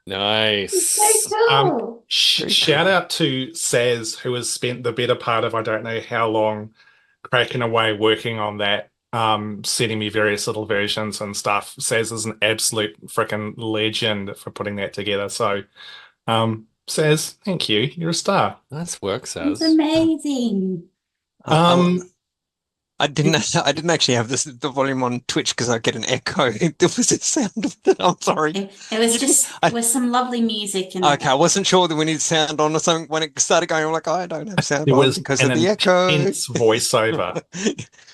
Nice. So cool. Shout out to Saz, who has spent the better part of I don't know how long cracking away working on that, sending me various little versions and stuff. Saz is an absolute freaking legend for putting that together. So, Saz, thank you. You're a star. Nice work, It's Saz. amazing. I didn't actually have the volume on Twitch because I get an echo. There was a sound of it. I'm sorry. It was just with some lovely music. And Okay, I wasn't sure that we needed sound on or something. When it started going, I'm like, I don't have sound There on was because an of the echo. intense voiceover.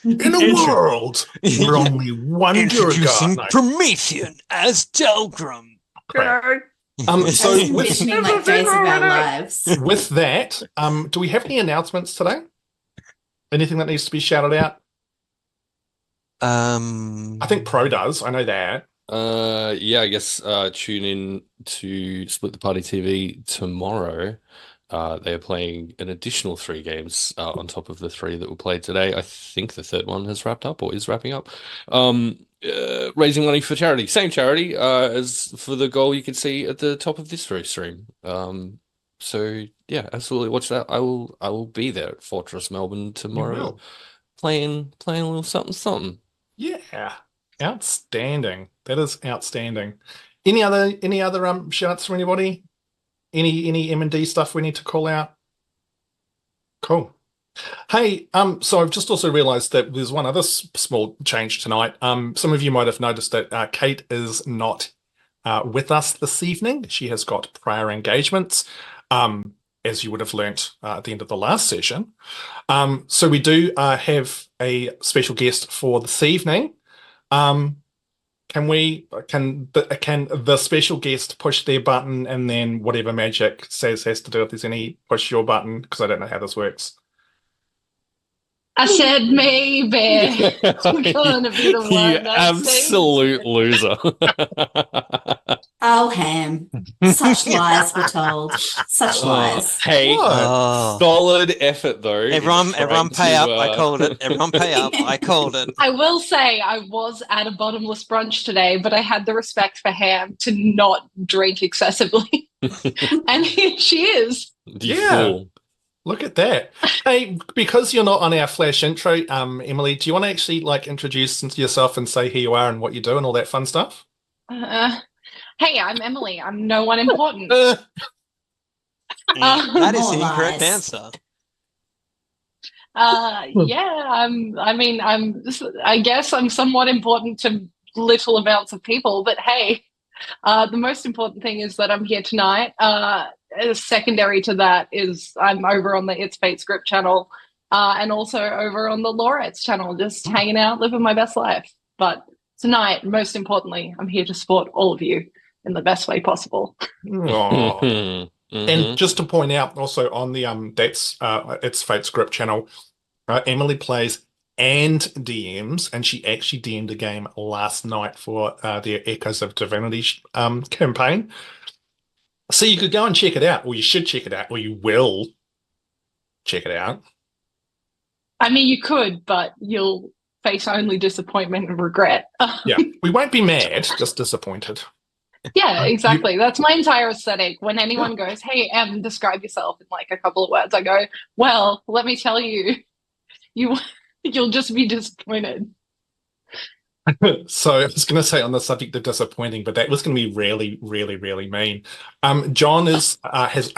In a world where only one Introducing Durgar. Promethean as Delgrim. Crap. As So envisioning like days of our lives. with that, do we have any announcements today? Anything that needs to be shouted out? I think Pro does. I know that. Yeah, I guess tune in to Split the Party TV tomorrow. They are playing an additional 3 games on top of the 3 that were played today. I think the third one has wrapped up or is wrapping up. Raising money for charity. Same charity as for the goal you can see at the top of this very stream. So yeah, absolutely watch that. I will be there at Fortress Melbourne tomorrow, playing a little something. Yeah, outstanding. That is outstanding. Any other shouts from anybody? Any M&D stuff we need to call out? Cool. Hey, so I've just also realized that there's one other small change tonight. Some of you might have noticed that Kate is not with us this evening. She has got prior engagements, as you would have learnt at the end of the last session. So we do have a special guest for this evening. Can the special guest push their button and then whatever magic says has to do if there's any push your button? Because I don't know how this works. I said maybe. I'm going to be the one. You absolute loser. Oh, Ham. Such lies were told. Such lies. Hey, solid effort though. Everyone pay up. I called it. Everyone pay up. I called it. I will say I was at a bottomless brunch today, but I had the respect for Ham to not drink excessively. And here she is. Fool. Look at that. Hey, because you're not on our flash intro, Emily, do you want to actually introduce yourself and say who you are and what you do and all that fun stuff? Hey, I'm Emily. I'm no one important. That is the incorrect answer. Yeah, I guess I'm somewhat important to little amounts of people, but hey, the most important thing is that I'm here tonight. Secondary to that is I'm over on the It's Fate script channel and also over on the Lorettes channel, just hanging out, living my best life. But tonight, most importantly, I'm here to support all of you in the best way possible. And just to point out, also on the It's Fate script channel, Emily plays and DMs, and she actually DM'd a game last night for the Echoes of Divinity campaign. So you could go and check it out, or you should check it out, or you will check it out. I mean, you could, but you'll face only disappointment and regret. Yeah, we won't be mad, just disappointed. Yeah, exactly. That's my entire aesthetic. When anyone goes, hey, Em, describe yourself in a couple of words, I go, well, let me tell you, you'll just be disappointed. So I was going to say on the subject of disappointing, but that was going to be really, really, really mean. John has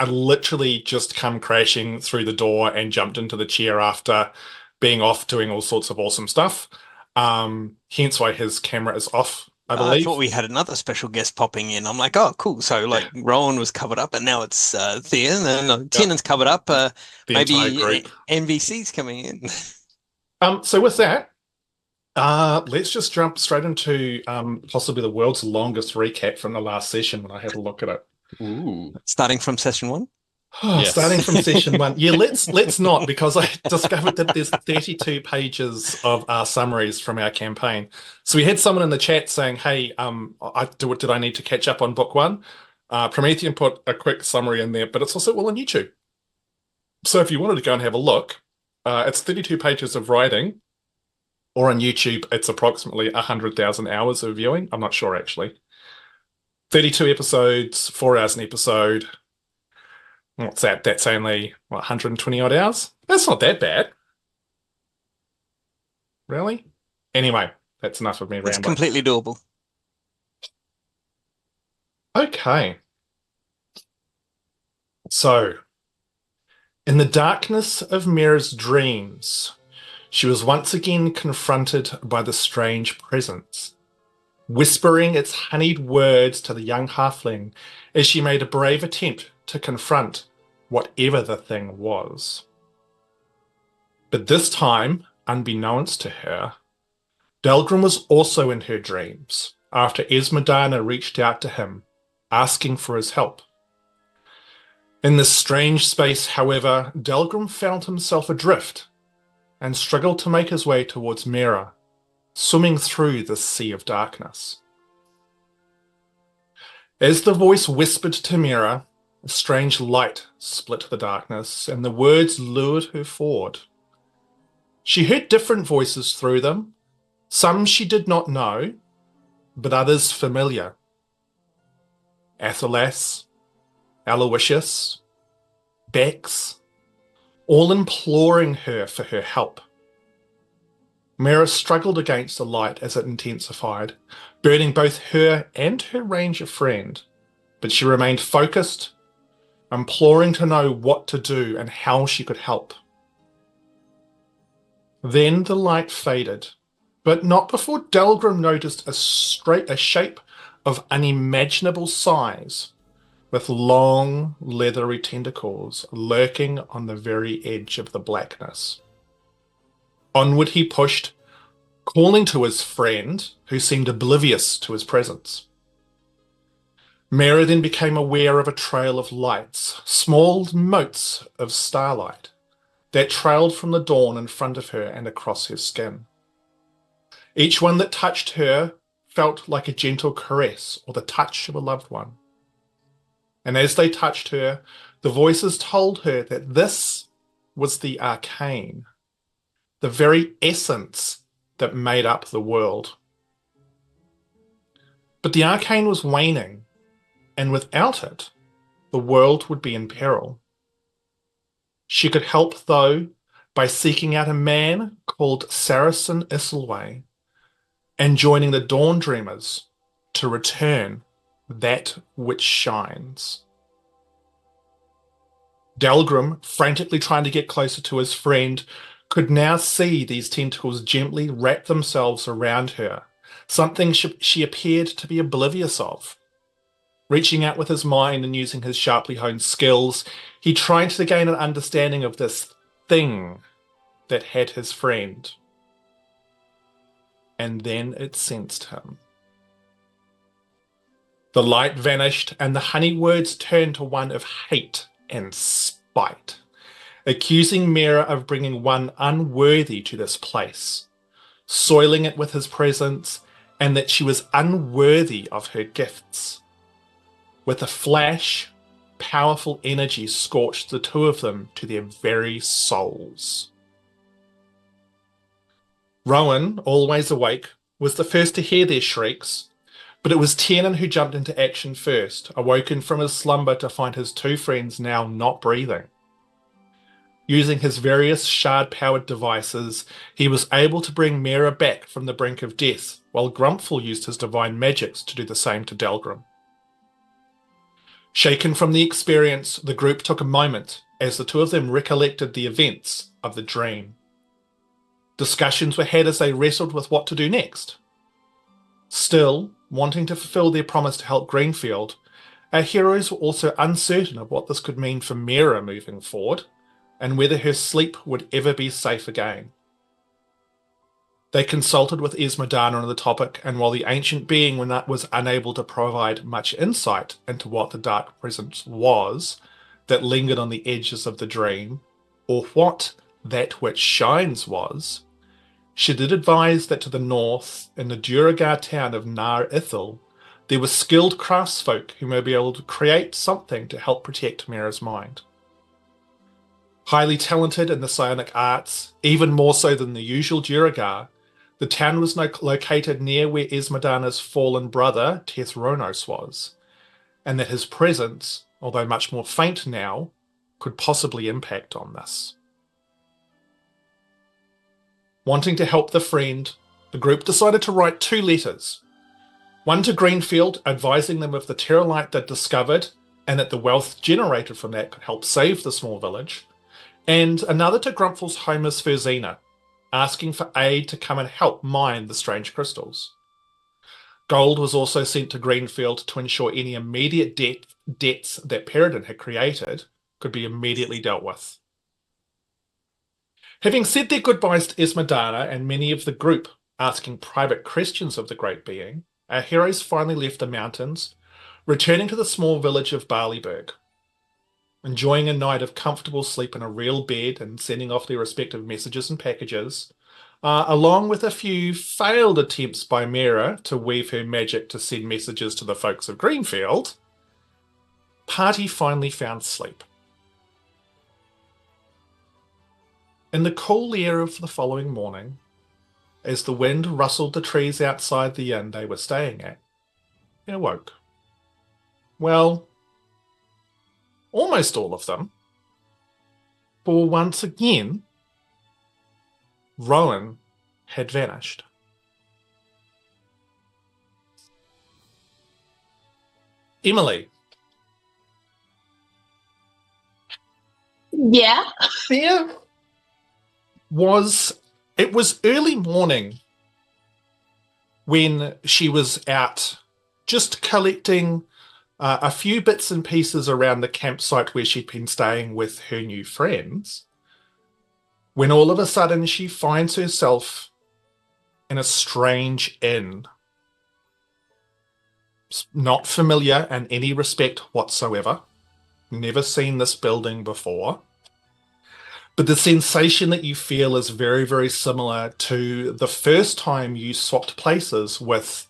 literally just come crashing through the door and jumped into the chair after being off doing all sorts of awesome stuff. Hence why his camera is off, I believe. I thought we had another special guest popping in. I'm like, oh, cool. So Rowan was covered up, and now it's Thea, and Tiernan's covered up. Maybe NBC's coming in. So with that, let's just jump straight into possibly the world's longest recap from the last session when I had a look at it. Ooh. Starting from session 1? Yes. Starting from session 1. Yeah, let's not, because I discovered that there's 32 pages of summaries from our campaign. So we had someone in the chat saying, hey, did I need to catch up on book 1? Promethean put a quick summary in there, but it's also all on YouTube. So if you wanted to go and have a look, it's 32 pages of writing. Or on YouTube, it's approximately 100,000 hours of viewing. I'm not sure, actually. 32 episodes, 4 hours an episode. What's that? That's only, 120 odd hours? That's not that bad. Really? Anyway, that's enough of me It's rambling. completely doable. Okay. So, in the darkness of Miera's dreams, she was once again confronted by the strange presence, whispering its honeyed words to the young halfling as she made a brave attempt to confront whatever the thing was. But this time, unbeknownst to her, Delgrim was also in her dreams after Esmeralda reached out to him, asking for his help. In this strange space, however, Delgrim found himself adrift and struggled to make his way towards Miera, swimming through this sea of darkness. As the voice whispered to Miera, a strange light split the darkness, and the words lured her forward. She heard different voices through them, some she did not know, but others familiar. Athelas, Aloysius, Bex, all imploring her for her help. Miera struggled against the light as it intensified, burning both her and her ranger friend, but she remained focused, imploring to know what to do and how she could help. Then the light faded, but not before Delgrim noticed a shape of unimaginable size, with long, leathery tentacles lurking on the very edge of the blackness. Onward he pushed, calling to his friend, who seemed oblivious to his presence. Miera then became aware of a trail of lights, small motes of starlight, that trailed from the dawn in front of her and across her skin. Each one that touched her felt like a gentle caress or the touch of a loved one. And as they touched her, the voices told her that this was the arcane, the very essence that made up the world. But the arcane was waning, and without it, the world would be in peril. She could help, though, by seeking out a man called Saracen Islway and joining the Dawn Dreamers to return that which shines. Delgrim, frantically trying to get closer to his friend, could now see these tentacles gently wrap themselves around her, something she appeared to be oblivious of. Reaching out with his mind and using his sharply honed skills, he tried to gain an understanding of this thing that had his friend. And then it sensed him. The light vanished, and the honey words turned to one of hate and spite, accusing Miera of bringing one unworthy to this place, soiling it with his presence, and that she was unworthy of her gifts. With a flash, powerful energy scorched the two of them to their very souls. Rowan, always awake, was the first to hear their shrieks, but it was Tiernan who jumped into action first, awoken from his slumber to find his two friends now not breathing. Using his various shard-powered devices, he was able to bring Miera back from the brink of death, while Grumpfel used his divine magics to do the same to Delgrim. Shaken from the experience, the group took a moment as the two of them recollected the events of the dream. Discussions were had as they wrestled with what to do next. Still, wanting to fulfill their promise to help Greenfield, our heroes were also uncertain of what this could mean for Miera moving forward, and whether her sleep would ever be safe again. They consulted with Esmeralda on the topic, and while the ancient being was unable to provide much insight into what the dark presence was that lingered on the edges of the dream, or what that which shines was, she did advise that to the north, in the Duragar town of Nar Ithil, there were skilled craftsfolk who may be able to create something to help protect Miera's mind. Highly talented in the psionic arts, even more so than the usual Duragar, the town was located near where Esmeralda's fallen brother, Tethronos, was, and that his presence, although much more faint now, could possibly impact on this. Wanting to help the friend, the group decided to write 2 letters. One to Greenfield, advising them of the Terrorlight they'd discovered and that the wealth generated from that could help save the small village, and another to Grumpfel's home as Furzina, asking for aid to come and help mine the strange crystals. Gold was also sent to Greenfield to ensure any immediate debts that Peregrine had created could be immediately dealt with. Having said their goodbyes to Esmeralda and many of the group asking private questions of the great being, our heroes finally left the mountains, returning to the small village of Barleyburg. Enjoying a night of comfortable sleep in a real bed and sending off their respective messages and packages, along with a few failed attempts by Miera to weave her magic to send messages to the folks of Greenfield, party finally found sleep. In the cool air of the following morning, as the wind rustled the trees outside the inn they were staying at, they awoke. Well, almost all of them. For once again, Rowan had vanished. Emily. Yeah. It was early morning when she was out just collecting a few bits and pieces around the campsite where she'd been staying with her new friends, when all of a sudden she finds herself in a strange inn. Not familiar in any respect whatsoever. Never seen this building before. But the sensation that you feel is very, very similar to the first time you swapped places with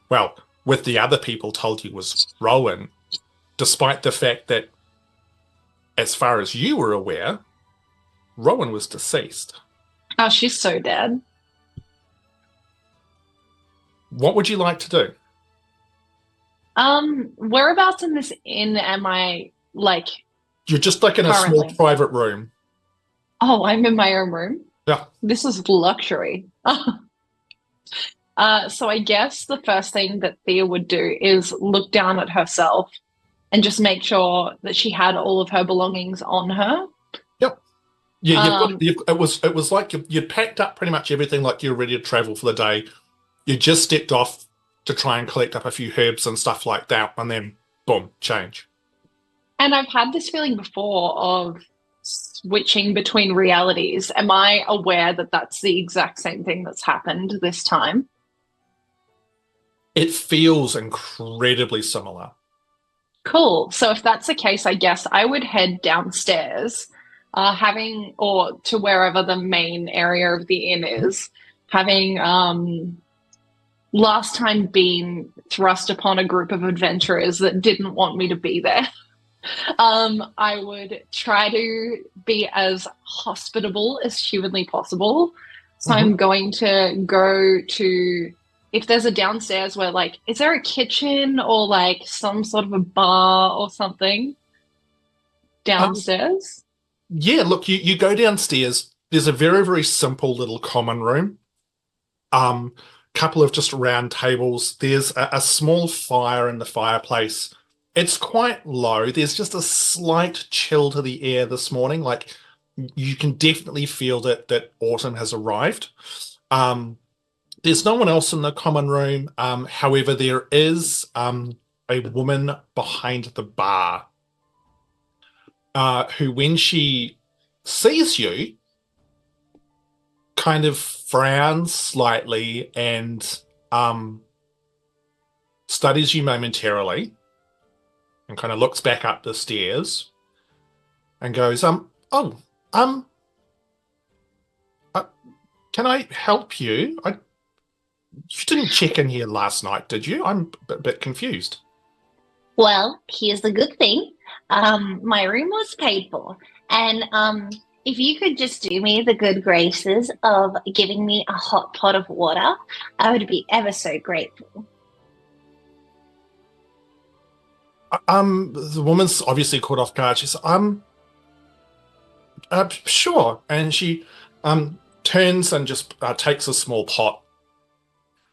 the other people told you was Rowan, despite the fact that, as far as you were aware, Rowan was deceased. Oh, she's so dead. What would you like to do? Whereabouts in this inn am I, like, You're just like in currently? A small private room. Oh, I'm in my own room? Yeah. This is luxury. So I guess the first thing that Thea would do is look down at herself and just make sure that she had all of her belongings on her. Yep. Yeah, it was like you'd packed up pretty much everything, like you were ready to travel for the day. You just stepped off to try and collect up a few herbs and stuff like that, and then boom, change. And I've had this feeling before of switching between realities. Am I aware that that's the exact same thing that's happened this time? It feels incredibly similar. Cool. So if that's the case, I guess I would head downstairs, or to wherever the main area of the inn is, having last time been thrust upon a group of adventurers that didn't want me to be there. I would try to be as hospitable as humanly possible. So I'm going to go to, if there's a downstairs where, like, is there a kitchen or like some sort of a bar or something downstairs? Yeah, look, you go downstairs. There's a very, very simple little common room. Couple of just round tables. There's a small fire in the fireplace. It's quite low. There's just a slight chill to the air this morning. Like, you can definitely feel that autumn has arrived. There's no one else in the common room. However, there is a woman behind the bar who, when she sees you, kind of frowns slightly and studies you momentarily and kind of looks back up the stairs and goes, can I help you? You didn't check in here last night, did you? I'm a bit confused. Well, here's the good thing. My room was paid for. And if you could just do me the good graces of giving me a hot pot of water, I would be ever so grateful. The woman's obviously caught off guard. She's sure, and she turns and just takes a small pot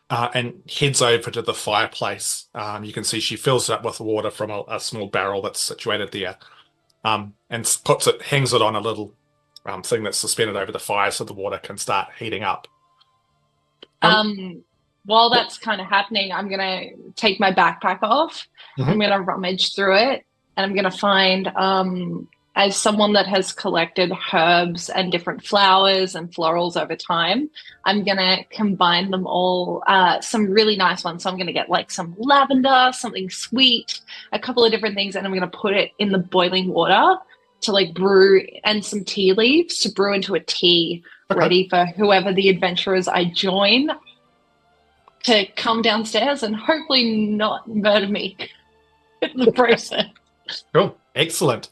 and heads over to the fireplace. You can see she fills it up with water from a small barrel that's situated there, and hangs it on a little thing that's suspended over the fire so the water can start heating up. While that's kind of happening, I'm going to take my backpack off. Mm-hmm. I'm going to rummage through it, and I'm going to find, as someone that has collected herbs and different flowers and florals over time, I'm going to combine them all, some really nice ones. So I'm going to get like some lavender, something sweet, a couple of different things, and I'm going to put it in the boiling water to like brew, and some tea leaves to brew into a tea ready for whoever the adventurers I join to come downstairs and hopefully not murder me in the process. Cool. Excellent.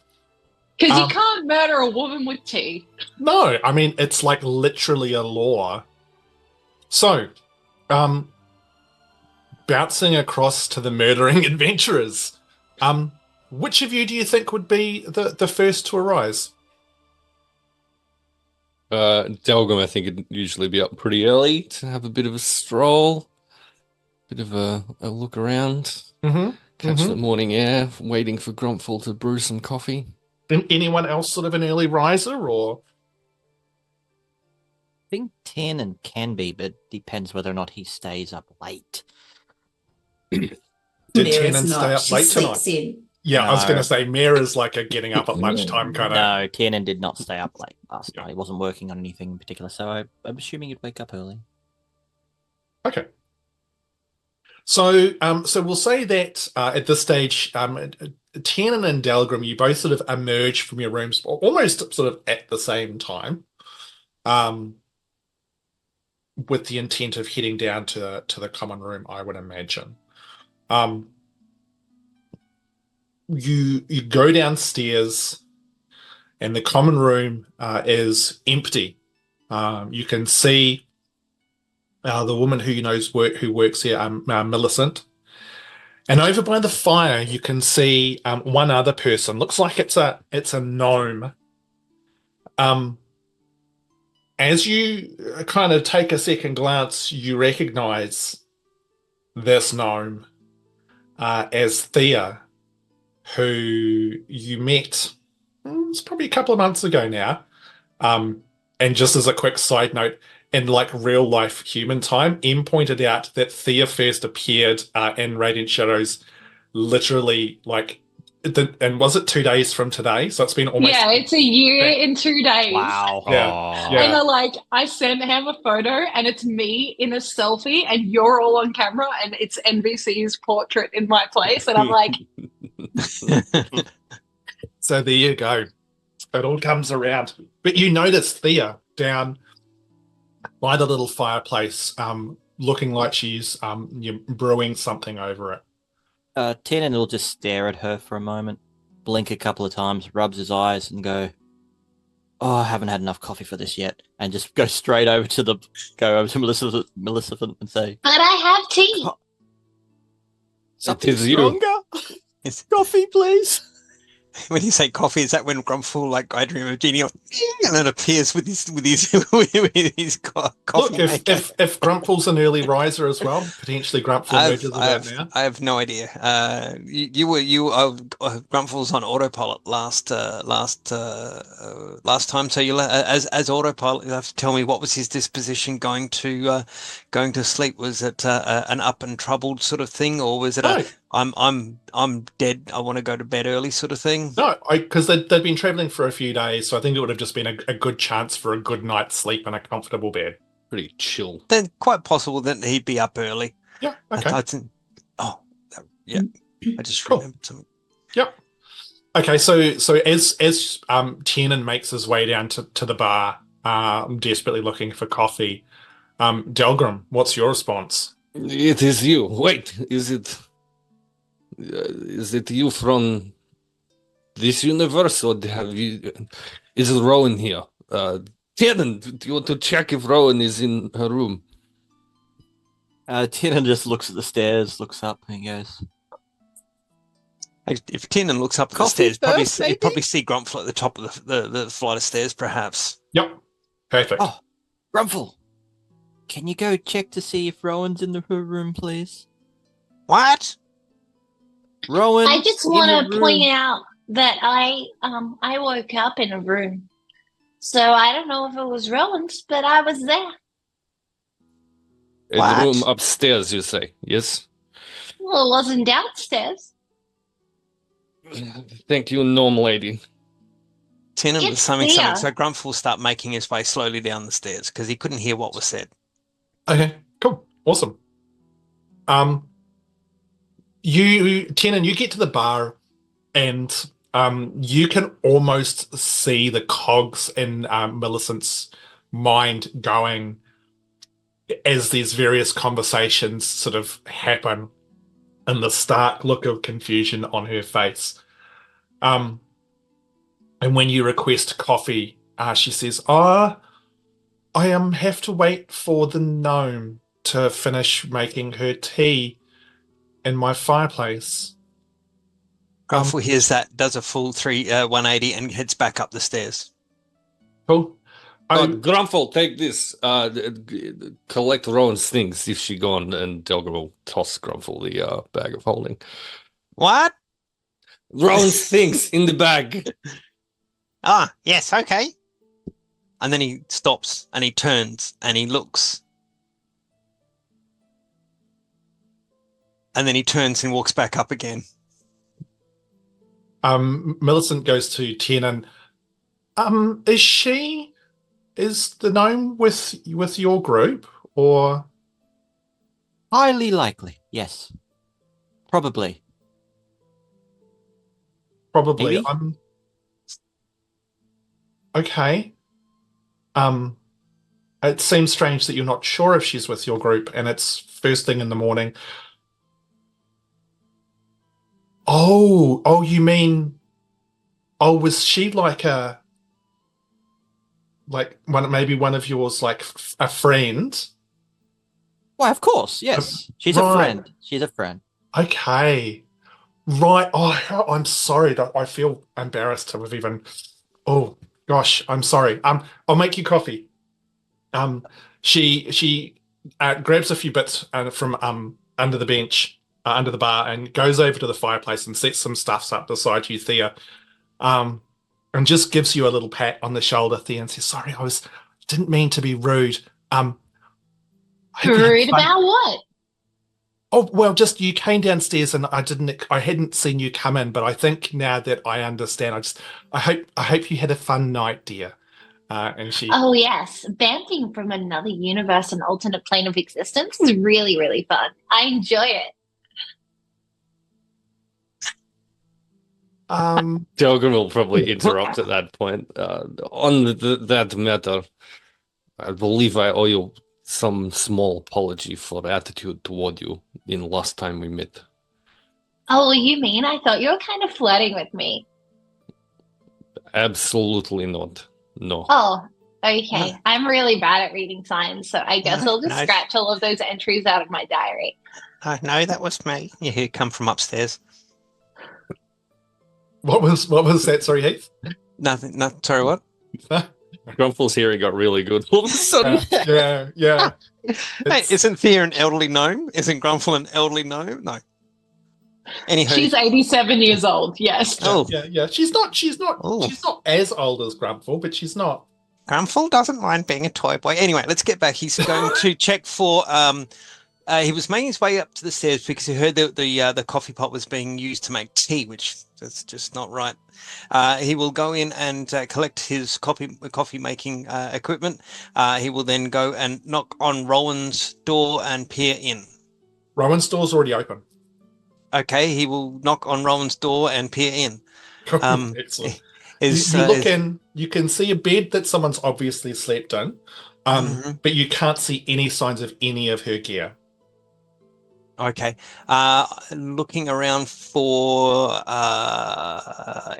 Because you can't murder a woman with tea. No, I mean, it's like literally a law. So, bouncing across to the murdering adventurers, which of you do you think would be the first to arise? Delgrim, I think, would usually be up pretty early to have a bit of a stroll, bit of a look around, catch the morning air, waiting for Grumpfel to brew some coffee. Anyone else sort of an early riser, or? I think Tiernan can be, but depends whether or not he stays up late. Did Tiernan stay up late tonight? Yeah, no. I was going to say Miera's like a getting up at lunchtime kind of. No, Tiernan did not stay up late last night. He wasn't working on anything in particular, so I'm assuming he'd wake up early. Okay. So we'll say that at this stage, Tiernan and Delgrim, you both sort of emerge from your rooms almost sort of at the same time, with the intent of heading down to the common room, I would imagine. You go downstairs, and the common room is empty. You can see the woman who who works here, Millicent. And over by the fire, you can see one other person. Looks like it's a gnome. As you kind of take a second glance, you recognize this gnome as Thea, who you met it's probably a couple of months ago now. And just as a quick side note, in like real life human time, Em pointed out that Thea first appeared in Radiant Shadows literally like and was it 2 days from today? So it's been almost it's a year in 2 days. Wow. Yeah. And I sent him a photo and it's me in a selfie and you're all on camera and it's NBC's portrait in my place. And I'm like, so there you go. It all comes around. But you notice Thea down by the little fireplace, looking like she's brewing something over it. Tiernan will just stare at her for a moment, blink a couple of times, rubs his eyes and go, "Oh, I haven't had enough coffee for this yet," and just go straight over to Millicent and say, "But I have tea." Something stronger? It's coffee, please. When you say coffee, is that when Grumpfel, like I dream of Genie, and then appears with his with coffee? Look, if Grumpfel's an early riser as well, potentially Grumpfel emerges about now. I have no idea. Grumpfel's on autopilot last time. So you as autopilot, you have to tell me what was his disposition going to sleep. Was it an up and troubled sort of thing, or was it I'm dead, I want to go to bed early sort of thing? No, because they'd been traveling for a few days, so I think it would have just been a good chance for a good night's sleep in a comfortable bed. Pretty chill. Then quite possible that he'd be up early. Yeah, okay. I just remembered something. Yep. Okay, so as Tiernan makes his way down to the bar, desperately looking for coffee, Delgrim, what's your response? It is you. Wait, is it you from this universe, or is it Rowan here? Tiernan, do you want to check if Rowan is in her room? Tiernan just looks at the stairs, looks up, and goes, If Tiernan looks up at the Coffee stairs, first, he'd probably see Grumpfel at the top of the flight of stairs, perhaps. Yep. Perfect. Oh, Grumpfel, can you go check to see if Rowan's in her room, please? What? Rowan. I just want to point out that I woke up in a room, so I don't know if it was Rowan's, but I was there. In the room upstairs, you say? Yes. Well, it wasn't downstairs. Thank you, gnome lady. Tiernan was It's something, Thea. so Grumpfel will start making his way slowly down the stairs because he couldn't hear what was said. Okay, cool. Awesome. Tiernan, you get to the bar and you can almost see the cogs in Millicent's mind going as these various conversations sort of happen and the stark look of confusion on her face. And when you request coffee, she says, I have to wait for the gnome to finish making her tea in my fireplace. Grumpfel hears that, does a full 180 and heads back up the stairs. Cool. Grumpfel, take this. Collect Rowan's things if she gone, and Delgrim will toss Grumpfel the bag of holding. What? Rowan's things in the bag. Ah, yes, okay. And then he stops and he turns and he looks. And then he turns and walks back up again. Millicent goes to Tiernan. Is the gnome with your group, or? Highly likely, yes. Probably. Probably. Maybe? Okay. It seems strange that you're not sure if she's with your group, and it's first thing in the morning. Oh, you mean? Oh, was she like maybe one of yours, like a friend? Why, of course, yes. She's right. a friend. She's a friend. Okay. Right. Oh, I'm sorry. I feel embarrassed to have even. Oh gosh, I'm sorry. I'll make you coffee. She grabs a few bits from under the bench, under the bar, and goes over to the fireplace and sets some stuffs up beside you, Thea. And just gives you a little pat on the shoulder, Thea, and says, "Sorry, didn't mean to be rude. Rude about what? Oh, well, just you came downstairs and I hadn't seen you come in, but I think now that I understand, I hope you had a fun night, dear." And she. Oh yes, vamping from another universe and alternate plane of existence is really, really fun. I enjoy it. Delgrim will probably interrupt at that point. On that matter, I believe I owe you some small apology for the attitude toward you in last time we met. Oh, you mean I thought you were kind of flirting with me? Absolutely not. No. Oh, okay. I'm really bad at reading signs, so I guess I'll just scratch all of those entries out of my diary. No, that was me. You hear come from upstairs. What was that? Sorry, Heath? Nothing. No, sorry, what? Grumpfel's hearing got really good all of a sudden. Yeah. Hey, isn't Thea an elderly gnome? Isn't Grumpfel an elderly gnome? No. Anywho. She's 87 years old. Yes. Oh. Yeah. She's not as old as Grumpfel, but she's not. Grumpfel doesn't mind being a toy boy. Anyway, let's get back. He's going to check for. He was making his way up to the stairs because he heard the coffee pot was being used to make tea, which is just not right. He will go in and collect his coffee making equipment. He will then go and knock on Rowan's door and peer in. Rowan's door's already open. Okay, he will knock on Rowan's door and peer in. Excellent. You look in, you can see a bed that someone's obviously slept in, but you can't see any signs of any of her gear. Okay. Looking around for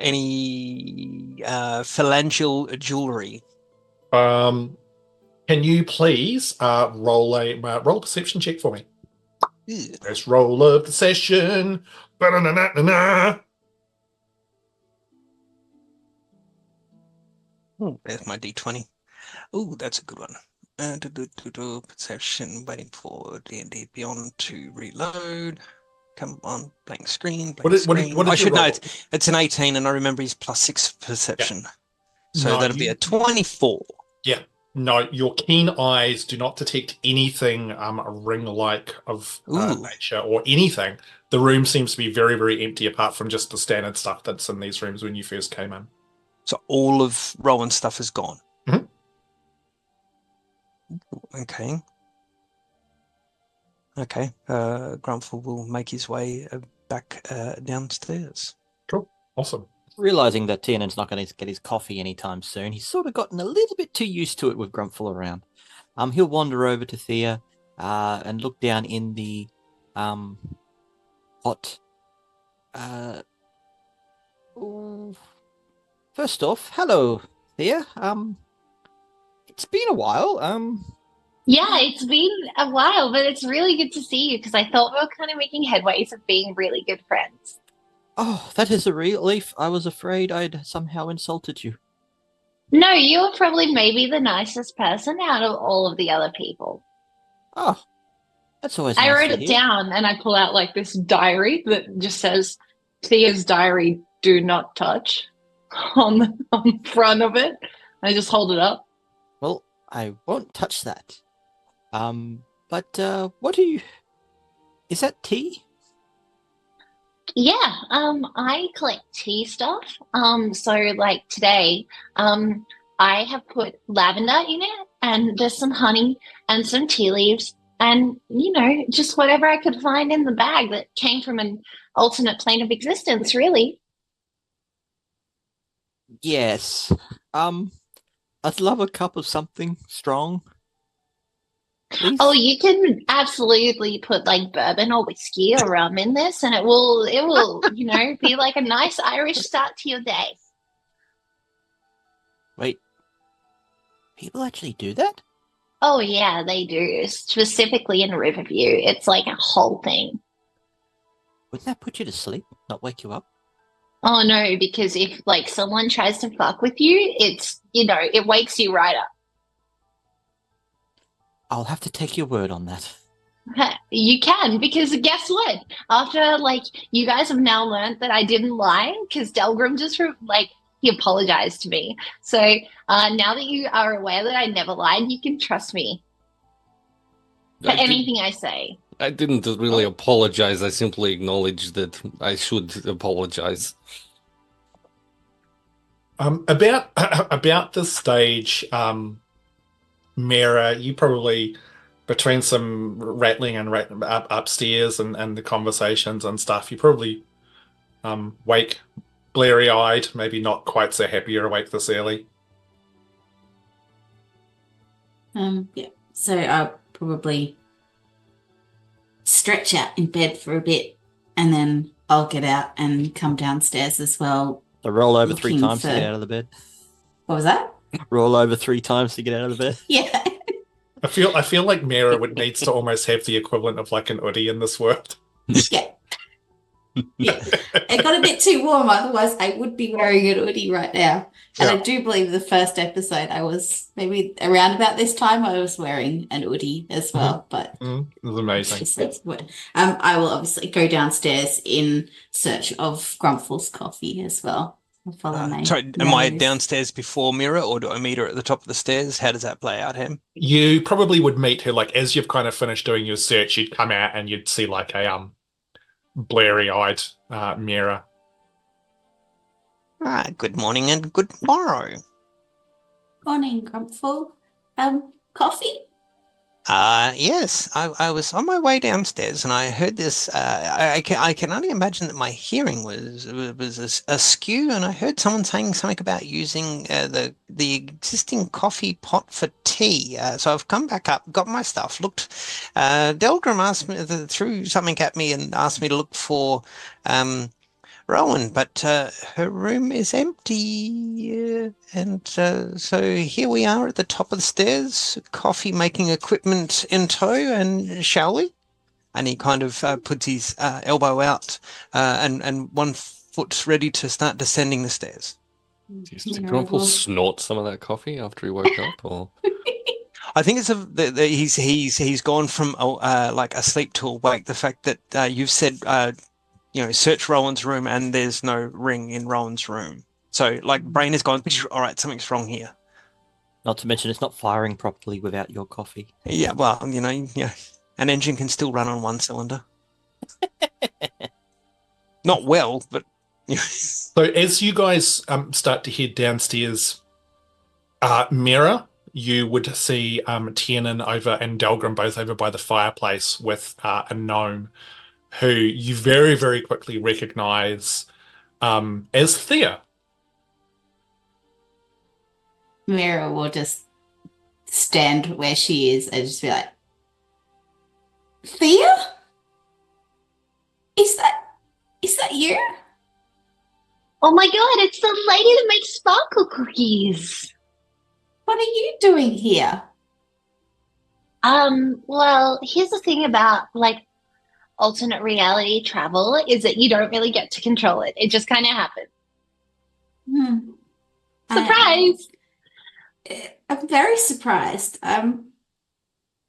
any phalangeal jewelry. Can you please roll a perception check for me? Let's roll of the session. Ba-da-na-na-na-na. Oh, there's my D20. Oh, that's a good one. Perception, waiting for D&D Beyond to reload. Come on, blank screen, blank screen. I should know it's an 18, and I remember he's +6 perception. Yeah. So that'll be a 24. Yeah. No, your keen eyes do not detect anything ring-like of nature or anything. The room seems to be very, very empty apart from just the standard stuff that's in these rooms when you first came in. So all of Rowan's stuff is gone? Mm-hmm. Okay. Okay. Grumpfel will make his way back downstairs. Cool. Awesome. Realizing that Tiernan's not going to get his coffee anytime soon, he's sort of gotten a little bit too used to it with Grumpfel around. He'll wander over to Thea and look down in the pot. First off, hello, Thea. It's been a while. Yeah, it's been a while, but it's really good to see you because I thought we were kind of making headways of being really good friends. Oh, that is a relief. I was afraid I'd somehow insulted you. No, you're probably maybe the nicest person out of all of the other people. Oh, that's always I nice wrote to it hear. down and I pull out like this diary that just says Thea's diary, do not touch on the front of it. I just hold it up. Well, I won't touch that. But what do you... Is that tea? Yeah, I collect tea stuff. So like today, I have put lavender in it and there's some honey and some tea leaves and, you know, just whatever I could find in the bag that came from an alternate plane of existence, really. Yes. I'd love a cup of something strong. Please? Oh, you can absolutely put like bourbon or whiskey or rum in this and it will, you know, be like a nice Irish start to your day. Wait. People actually do that? Oh yeah, they do. Specifically in Riverview. It's like a whole thing. Wouldn't that put you to sleep? Not wake you up? Oh no, because if like someone tries to fuck with you, it's, you know, it wakes you right up. I'll have to take your word on that. You can, because guess what? After like you guys have now learned that I didn't lie, because Delgrim just he apologized to me. So now that you are aware that I never lied, you can trust me for anything I say. I didn't really apologize. I simply acknowledged that I should apologize. About this stage, Miera, you probably, between some rattling and upstairs and the conversations and stuff, you probably wake bleary-eyed, maybe not quite so happy you're awake this early. Yeah. So I'll probably stretch out in bed for a bit and then I'll get out and come downstairs as well. So roll over 3 times to get out of the bed. What was that? Roll over 3 times to get out of the bed. Yeah. I feel like Miera needs to almost have the equivalent of like an hoodie in this world. Yeah. Yeah. It got a bit too warm, otherwise I would be wearing an hoodie right now. And I do believe the first episode I was maybe around about this time I was wearing an hoodie as well. But it was amazing. I will obviously go downstairs in search of Grumpfel's coffee as well. Sorry, am I downstairs before Miera, or do I meet her at the top of the stairs? How does that play out, Ham? You probably would meet her like as you've kind of finished doing your search. You'd come out and you'd see like a bleary-eyed Miera. Good morning and good morrow. Morning, Grumpfel. Coffee? Yes, I was on my way downstairs and I heard this. I can only imagine that my hearing was askew, and I heard someone saying something about using the existing coffee pot for tea. So I've come back up, got my stuff, looked. Delgrim asked me, threw something at me and asked me to look for Rowan, but her room is empty, and so here we are at the top of the stairs, coffee making equipment in tow, and shall we? And he kind of puts his elbow out and one foot ready to start descending the stairs. Did Miera Grumpfel will- snort some of that coffee after he woke up, or I think it's he's gone from like asleep to awake. The fact that you've said search Rowan's room and there's no ring in Rowan's room. So like brain has gone, all right, something's wrong here. Not to mention, it's not firing properly without your coffee. Yeah, well, an engine can still run on one cylinder. Not well, but So as you guys start to head downstairs, Miera, you would see Tiernan over and Delgrim both over by the fireplace with a gnome who you very, very quickly recognize as Thea. Miera will just stand where she is and just be like, Thea? Is that you? Oh my god, it's the lady that makes sparkle cookies. What are you doing here? Well, here's the thing about like alternate reality travel is that you don't really get to control it. It just kind of happens. Surprise! I'm very surprised. I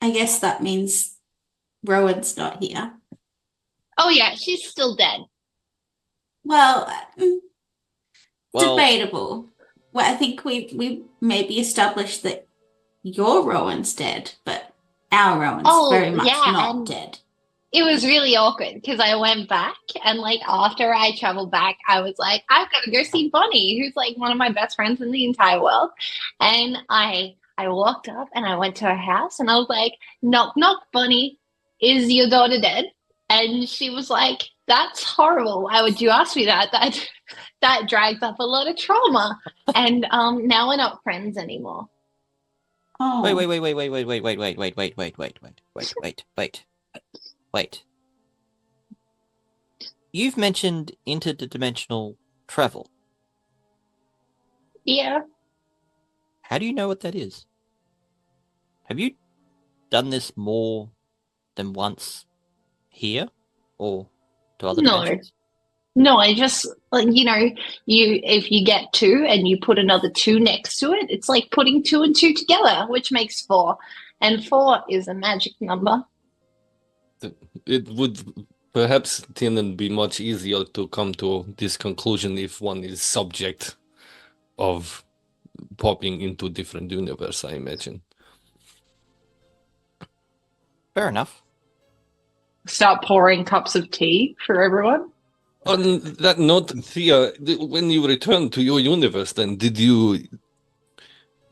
guess that means Rowan's not here. Oh yeah, she's still dead. Well, Well, debatable. Well, I think we maybe established that your Rowan's dead, but our Rowan's very much not dead. It was really awkward because I went back and like after I traveled back, I was like, I've got to go see Bonnie, who's like one of my best friends in the entire world. And I walked up and I went to her house and I was like, knock, knock, Bonnie, is your daughter dead? And she was like, that's horrible. Why would you ask me that? That drags up a lot of trauma. And now we're not friends anymore. Oh, wait. You've mentioned interdimensional travel. Yeah. How do you know what that is? Have you done this more than once here or to other dimensions? No, I just if you get 2 and you put another 2 next to it, it's like putting 2 and 2 together, which makes 4. And 4 is a magic number. it would perhaps Tiernan be much easier to come to this conclusion if one is subject of popping into different universe, I imagine. Fair enough. Start pouring cups of tea for everyone. On that note, Thea, when you returned to your universe, then did you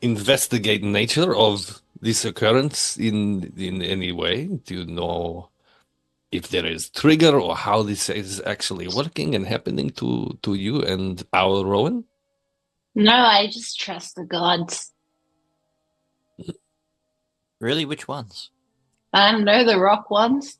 investigate nature of this occurrence in any way? Do you know if there is trigger or how this is actually working and happening to you and our Rowan? No, I just trust the gods. Really, which ones? I don't know the rock ones.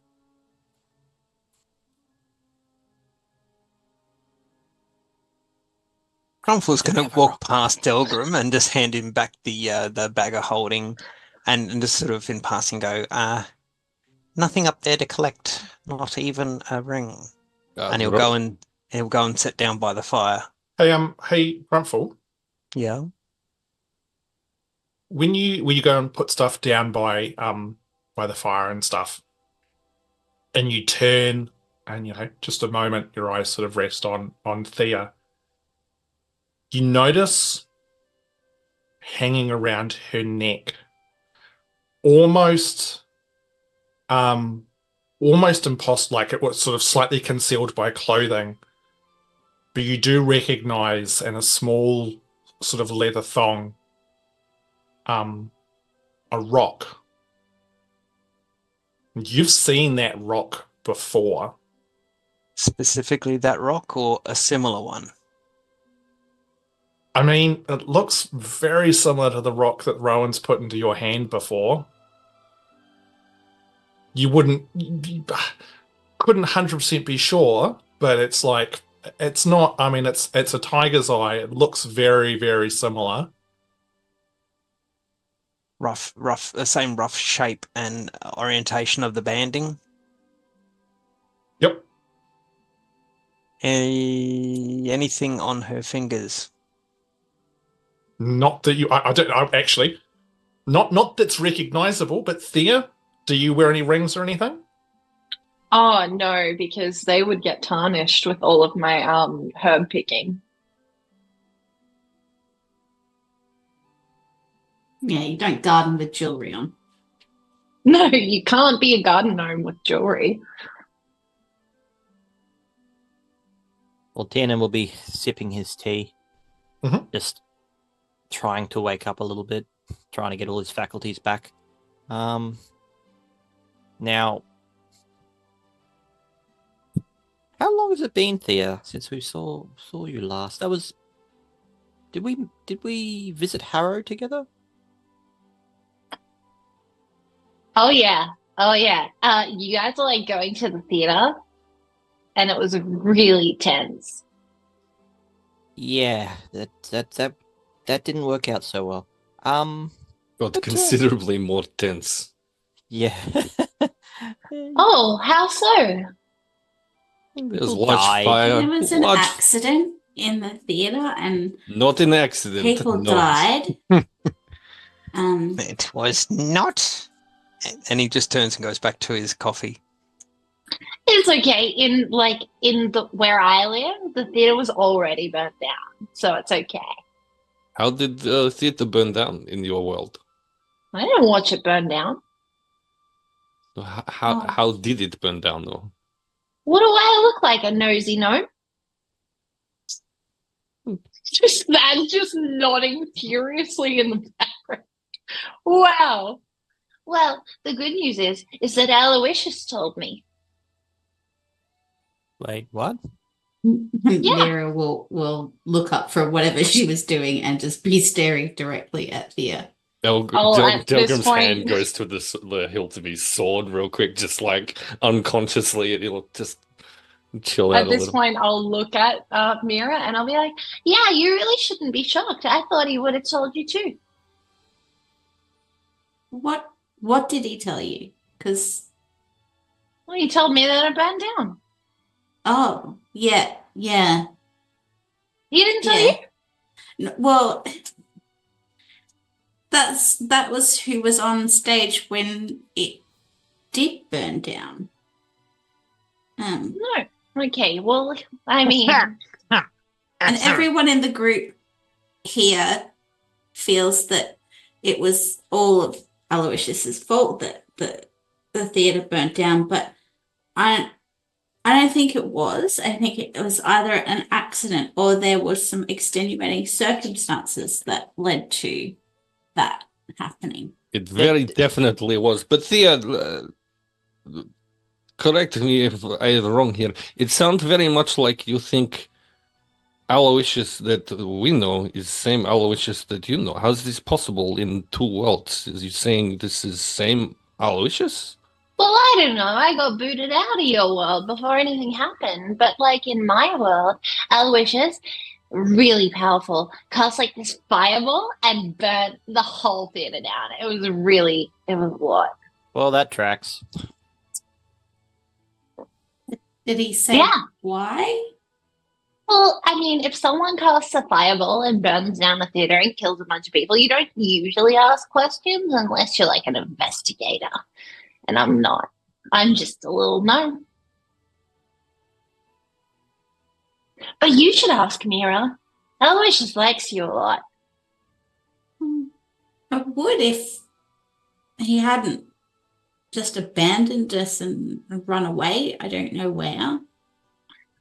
Grumpfel's going to walk past Delgrim and just hand him back the bag of holding, and just sort of in passing go, nothing up there to collect, not even a ring. And he'll go and sit down by the fire. Hey, Grumpfel. Yeah. When you go and put stuff down by the fire and stuff, and you turn, and just a moment, your eyes sort of rest on Thea. You notice hanging around her neck, almost impossible, like it was sort of slightly concealed by clothing, but you do recognize in a small sort of leather thong a rock. You've seen that rock before. Specifically that rock or a similar one? I mean, it looks very similar to the rock that Rowan's put into your hand before. You couldn't 100% be sure, but it's like, it's not, I mean, it's a tiger's eye. It looks very, very similar. Rough, the same rough shape and orientation of the banding. Yep. Anything on her fingers? Not that you, I don't know, actually. Not that's recognizable, but Thea, do you wear any rings or anything? Oh no, because they would get tarnished with all of my herb picking. Yeah, you don't garden with jewelry on. No, you can't be a garden gnome with jewelry. Well, Tiernan will be sipping his tea, just trying to wake up a little bit, trying to get all his faculties back. Now, how long has it been, Thea, since we saw you last? That was. Did we visit Harrow together? Oh yeah. You guys were like going to the theater, and it was really tense. Yeah, that didn't work out so well. Got considerably more tense. Yeah. Oh, how so? There's People large died. fire. There was an large- accident in the theater and Not an accident. people no. died. It was not. And he just turns and goes back to his coffee. It's okay. In the where I live, the theater was already burnt down, so it's okay. How did the theater burn down in your world? I didn't watch it burn down. So how did it burn down though? What do I look like? A nosy gnome? Just nodding furiously in the background. Wow. Well, the good news is that Aloysius told me. Wait, what? Miera will look up from whatever she was doing and just be staring directly at Thea. At this Delgrim's point- hand goes to the hilt of his sword real quick, just like unconsciously, and he'll just chill out At a this little. point, I'll look at Miera and I'll be like, Yeah, you really shouldn't be shocked. I thought he would have told you too. What did he tell you? Because Well, he told me that it burned down. oh yeah. He didn't tell you? Well, that was who was on stage when it did burn down. No. Okay, well, I mean, And everyone in the group here feels that it was all of Aloysius's fault that the theatre burnt down, but I don't think it was. I think it was either an accident or there was some extenuating circumstances that led to that happening. It very definitely was. But Thea, correct me if I am wrong here. It sounds very much like you think Aloysius that we know is the same Aloysius that you know. How is this possible in two worlds? Is you saying this is same Aloysius? well, I don't know. I got booted out of your world before anything happened. But like in my world, Aloysius, really powerful, cast like this fireball and burnt the whole theater down. It was a lot. Well, that tracks. Did he say Yeah. why? Well, I mean, if someone casts a fireball and burns down a theater and kills a bunch of people, you don't usually ask questions unless you're like an investigator. And I'm not. I'm just a little gnome. But you should ask Miera. Aloysius likes you a lot. I would if he hadn't just abandoned us and run away. I don't know where.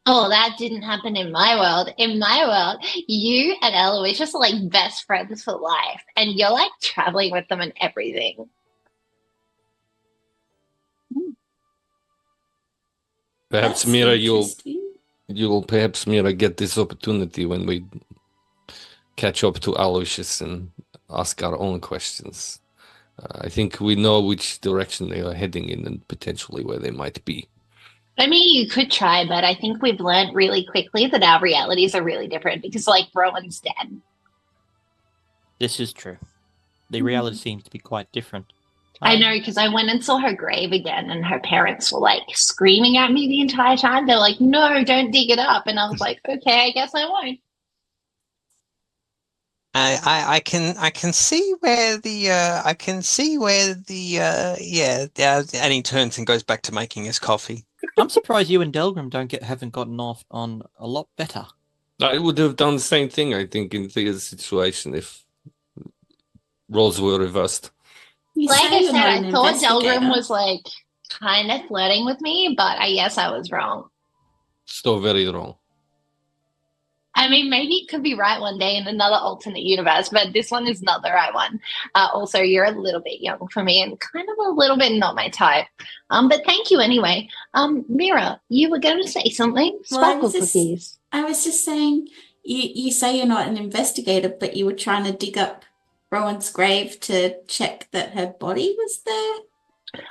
Oh, that didn't happen in my world. In my world, you and Aloysius are like best friends for life. And you're like traveling with them and everything. Perhaps That's Miera, interesting. you'll perhaps Miera get this opportunity when we catch up to Aloysius and ask our own questions. I think we know which direction they are heading in and potentially where they might be. I mean, you could try, but I think we've learned really quickly that our realities are really different because, like, Rowan's dead. This is true. The reality seems to be quite different. I know, because I went and saw her grave again, and her parents were, like, screaming at me the entire time. They're like, no, don't dig it up. And I was like, okay, I guess I won't. I can see where the and he turns and goes back to making his coffee. I'm surprised you and Delgrim haven't gotten off on a lot better. I would have done the same thing, I think, in Thea's situation if roles were reversed. Like I said, I thought Delgrim was like kind of flirting with me, but I guess I was wrong. Still very wrong. I mean, maybe it could be right one day in another alternate universe, but this one is not the right one. Also, you're a little bit young for me and kind of a little bit not my type. But thank you anyway. Miera, you were going to say something? Sparkle cookies. I was just saying, you say you're not an investigator, but you were trying to dig up Rowan's grave to check that her body was there.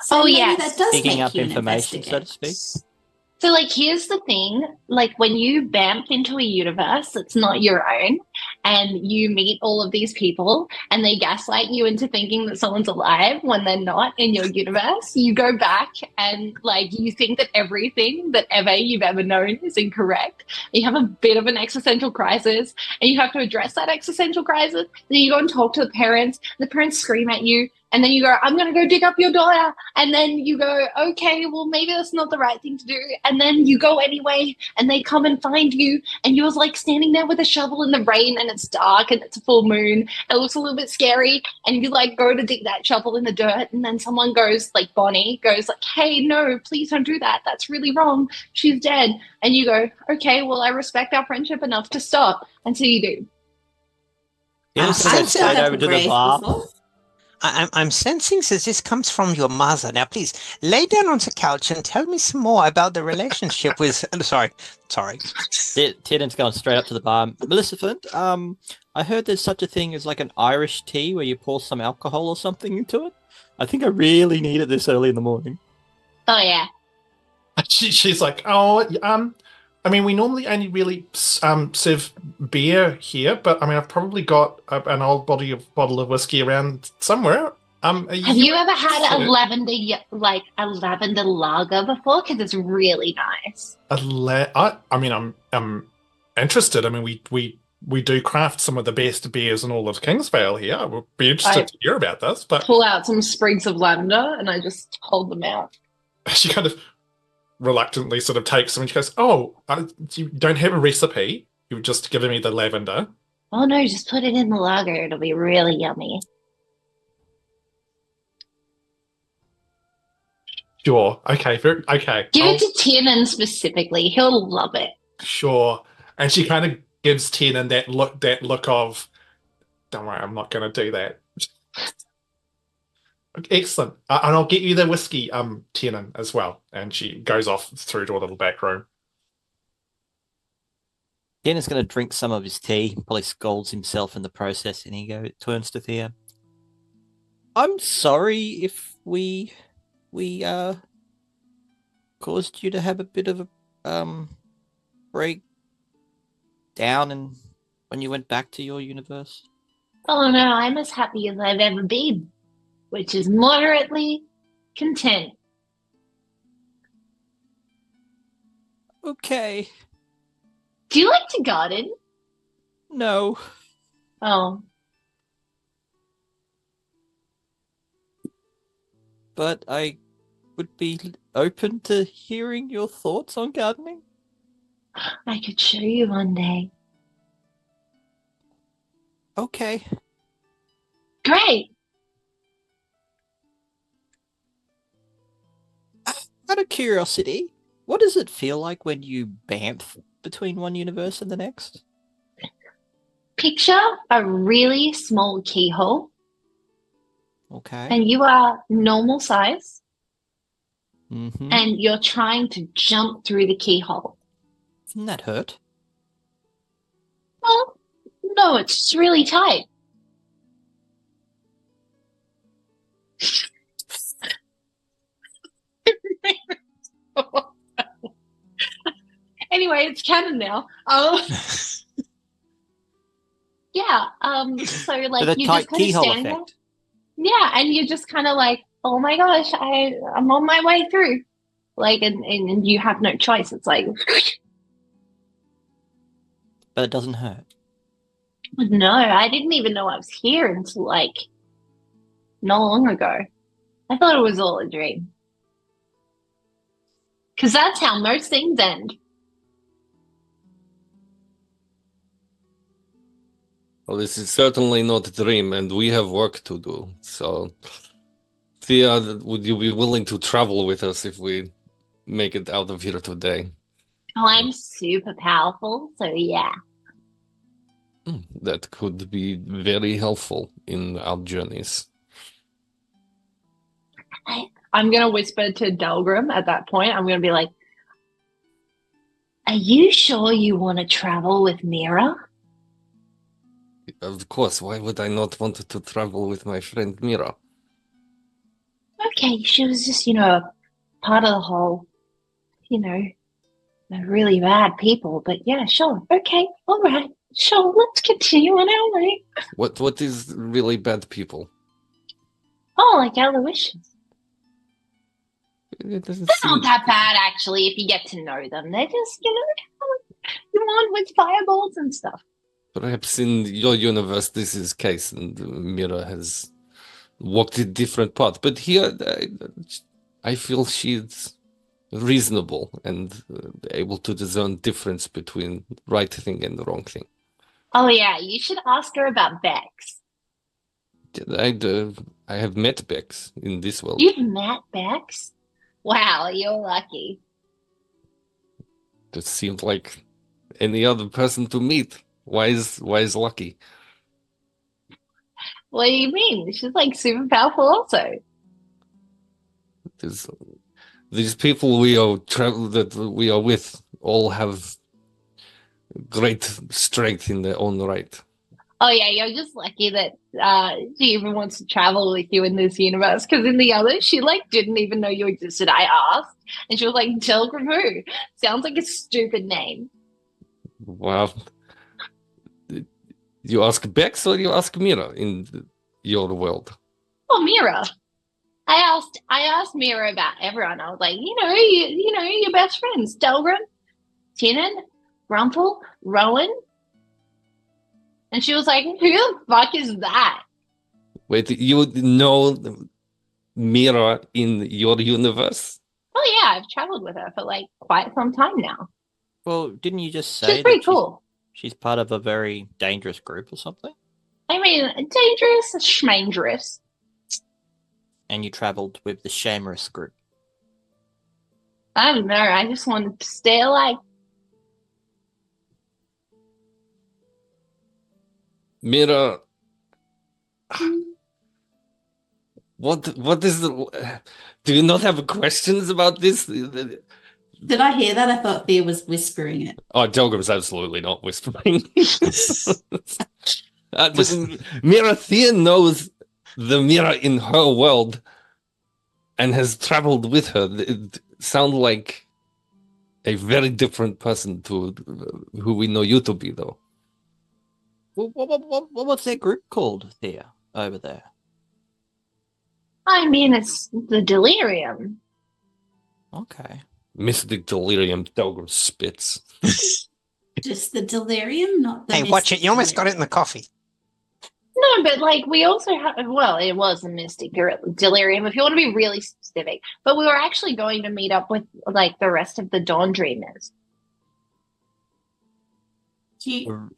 So yes. That does Digging make up you an information, so to investigator. speak. So, like, here's the thing. Like, when you bamf into a universe that's not your own and you meet all of these people and they gaslight you into thinking that someone's alive when they're not in your universe, you go back and, like, you think that everything that you've ever known is incorrect. You have a bit of an existential crisis and you have to address that existential crisis. Then you go and talk to the parents scream at you. And then you go, I'm going to go dig up your daughter. And then you go, okay, well, maybe that's not the right thing to do. And then you go anyway, and they come and find you. And you're like standing there with a shovel in the rain, and it's dark, and it's a full moon. It looks a little bit scary. And you like go to dig that shovel in the dirt. And then someone goes, like Bonnie goes like, hey, no, please don't do that. That's really wrong. She's dead. And you go, okay, well, I respect our friendship enough to stop. And so you do. Yeah, I've straight over to the bar. before. I'm sensing that this comes from your mother. Now, please lay down on the couch and tell me some more about the relationship with. Sorry. Tiernan's going straight up to the bar. Maleficent, I heard there's such a thing as like an Irish tea where you pour some alcohol or something into it. I think I really need it this early in the morning. Oh, yeah. She's like, I mean, we normally only really serve beer here, but I mean, I've probably got an old bottle of whiskey around somewhere. Have you ever had a lavender lager before? Because it's really nice. I mean, I'm interested. I mean, we do craft some of the best beers in all of Kingsvale here. I would be interested to hear about this. But pull out some sprigs of lavender and I just hold them out. She kind of reluctantly sort of takes them and she goes, you don't have a recipe? You've just given me the lavender. Oh, no, just put it in the lager. It'll be really yummy. Sure. Okay. Okay. Give it to Tiernan specifically. He'll love it. Sure. And she kind of gives Tiernan that look of, don't worry, I'm not going to do that. Excellent. And I'll get you the whiskey, Tiernan, as well. And she goes off through to a little back room. Tiernan's going to drink some of his tea, probably scolds himself in the process, and he turns to Thea. I'm sorry if we caused you to have a bit of a break down and when you went back to your universe. Oh no, I'm as happy as I've ever been, which is moderately content. Okay. Do you like to garden? No. Oh. But I would be open to hearing your thoughts on gardening. I could show you one day. Okay. Great. Out of curiosity, what does it feel like when you bamf between one universe and the next? Picture a really small keyhole. Okay. And you are normal size. Mm-hmm. And you're trying to jump through the keyhole. Doesn't that hurt? Well, no, it's just really tight. Anyway, it's canon now. Yeah. So like the you tight just kind of keyhole stand there. effect. Yeah, and you're just kind of like, oh my gosh, I'm on my way through. Like, and you have no choice. It's like, But it doesn't hurt. No, I didn't even know I was here until like not long ago. I thought it was all a dream. Because that's how most things end. Well, this is certainly not a dream, and we have work to do. So, Thea, would you be willing to travel with us if we make it out of here today? Oh, I'm super powerful, so yeah. That could be very helpful in our journeys. I'm going to whisper to Delgrim at that point. I'm going to be like, Are you sure you want to travel with Miera? Of course, why would I not want to travel with my friend Miera? Okay, she was just, part of the whole, they're really bad people, but yeah, sure. Okay, all right, sure, let's continue on our way. What is really bad people? Oh, like Aloysius. It doesn't They're seem... not that bad, actually, if you get to know them. They're just, you want with fireballs and stuff. Perhaps in your universe this is case, and Miera has walked a different path. But here, I feel she's reasonable and able to discern difference between right thing and the wrong thing. Oh, yeah, you should ask her about Bex. I have met Bex in this world. You've met Bex? Wow, you're lucky. It seems like any other person to meet. Why is lucky? What do you mean? She's like super powerful also. These people we are with all have great strength in their own right. Oh yeah, you're just lucky that she even wants to travel with you in this universe. Because in the other, she like didn't even know you existed. I asked, and she was like, "Delgrim who?" Sounds like a stupid name. Well, you ask Bex or you ask Miera in your world? Oh, Miera. I asked Miera about everyone. I was like, your best friends, Delgrim, Tiernan, Grumpfel, Rowan. And she was like, who the fuck is that? Wait, you know Miera in your universe? Oh yeah, I've traveled with her for like quite some time now. Well, didn't you just say She's pretty that cool. she's part of a very dangerous group or something? I mean, dangerous, schmangerous. And you travelled with the Shamerous group. I don't know. I just wanted to stay alive. Miera, what is the... Do you not have questions about this? Did I hear that? I thought Thea was whispering it. Oh, Delgrim's absolutely not whispering. Miera, Thea knows the Miera in her world and has traveled with her. It sounds like a very different person to who we know you to be, though. What's their group called, Thea, over there? I mean, it's the delirium. Okay. Mystic delirium, Delgrim spits. Just the delirium, not the... Hey, watch it. You almost got it in the coffee. No, but like we also have, well, it was a mystic delirium, if you want to be really specific. But we were actually going to meet up with like the rest of the Dawn Dreamers. Do you Of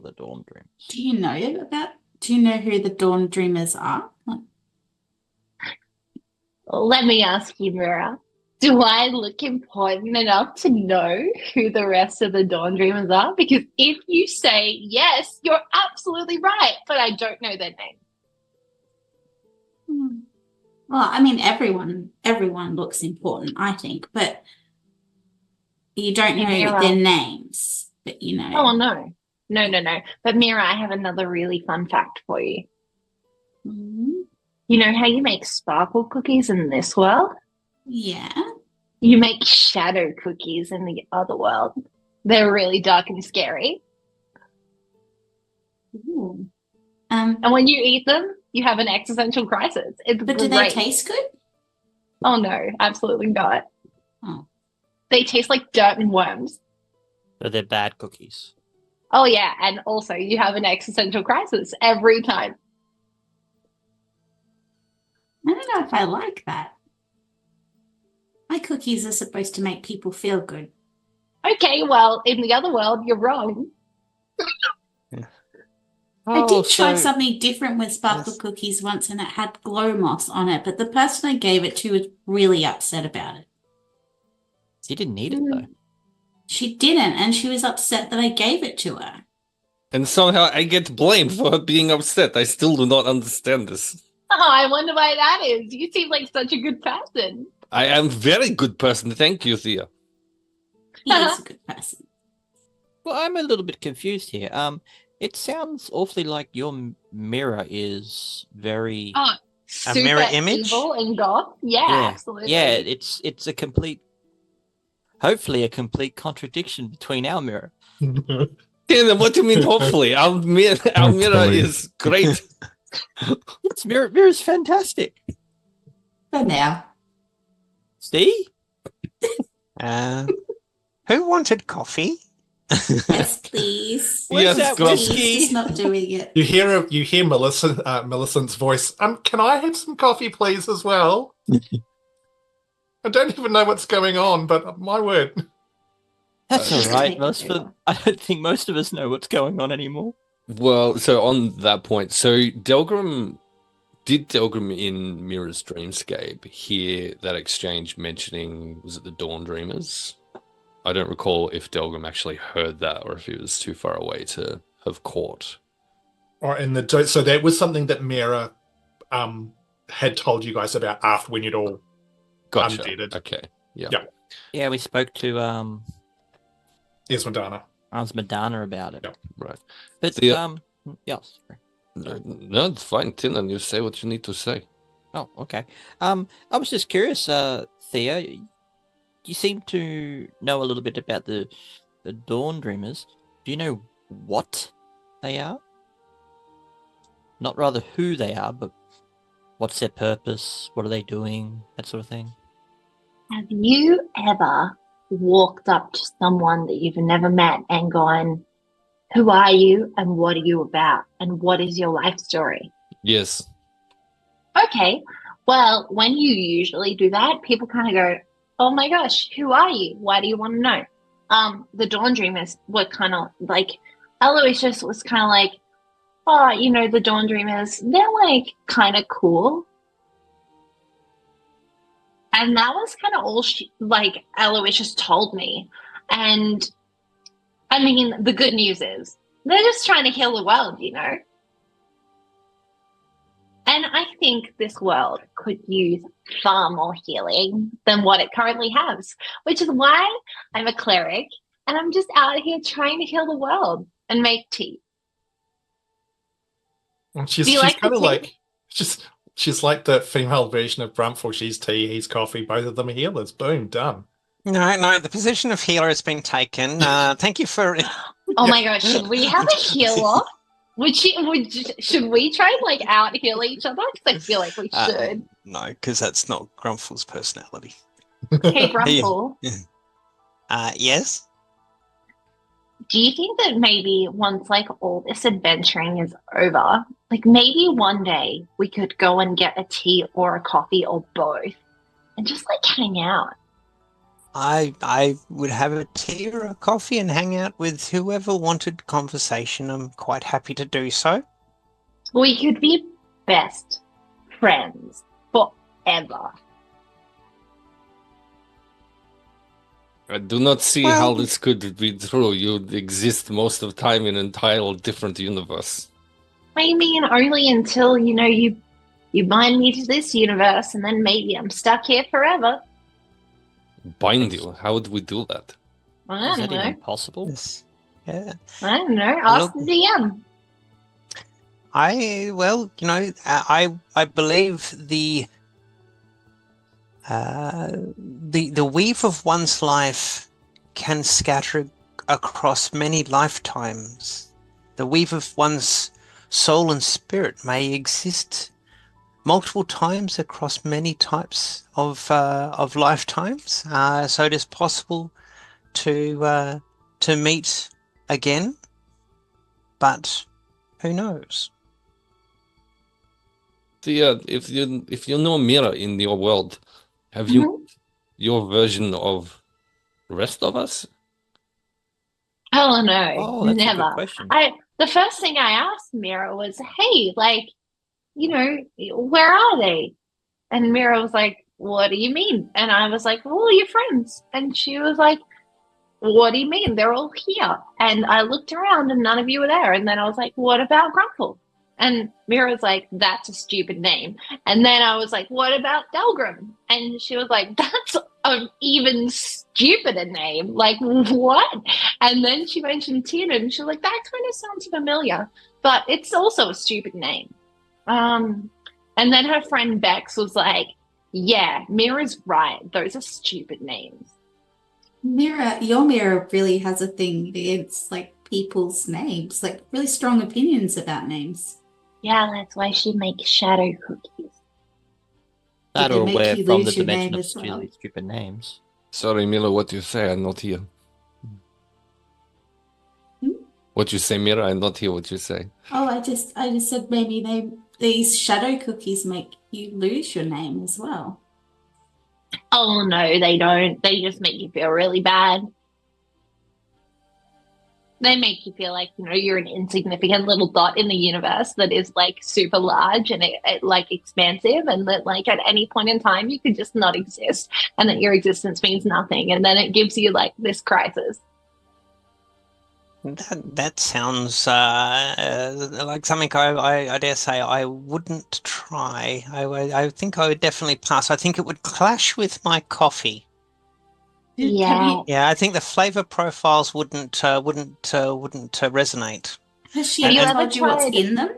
the Dawn Dreams. Do you know about? Do you know who the Dawn Dreamers are? Let me ask you, Miera. Do I look important enough to know who the rest of the Dawn Dreamers are? Because if you say yes, you're absolutely right, but I don't know their name. Well, I mean, everyone looks important, I think, but you don't know their names, but you know. Oh, no. No. But Miera, I have another really fun fact for you. Mm-hmm. You know how you make sparkle cookies in this world? Yeah. You make shadow cookies in the other world. They're really dark and scary. Ooh. And when you eat them, you have an existential crisis. It's but do they taste good? Oh, no, absolutely not. Oh. They taste like dirt and worms. So they're bad cookies. Oh yeah, and also you have an existential crisis every time. I don't know if I like that. My cookies are supposed to make people feel good. Okay, well, in the other world, you're wrong. I did try so something different with sparkle Yes. cookies once, and it had glow moss on it, but the person I gave it to was really upset about it. you didn't need it though. She didn't, and she was upset that I gave it to her. And somehow I get blamed for being upset. I still do not understand this. Oh, I wonder why that is. You seem like such a good person. I am very good person. Thank you, Thea. He is a good person. Well, I'm a little bit confused here. It sounds awfully like your Miera is very Oh, super mirror image? evil and goth. Yeah, absolutely. Yeah, it's a complete, hopefully a complete contradiction between our Miera. Tiernan, what do you mean? Hopefully, our Miera is great. It's Miera's fantastic. For now. See? Who wanted coffee? Yes, please. Where's Yes, that go. whiskey? He's not doing it. You hear Millicent's voice. Can I have some coffee, please, as well? I don't even know what's going on, but my word. That's all right. Okay. I don't think most of us know what's going on anymore. Well, so on that point, did Delgrim in Miera's Dreamscape hear that exchange mentioning, was it the Dawn Dreamers? I don't recall if Delgrim actually heard that or if he was too far away to have caught. Or so that was something that Miera had told you guys about after when you'd all Gotcha. undeaded. Okay. Yeah. Yeah. Yeah, we spoke to Esmadana. Madonna about it. Yeah. Right. But Yeah. yeah. Sorry. No, it's fine. Tiernan, you say what you need to say. Oh, okay. I was just curious, Thea. You seem to know a little bit about the Dawn Dreamers. Do you know what they are? Not rather who they are, but what's their purpose? What are they doing? That sort of thing. Have you ever walked up to someone that you've never met and gone, who are you and what are you about and what is your life story? Yes. Okay, well, when you usually do that, people kind of go, oh my gosh, who are you? Why do you want to know? The Dawn Dreamers were kind of like, Aloysius was kind of like, oh, you know, the Dawn Dreamers, they're like kind of cool. And that was kind of all Aloysius told me. And I mean, the good news is they're just trying to heal the world, you know? And I think this world could use far more healing than what it currently has, which is why I'm a cleric and I'm just out here trying to heal the world and make tea. And she's Do you like kind the of tea? like she's like the female version of Grumpfel. She's tea, he's coffee. Both of them are healers. Boom, done. No, the position of healer has been taken. Thank you for... Oh my gosh, should we have a heal off? Should we try and like out heal each other? Because I feel like we should. No, because that's not Grumpfel's personality. Hey, Grumpfel, Yes? do you think that maybe once like all this adventuring is over, like maybe one day we could go and get a tea or a coffee or both and just like hang out? I would have a tea or a coffee and hang out with whoever wanted conversation. I'm quite happy to do so. We could be best friends forever. I do not see how this could be true. You exist most of the time in an entirely different universe. I mean, only until, you know, you bind me to this universe and then maybe I'm stuck here forever. Bind you? How would we do that? I Is don't that know. even possible? Yes. Yeah. I don't know. Ask the DM. I believe the weave of one's life can scatter across many lifetimes. The weave of one's soul and spirit may exist multiple times across many types of lifetimes. So it is possible to meet again but who knows? If you know Miera in your world, have you your version of the rest of us? Oh no, Oh, that's a good never. question. The first thing I asked Mira was, "Hey, like, where are they?" And Mira was like, "What do you mean?" And I was like, "Well, your friends." And she was like, "What do you mean? They're all here." And I looked around and none of you were there. And then I was like, "What about Grumpfel?" And Mira was like, "That's a stupid name." And then I was like, "What about Delgrim?" And she was like, "That's an even stupider name. Like, what?" And then she mentioned Tiernan, and she was like, "That kind of sounds familiar, but it's also a stupid name." And then her friend Bex was like, "Yeah, Mira's right. Those are stupid names." Your mirror really has a thing against like people's names, like really strong opinions about names. Yeah, that's why she makes shadow cookies. That they or make we're you from the lose your dimension name of as well. really stupid names. Sorry, Mila, what you say? I'm not here. What you say, Mira? I'm not here. What you say? Oh, I just said maybe these shadow cookies make you lose your name as well. Oh no, they don't. They just make you feel really bad. They make you feel like, you're an insignificant little dot in the universe that is like super large and it like expansive, and that like at any point in time you could just not exist, and that your existence means nothing, and then it gives you like this crisis. That sounds like something I dare say I wouldn't try. I think I would definitely pass. I think it would clash with my coffee. Yeah. Yeah, I think the flavor profiles wouldn't resonate. Has she Have you ever ever told you what's tried- in them?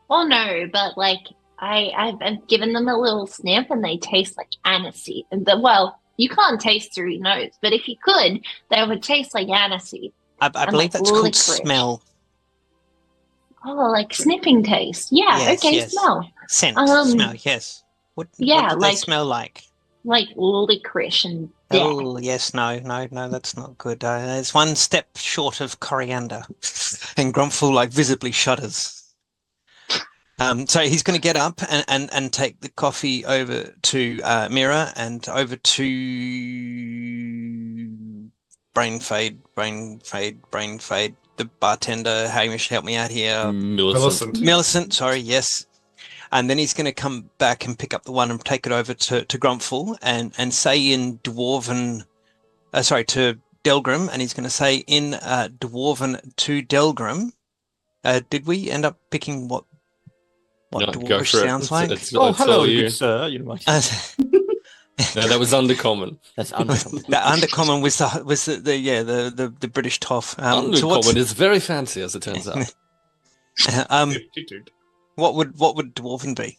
Well, no, but like I've given them a little sniff and they taste like aniseed. Well, you can't taste through your nose, but if you could, they would taste like aniseed. I And, believe like, that's called licorice. smell. Oh, like sniffing taste. Yeah, Yes, okay, yes. smell. Scent, smell, yes. What do they smell like? Like licorice and death. Oh, yes, no, that's not good. It's one step short of coriander. And Grumpfel like visibly shudders. So he's going to get up and take the coffee over to Miera and over to brain fade. The bartender, Hamish, help me out here. Millicent, sorry, yes. And then he's going to come back and pick up the one and take it over to Grumpfel and say in Dwarven, to Delgrim, and he's going to say in Dwarven to Delgrim. Did we end up picking what Dwarvish sounds like? Hello, good sir. No, that was Undercommon. That's Undercommon. That Undercommon was the British toff. Undercommon is very fancy, as it turns out. What would Dwarven be?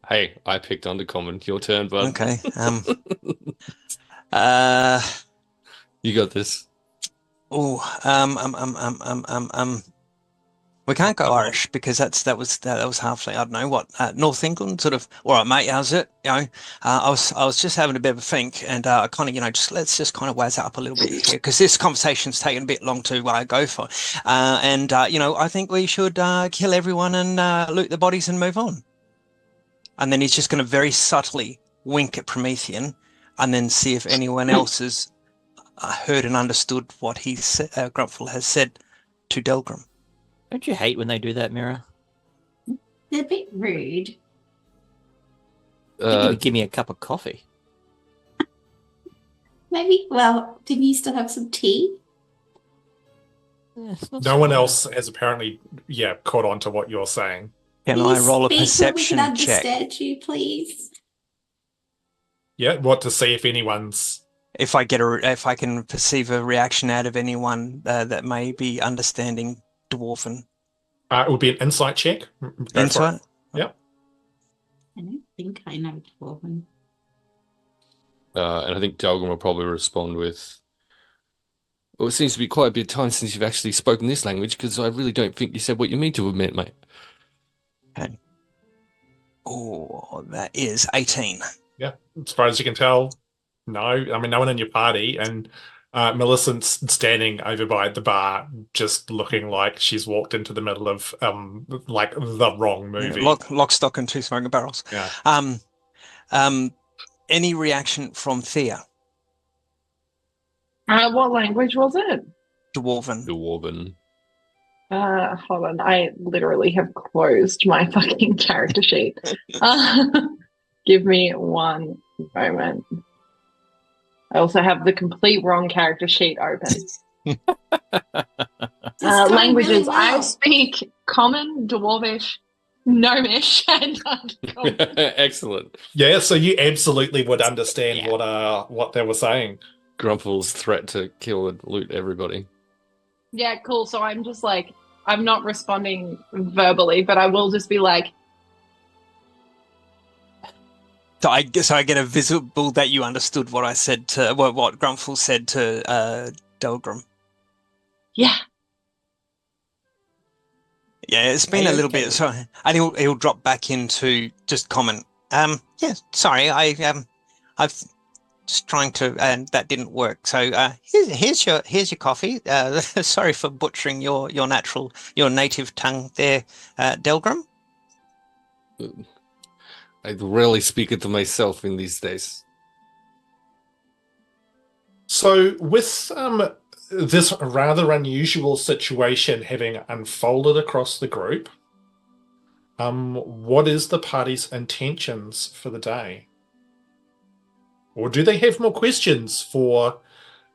Hey, I picked Undercommon. Your turn, bud. Okay. You got this. We can't go Irish because that was halfling. I don't know what North England sort of. All right, mate. How's it? I was just having a bit of a think, and I kind of let's just kind of wazz it up a little bit here because this conversation's taken a bit long to go for, and I think we should kill everyone and loot the bodies and move on. And then he's just going to very subtly wink at Promethean, and then see if anyone else has heard and understood what Grumpfel has said to Delgrim. Don't you hate when they do that, Miera? They're a bit rude. Give me a cup of coffee. Maybe. Well, didn't you still have some tea? Yeah, no one else has apparently, caught on to what you're saying. Can I roll a perception so we can check? Understand you, please. Yeah, what to see if anyone's. If I can perceive a reaction out of anyone that may be understanding Dwarven. It would be an insight check. Insight? Yep. I don't think I know Dwarven. And I think Delgrim will probably respond with, well, it seems to be quite a bit of time since you've actually spoken this language, because I really don't think you said what you mean to admit, mate. Okay. Oh, that is 18. Yeah, as far as you can tell, no. I mean, no one in your party, and Millicent's standing over by the bar, just looking like she's walked into the middle of like the wrong movie. Lock, stock, and two smoking barrels. Yeah. Any reaction from Thea? What language was it? Dwarven. Dwarven. Hold on. I literally have closed my fucking character sheet. Give me one moment. I also have the complete wrong character sheet open. Languages. Really well. I speak Common, Dwarvish, Gnomish, and Uncommon. Excellent. Yeah, so you absolutely would understand what they were saying. Grumpfel's threat to kill and loot everybody. Yeah, cool. So I'm just like, I'm not responding verbally, but I will just be like, So I get a visible that you understood what I said to what Grumpfel said to Delgrim. yeah. Yeah, it's been a little bit. So, and he'll drop back into just comment. Yeah, sorry, I've just trying to, and that didn't work. So here's your coffee. Sorry for butchering your native tongue there, Delgrim. I rarely speak it to myself in these days. So with this rather unusual situation having unfolded across the group, what is the party's intentions for the day? Or do they have more questions for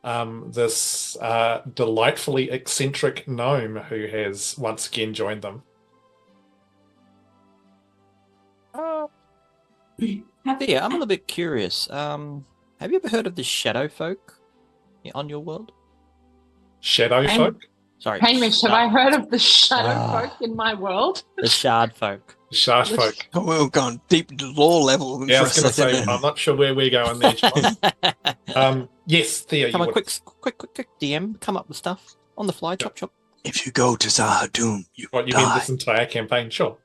this delightfully eccentric gnome who has once again joined them? Yeah, I'm a little bit curious. Have you ever heard of the shadow folk on your world? Shadow folk? Sorry. Hamish, have I heard of the shadow folk in my world? The shard folk. Shard folk. Oh, we're going deep lore level. Yeah, I was going to say, I'm not sure where we're going there, John. Yes, Thea. Come on, quick, DM. Come up with stuff on the fly. Chop, chop. If you go to Zahadum, you What, you die. mean this entire campaign? Sure.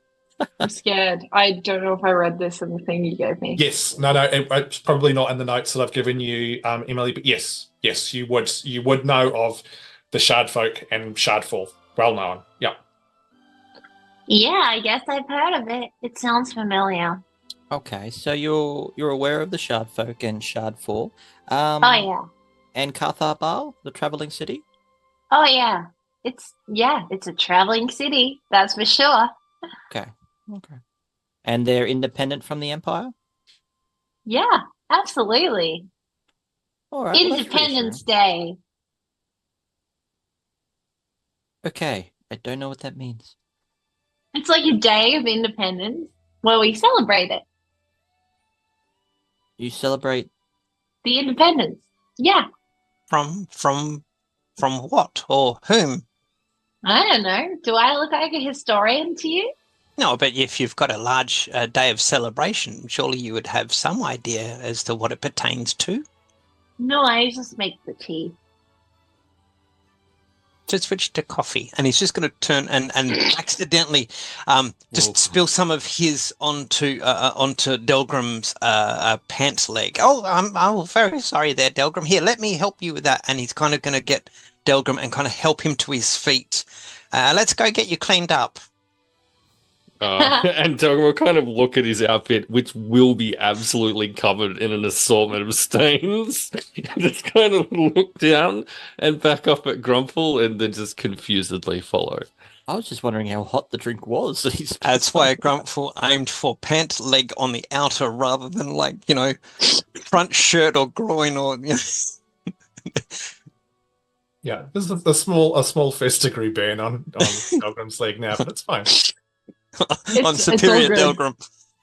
I'm scared. I don't know if I read this in the thing you gave me. Yes. No, it's probably not in the notes that I've given you, Emily, but yes, you would know of the Shard folk and Shardfall. Well known. Yeah. Yeah, I guess I've heard of it. It sounds familiar. Okay, so you're aware of the shard folk and Shardfall. Oh yeah. And Cathar Bal, the traveling city. Oh yeah. It's a traveling city, that's for sure. Okay. And they're independent from the Empire? Yeah, absolutely. All right. well, that's Independence Day. reassuring. Okay, I don't know what that means. It's like a day of independence where we celebrate it. You celebrate The independence. Yeah. From what or whom? I don't know. Do I look like a historian to you? No, but if you've got a large day of celebration, surely you would have some idea as to what it pertains to. No, I just make the tea. Just switch to coffee, and he's just going to turn and accidentally just spill some of his onto Delgrim's pants leg. Oh, I'm very sorry there, Delgrim. Here, let me help you with that. And he's kind of going to get Delgrim and kind of help him to his feet. Let's go get you cleaned up. And Delgrim will kind of look at his outfit, which will be absolutely covered in an assortment of stains. Just kind of look down and back up at Grumpfel and then just confusedly follow. I was just wondering how hot the drink was. That's why Grumpfel aimed for pant leg on the outer rather than front shirt or groin or. Yeah, there's a small first degree burn on Delgrim's leg now, but it's fine. On superior Delgrim.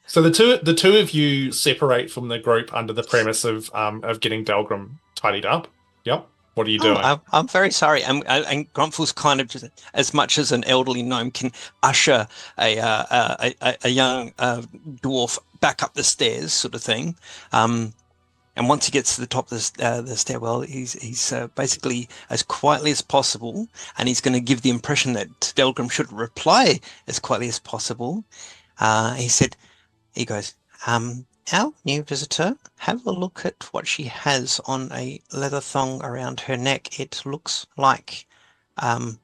So the two of you separate from the group under the premise of getting Delgrim tidied up. Yep. What are you doing? I'm very sorry. And Grumpfel's kind of just, as much as an elderly gnome can usher a young dwarf back up the stairs, sort of thing. And once he gets to the top of the stairwell, he's basically as quietly as possible, and he's going to give the impression that Delgrim should reply as quietly as possible. He goes, our new visitor, have a look at what she has on a leather thong around her neck. It looks like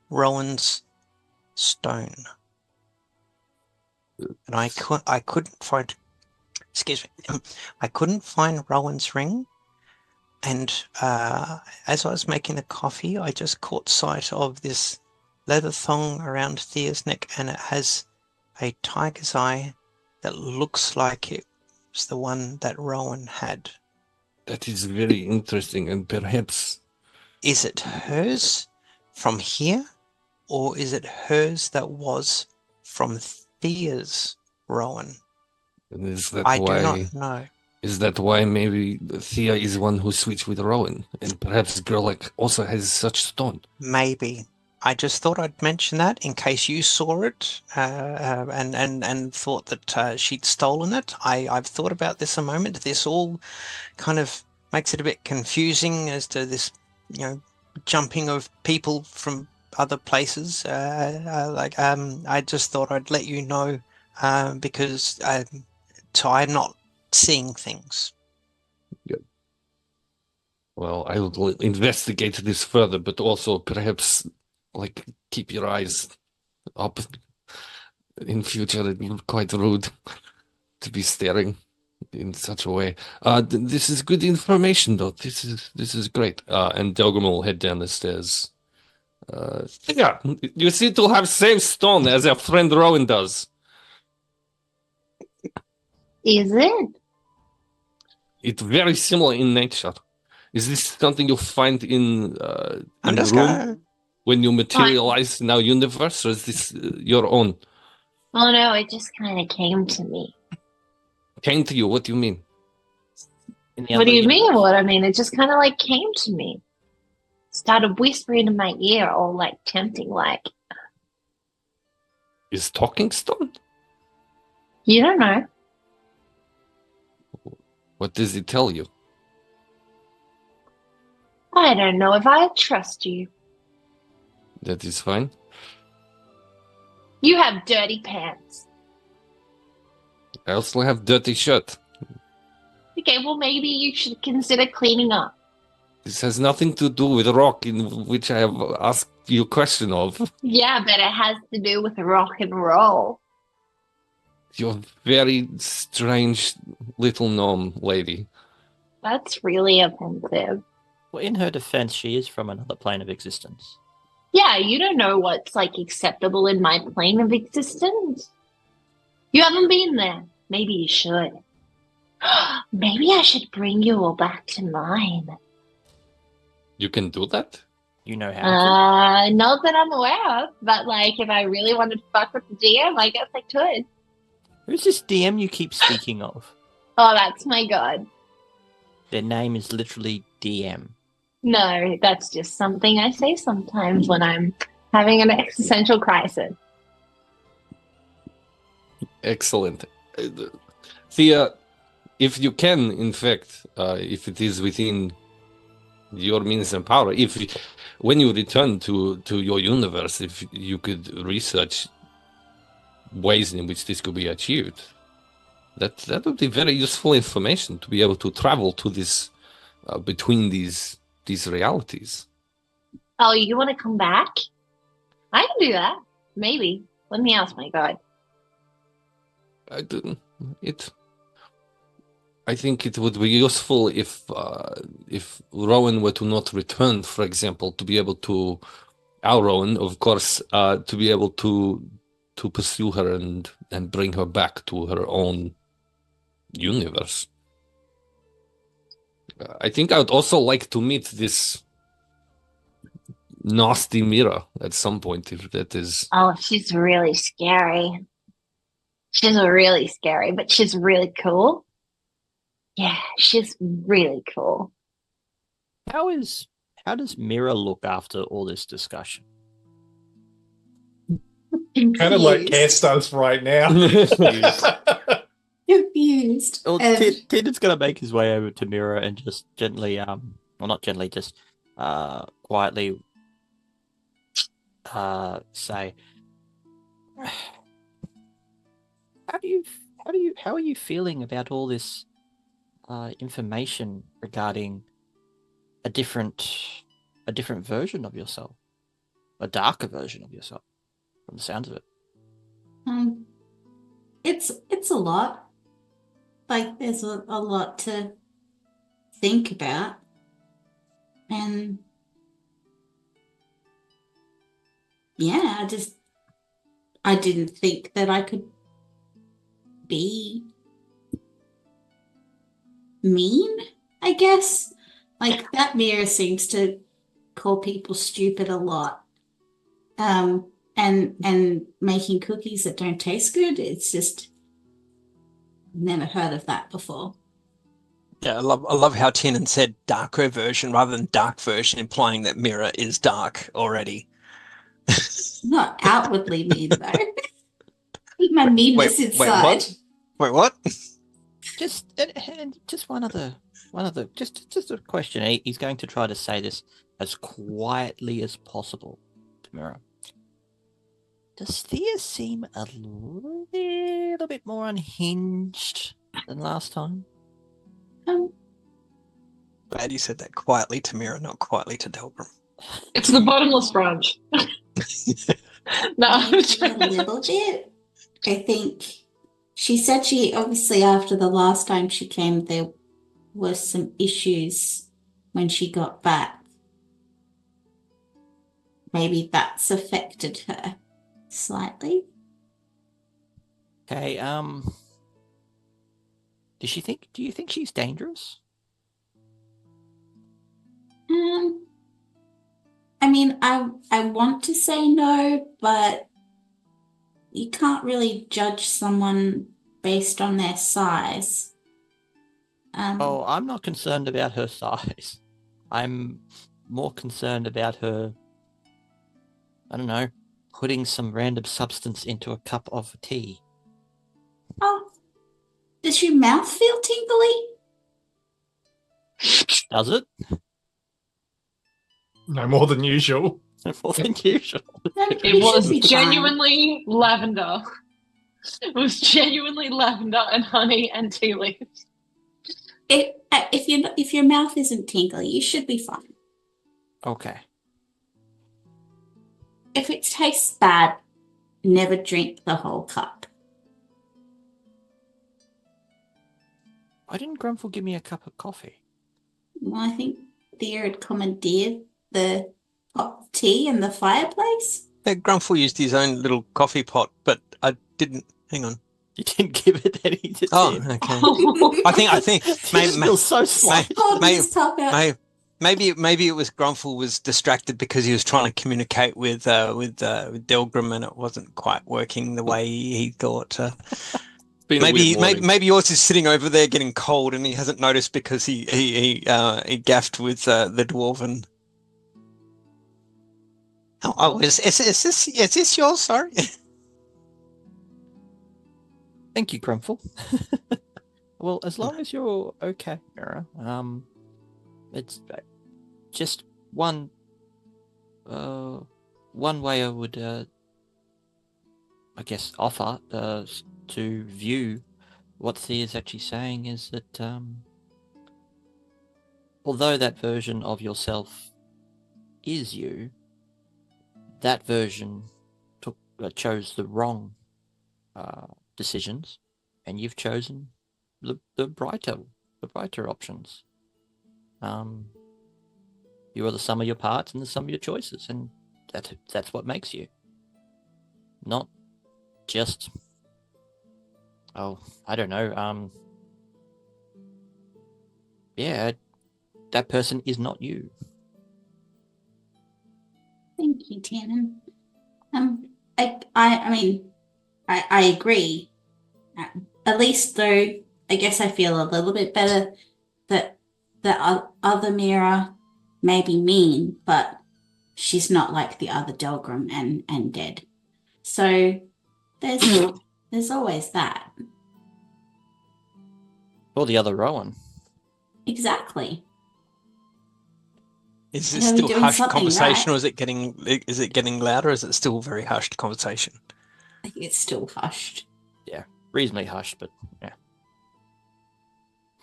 Rowan's stone. And I couldn't find, excuse me, I couldn't find Rowan's ring. And as I was making the coffee, I just caught sight of this leather thong around Thea's neck, and it has a tiger's eye that looks like it was the one that Rowan had. That is very interesting, and perhaps... Is it hers from here, or is it hers that was from Thea's, Rowan? And is that I why... do not know. Is that why maybe Thea is one who switched with Rowan? And perhaps Gerlach also has such stone? Maybe. I just thought I'd mention that in case you saw it and thought that she'd stolen it. I've thought about this a moment. This all kind of makes it a bit confusing as to this, jumping of people from other places. I just thought I'd let you know because so I'm not seeing things. Good. Well, I will investigate this further, but also perhaps keep your eyes up. In future, it would be quite rude to be staring in such a way. This is good information, though. This is great. And Delgrim will head down the stairs. Yeah, you seem to have same stone as our friend Rowan does. Is it? It's very similar in nature. Is this something you'll find in the room when you materialize in our universe, or is this your own? Oh no, it just kind of came to me. Came to you? What do you mean? What do you mean? What I mean? It just kind of came to me. Started whispering in my ear, all tempting, Is talking stone? You don't know. What does it tell you? I don't know if I trust you. That is fine. You have dirty pants. I also have dirty shirt. Okay, well maybe you should consider cleaning up. This has nothing to do with rock, in which I have asked you a question of. Yeah, but it has to do with rock and roll. You're a very strange little gnome lady. That's really offensive. Well, in her defense, she is from another plane of existence. Yeah, you don't know what's acceptable in my plane of existence. You haven't been there. Maybe you should. Maybe I should bring you all back to mine. You can do that? You know how to? Not that I'm aware of, but if I really wanted to fuck with the DM, I guess I could. Who's this DM you keep speaking of? Oh, that's my god. Their name is literally DM. No, that's just something I say sometimes when I'm having an existential crisis. Excellent. Thea, if you can, in fact, if it is within your means and power, when you return to your universe, if you could research ways in which this could be achieved, that would be very useful information to be able to travel to this between these realities. Oh, you want to come back? I can do that. Maybe. Let me ask my god. I think it would be useful if Rowan were to not return, for example, to be able to, our Rowan, of course, to be able to pursue her and bring her back to her own universe. I think I would also like to meet this nasty Miera at some point, if that is... Oh, she's really scary. She's really scary, but she's really cool. Yeah, she's really cool. How does Miera look after all this discussion? Kind of like Cass does right now. Confused. Well, Tiernan going to make his way over to Miera and just gently, well, not gently, just quietly say, how are you feeling about all this information regarding a different version of yourself, a darker version of yourself, from the sounds of it. It's a lot. Like there's a lot to think about, and yeah, I didn't think that I could be mean, I guess. Like that Miera seems to call people stupid a lot. And making cookies that don't taste good, it's just never heard of that before. Yeah, I love how Tiernan said darker version rather than dark version, implying that Miera is dark already. Not outwardly mean though. Keep my meanness inside. Wait, what? Just one other just a question. He's going to try to say this as quietly as possible to Miera. Does Thea seem a little bit more unhinged than last time? Glad you said that quietly to Miera, not quietly to Delgrim. It's the bottomless brunch. No, a little bit. I think she said she obviously after the last time she came there were some issues when she got back. Maybe that's affected her slightly. Okay, do you think she's dangerous? I mean, I want to say no, but you can't really judge someone based on their size. I'm not concerned about her size. I'm more concerned about her, I don't know, putting some random substance into a cup of tea. Oh, does your mouth feel tingly? Does it? No more than usual. More than usual. It was genuinely lavender. It was genuinely lavender and honey and tea leaves. If your mouth isn't tingly, you should be fine. Okay. If it tastes bad, never drink the whole cup. Why didn't Grumpfel give me a cup of coffee? Well, I think Thea had commandeered the hot tea in the fireplace. Yeah, Grumpfel used his own little coffee pot, but I didn't. Hang on. You didn't give it any. Okay. I think maybe so slight. Maybe it was Grumpfel was distracted because he was trying to communicate with Delgrim and it wasn't quite working the way he thought. Maybe yours is sitting over there getting cold and he hasn't noticed because he gaffed with the dwarven. Is this yours? Sorry. Thank you, Grumpfel. Well, as long as you're okay, Miera. It's just one way I would, I guess, offer to view what Thea is actually saying is that although that version of yourself is you, that version chose the wrong decisions, and you've chosen the brighter options. You are the sum of your parts and the sum of your choices, and that's what makes you. Not just I don't know. That person is not you. Thank you, Tiernan. I mean, I agree. At least, though, I guess I feel a little bit better that the other Miera may be mean, but she's not like the other Delgrim and dead. So there's always that. Or the other Rowan. Exactly. Is this still hushed conversation, right? Or is it getting louder? Or is it still very hushed conversation? I think it's still hushed. Yeah, reasonably hushed, but yeah.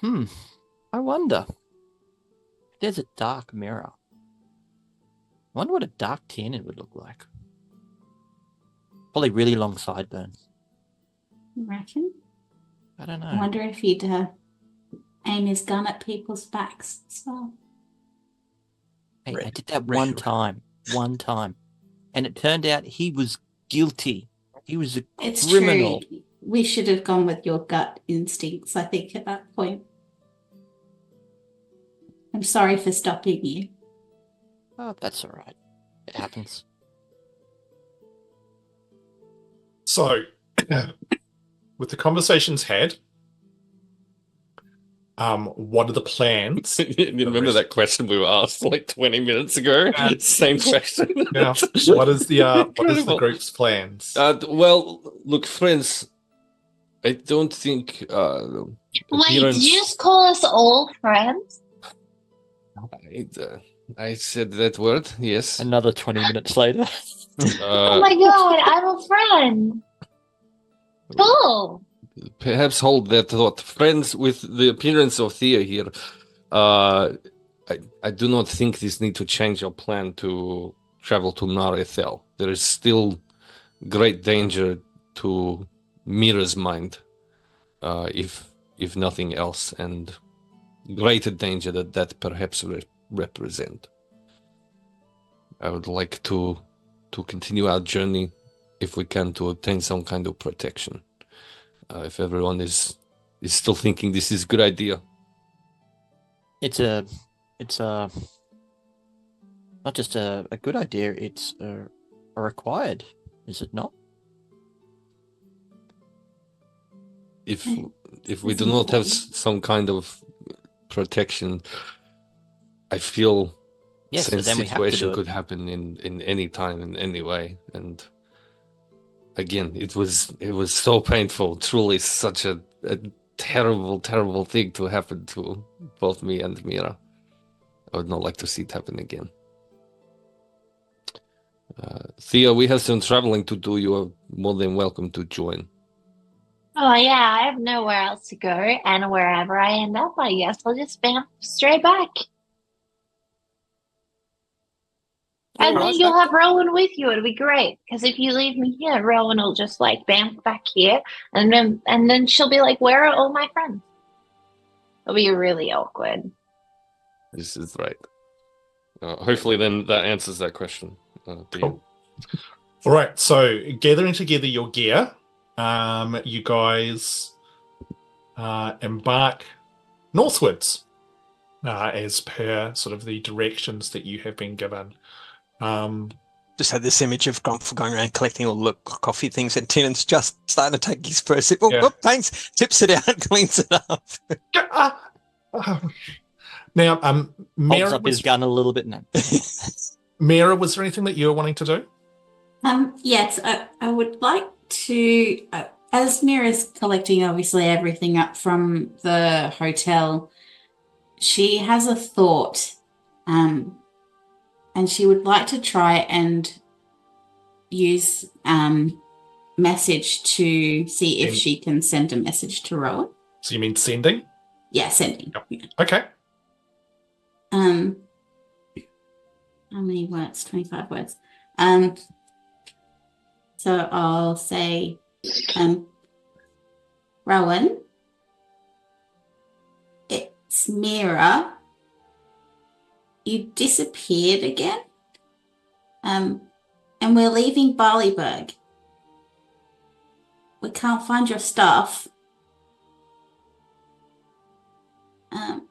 I wonder. If there's a dark mirror. I wonder what a dark Tiernan would look like. Probably really long sideburns. You reckon? I don't know. I wonder if he'd aim his gun at people's backs as well. Hey, I did that one time. And it turned out he was guilty. He was a criminal. True. We should have gone with your gut instincts, I think, at that point. I'm sorry for stopping you. Oh, that's all right. It happens. So, with the conversations had, what are the plans? You remember that question we were asked like 20 minutes ago? Same question. Yeah. What is the group's plans? Well, look, friends, I don't think Wait, did you just call us all friends? I said that word, yes. Another 20 minutes later. Oh my god, I'm a friend. Cool. Perhaps hold that thought. Friends, with the appearance of Thea here, I do not think this need to change our plan to travel to Harrowfell. There is still great danger to Miera's mind, if nothing else, and greater danger that perhaps represent. I would like to continue our journey, if we can, to obtain some kind of protection. If everyone is still thinking this is a good idea. It's a not just a good idea, it's a required, is it not? If we do not have some kind of protection, I feel Yes, same but then we have to situation do it. could happen in any time, in any way. And again, it was so painful. Truly, such a terrible thing to happen to both me and Miera. I would not like to see it happen again. Thea, we have some traveling to do. You are more than welcome to join. Oh yeah, I have nowhere else to go, and wherever I end up, I guess I'll just bamf straight back. And then you'll have Rowan with you. It'll be great. Because if you leave me here, Rowan will just like bamf back here, and then she'll be like, "Where are all my friends?" It'll be really awkward. This is right. Hopefully, then that answers that question. Cool. All right. So, gathering together your gear, you guys embark northwards, as per sort of the directions that you have been given. Just had this image of Grumpfel going around collecting all the coffee things, and Tiernan's just starting to take his first sip. Oh, Yeah. thanks. Tips it out, cleans it up. Now, Holds Miera, up his gun a little bit now. Miera, was there anything that you were wanting to do? Yes, I would like to, as Mira's collecting obviously everything up from the hotel, she has a thought, and she would like to try and use message to see if she can send a message to Rowan. So you mean sending? Yeah, sending. Yep. Okay. How many words? 25 words. So I'll say, Rowan, it's Miera. You disappeared again. And we're leaving Barleyburg. We can't find your stuff.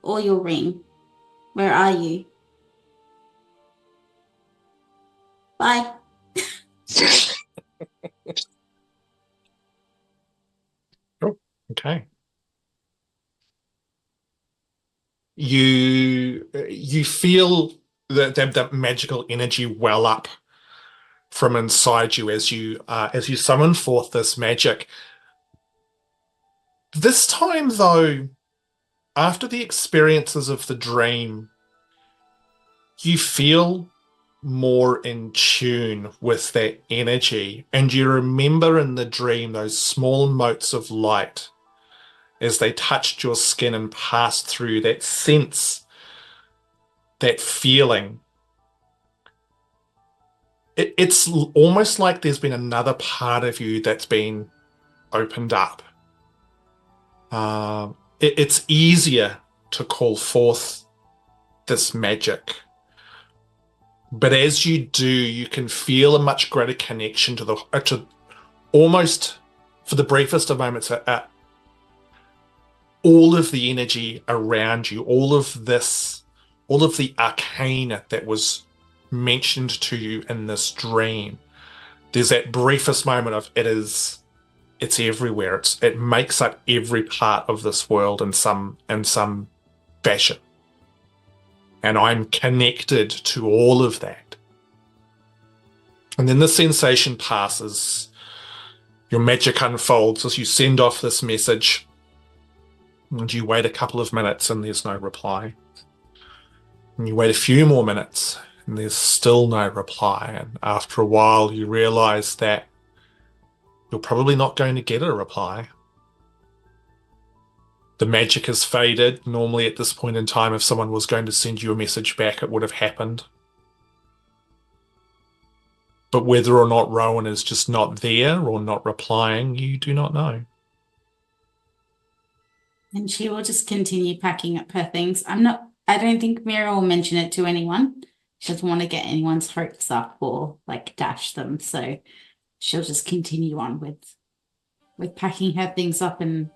Or your ring. Where are you? Bye. Okay. You feel that magical energy well up from inside you as you summon forth this magic. This time, though, after the experiences of the dream, you feel more in tune with that energy, and you remember in the dream those small motes of light as they touched your skin and passed through, that sense, that feeling. It's almost like there's been another part of you that's been opened up. It's easier to call forth this magic. But as you do, you can feel a much greater connection to almost, for the briefest of moments, all of the energy around you, all of the arcane that was mentioned to you in this dream. There's that briefest moment of it's everywhere. It makes up every part of this world in some fashion. And I'm connected to all of that. And then the sensation passes. Your magic unfolds as you send off this message. And you wait a couple of minutes and there's no reply. And you wait a few more minutes and there's still no reply. And after a while, you realize that you're probably not going to get a reply. The magic has faded. Normally at this point in time, if someone was going to send you a message back, it would have happened. But whether or not Rowan is just not there or not replying, you do not know. And she will just continue packing up her things. I don't think Miera will mention it to anyone. She doesn't want to get anyone's hopes up or like dash them. So she'll just continue on with packing her things up and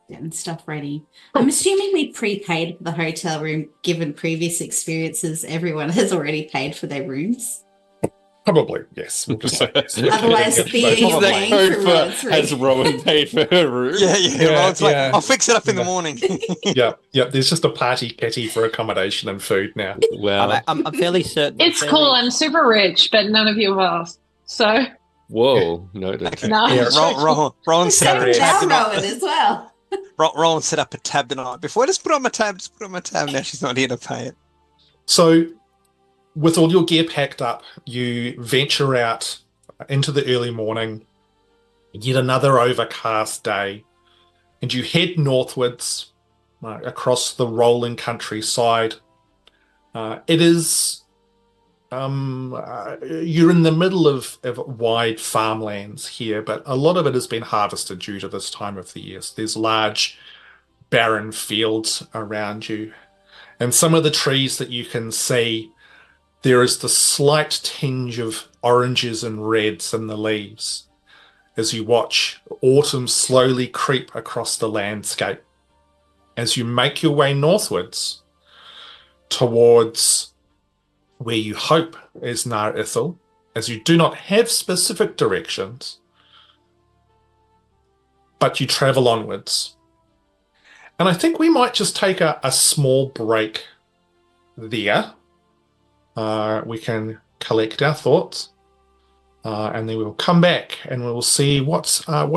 getting stuff ready. I'm assuming we prepaid for the hotel room, given previous experiences. Everyone has already paid for their rooms. Probably, yes. We'll just say yes. Otherwise, Thea's paying for Rowan's room. Has Rowan paid for her room? Yeah. Rowan's like, I'll fix it up in the morning. Yeah. There's just a party kitty for accommodation and food now. Well, I'm fairly certain. It's cool. I'm super rich, but none of you have asked. So. whoa, noted. No. Yeah, Rowan set up a tab the Rowan night. as well. Rowan set up a tab the night before. Just put on my tab. Now she's not here to pay it. So, with all your gear packed up, you venture out into the early morning, yet another overcast day, and you head northwards across the rolling countryside. It is you're in the middle of wide farmlands here, but a lot of it has been harvested due to this time of the year. So there's large barren fields around you, and some of the trees that you can see, there is the slight tinge of oranges and reds in the leaves as you watch autumn slowly creep across the landscape. As you make your way northwards towards where you hope is Nar Ithil, as you do not have specific directions, but you travel onwards. And I think we might just take a small break there. We can collect our thoughts, and then we'll come back and we'll see what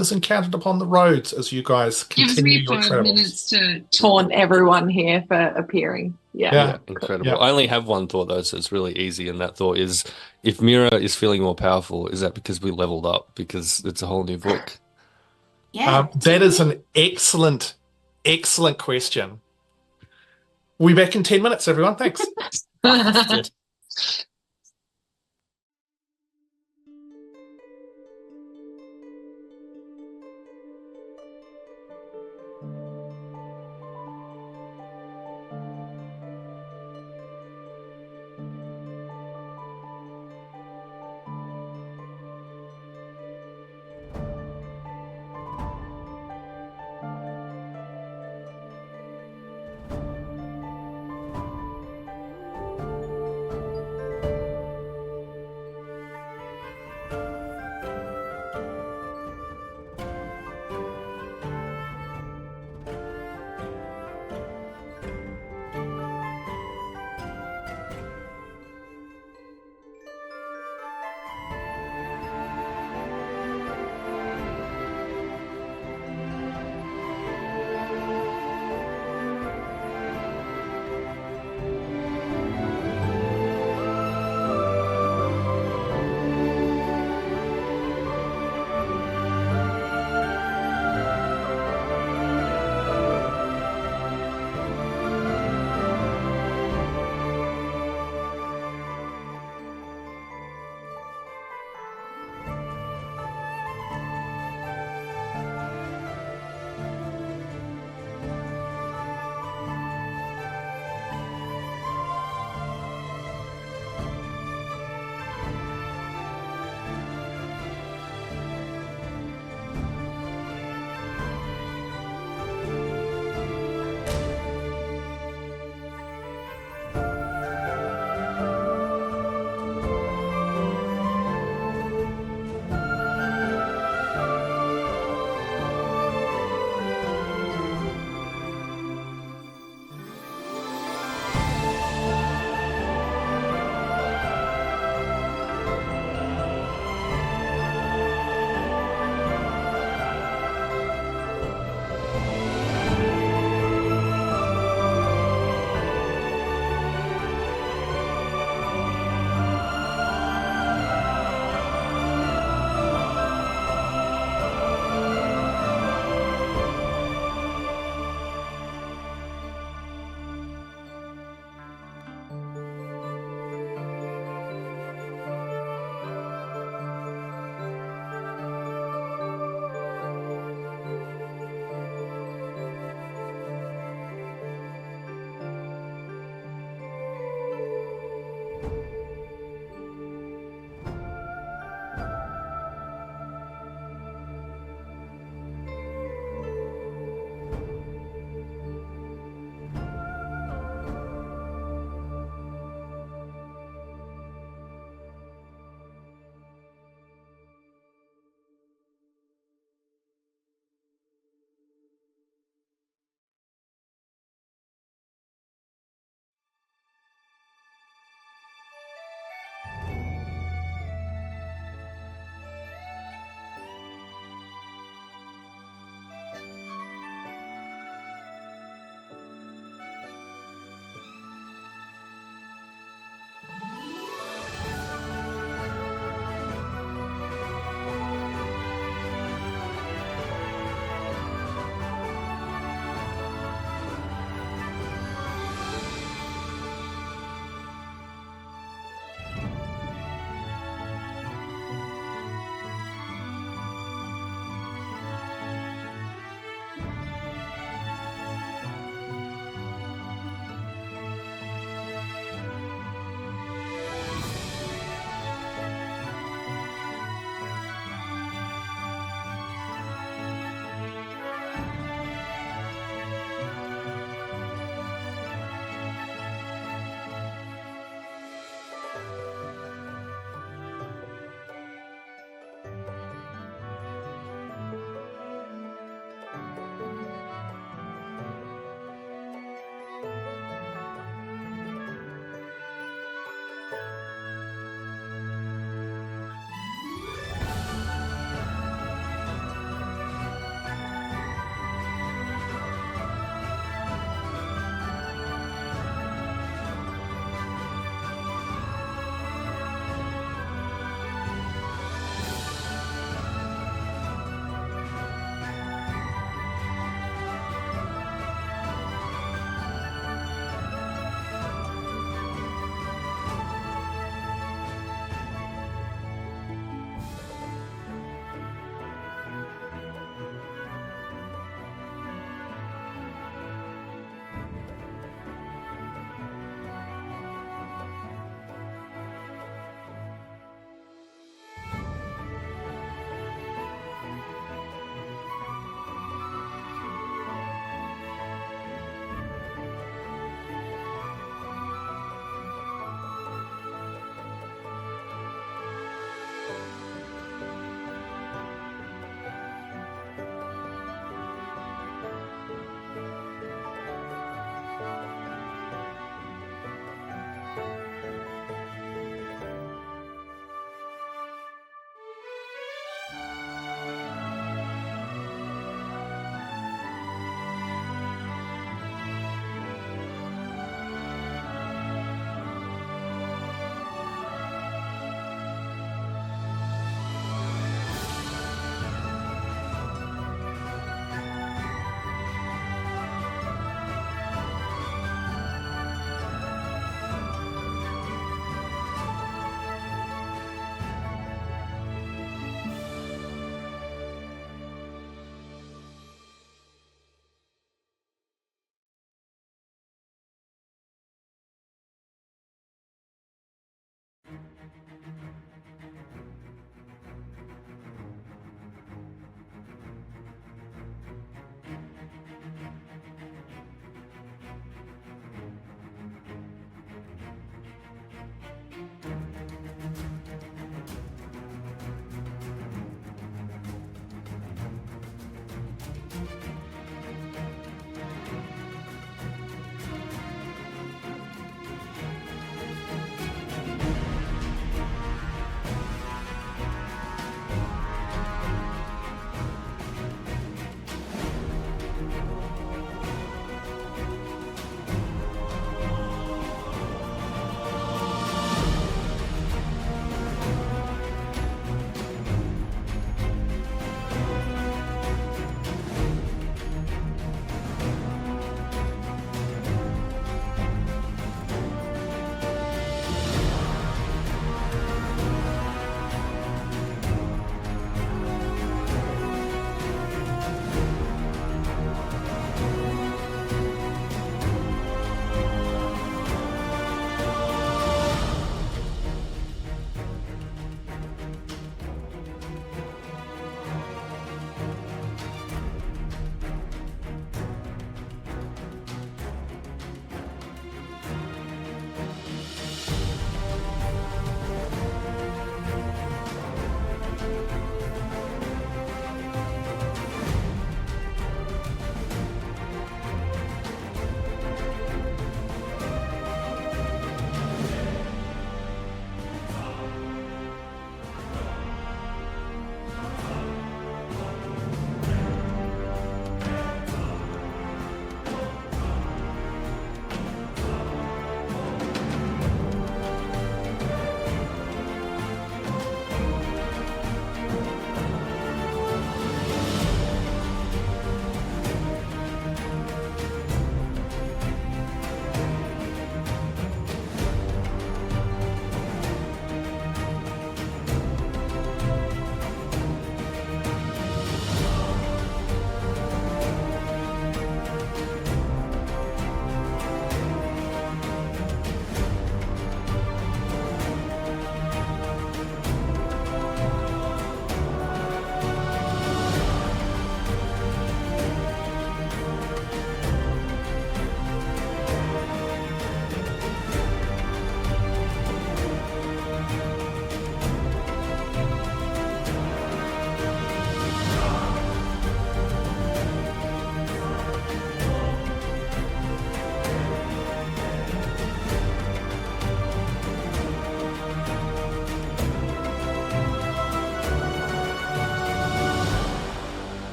is encountered upon the roads as you guys Gives continue me your 5 travels. minutes to taunt everyone here for appearing. Yeah. Incredible. Yeah. I only have one thought though, so it's really easy. And that thought is, if Miera is feeling more powerful, is that because we leveled up? Because it's a whole new book. Yeah. That is an excellent question. We'll be back in 10 minutes, everyone. Thanks.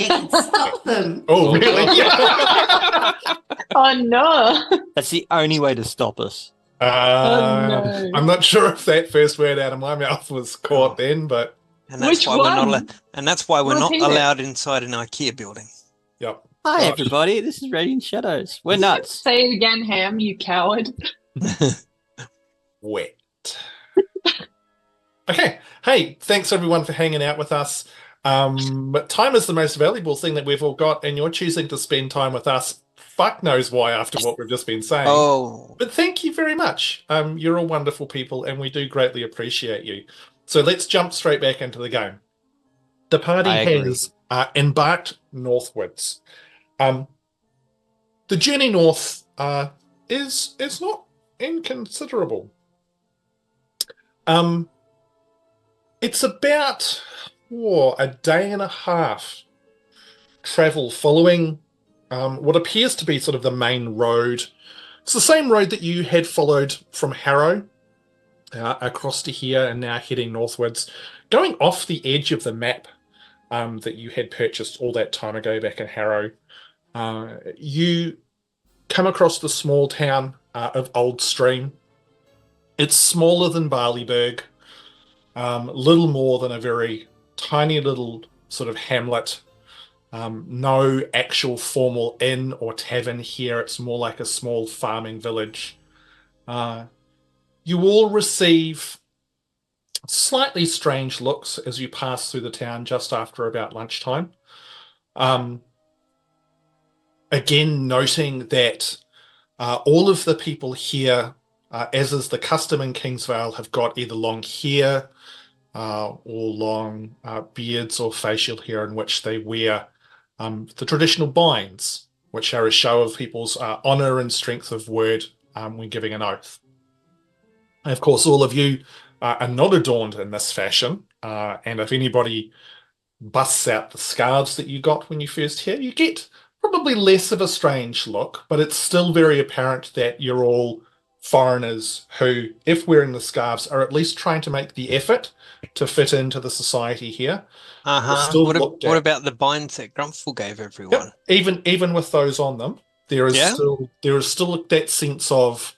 It can stop them. Oh, really? Oh no! That's the only way to stop us. Oh, no. I'm not sure if that first word out of my mouth was caught then, but And that's Which why we're not. one? And that's why we're not Repeat it. allowed inside an IKEA building. yep. Hi, Oh, everybody. This is Radiant Shadows. We're nuts. Say it again, Ham, you coward. wet. Okay. Hey, thanks everyone for hanging out with us. But time is the most valuable thing that we've all got, and you're choosing to spend time with us. Fuck knows why after what we've just been saying. Oh, But thank you very much. You're all wonderful people, and we do greatly appreciate you. So let's jump straight back into the game. The party I agree. has embarked northwards. The journey north is not inconsiderable. It's about a day and a half travel following what appears to be sort of the main road. It's the same road that you had followed from Harrow across to here and now heading northwards, going off the edge of the map that you had purchased all that time ago back in Harrow. You come across the small town of Old Stream. It's smaller than Barleyburg, little more than a very tiny little sort of hamlet. No actual formal inn or tavern here. It's more like a small farming village. You all receive slightly strange looks as you pass through the town just after about lunchtime. Again, noting that all of the people here, as is the custom in Kingsvale, have got either long hair or long beards or facial hair in which they wear the traditional binds, which are a show of people's honour and strength of word when giving an oath. And of course, all of you are not adorned in this fashion, and if anybody busts out the scarves that you got when you first here, you get probably less of a strange look, but it's still very apparent that you're all foreigners who, if wearing the scarves, are at least trying to make the effort to fit into the society here. Still What about the binds that Grumpfel gave everyone? Yep. Even with those on them, there is still that sense of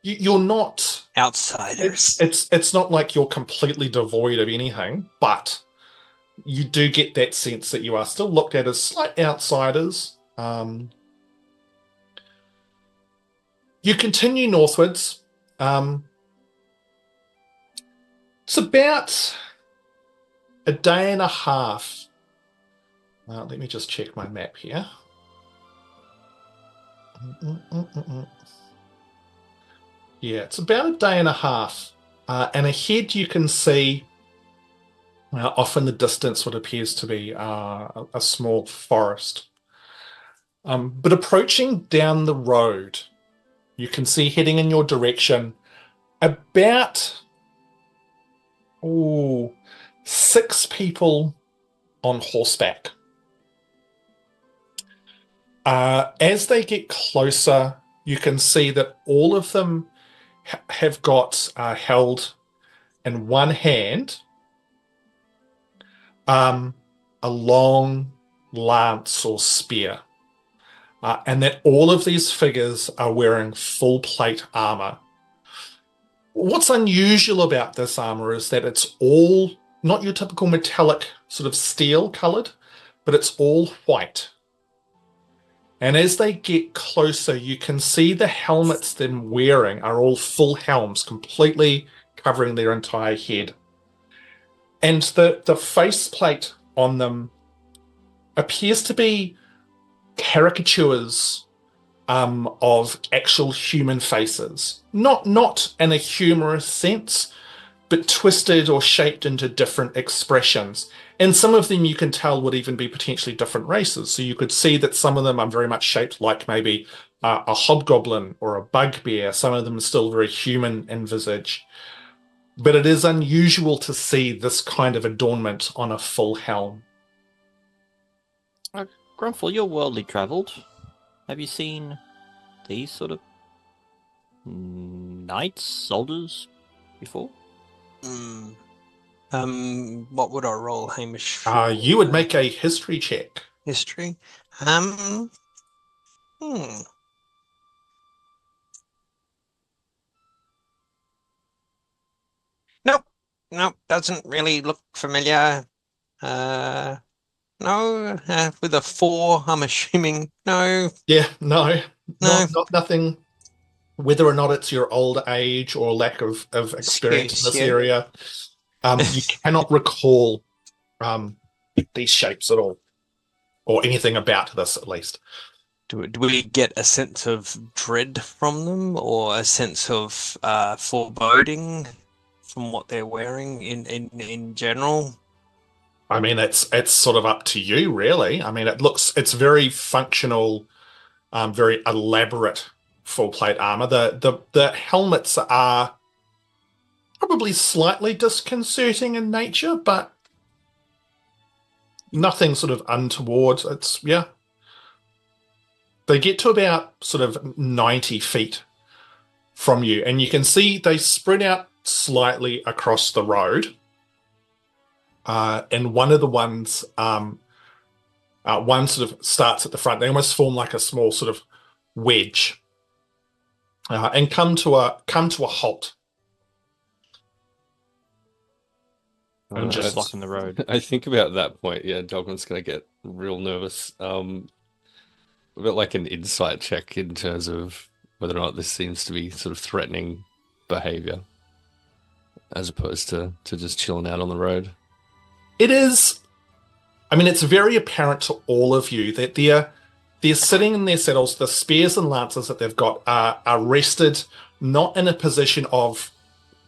you're not Outsiders. It's not like you're completely devoid of anything, but you do get that sense that you are still looked at as slight outsiders. You continue northwards. It's about a day and a half. Let me just check my map here. Yeah, it's about a day and a half. And ahead you can see off in the distance what appears to be a small forest. But approaching down the road, you can see heading in your direction about 6 people on horseback. As they get closer, you can see that all of them have got held in one hand a long lance or spear, and that all of these figures are wearing full plate armor. What's unusual about this armor is that it's all not your typical metallic sort of steel colored, but it's all white. And as they get closer, you can see the helmets they're wearing are all full helms, completely covering their entire head. And the faceplate on them appears to be caricatures of actual human faces. Not in a humorous sense, but twisted or shaped into different expressions. And some of them you can tell would even be potentially different races. So you could see that some of them are very much shaped like maybe a hobgoblin or a bugbear. Some of them are still very human in visage. But it is unusual to see this kind of adornment on a full helm. Grumpfel, you're worldly travelled. Have you seen these sort of knights, soldiers before? What would I roll, Hamish? You would make a history check. History. Nope. Nope. Doesn't really look familiar. No. With a 4, I'm assuming. No. Yeah, no. No. Not nothing. Whether or not it's your old age or lack of experience in this Yeah. area, you cannot recall these shapes at all, or anything about this at least. Do we get a sense of dread from them, or a sense of foreboding from what they're wearing in general? I mean, it's sort of up to you, really. I mean, it's very functional, very elaborate full plate armor. The helmets are probably slightly disconcerting in nature, but nothing sort of untoward. They get to about sort of 90 feet from you, and you can see they spread out slightly across the road. And one of the ones, one sort of starts at the front. They almost form like a small sort of wedge, and come to a halt. And just blocking the road. I think about that point, yeah, Delgrim's going to get real nervous. A bit like an insight check in terms of whether or not this seems to be sort of threatening behavior, as opposed to just chilling out on the road. It is. I mean, it's very apparent to all of you that they're sitting in their saddles. The spears and lances that they've got are rested, not in a position of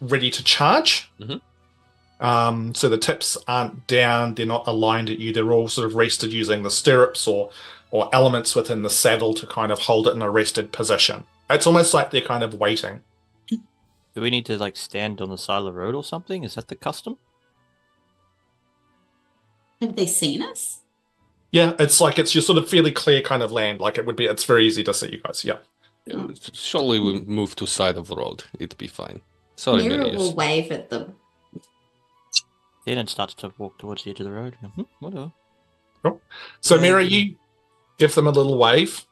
ready to charge. Mm-hmm. So the tips aren't down. They're not aligned at you. They're all sort of rested using the stirrups or elements within the saddle to kind of hold it in a rested position. It's almost like they're kind of waiting. Do we need to like stand on the side of the road or something? Is that the custom? Have they seen us? Yeah, it's your sort of fairly clear kind of land. Like it's very easy to see you guys. Yeah. Surely we move to side of the road. It'd be fine. Sorry, Miera Miera, will wave at them. Tiernan starts to walk towards the edge of the road. Whatever. Cool. So Miera, you give them a little wave.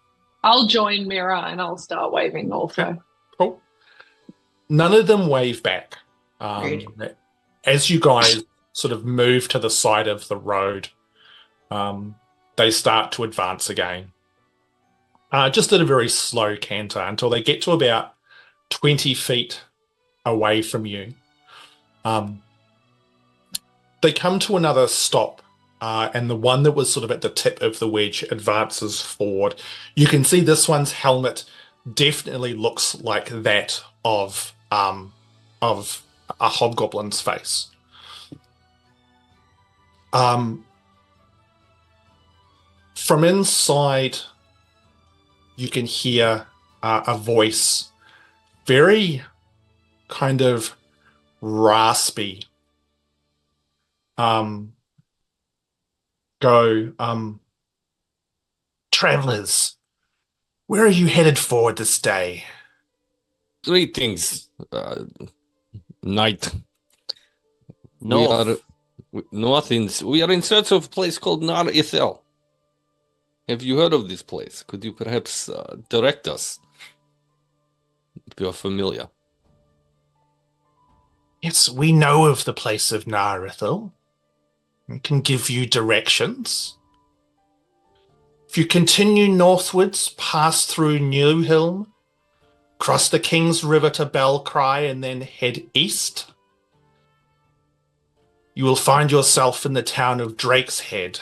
I'll join Miera and I'll start waving also. Cool. None of them wave back. As you guys sort of move to the side of the road, they start to advance again. Just at a very slow canter until they get to about 20 feet away from you. They come to another stop, and the one that was sort of at the tip of the wedge advances forward. You can see this one's helmet definitely looks like that of a hobgoblin's face. From inside, you can hear a voice, very kind of raspy. Travelers, where are you headed for this day? 3 things. Night. North. We are in search of a place called Nar-Ithel. Have you heard of this place? Could you perhaps direct us? If you're familiar. Yes, we know of the place of Nar-Ithel. We can give you directions. If you continue northwards, pass through Newhilm, cross the King's River to Belcry, and then head east, you will find yourself in the town of Drake's Head.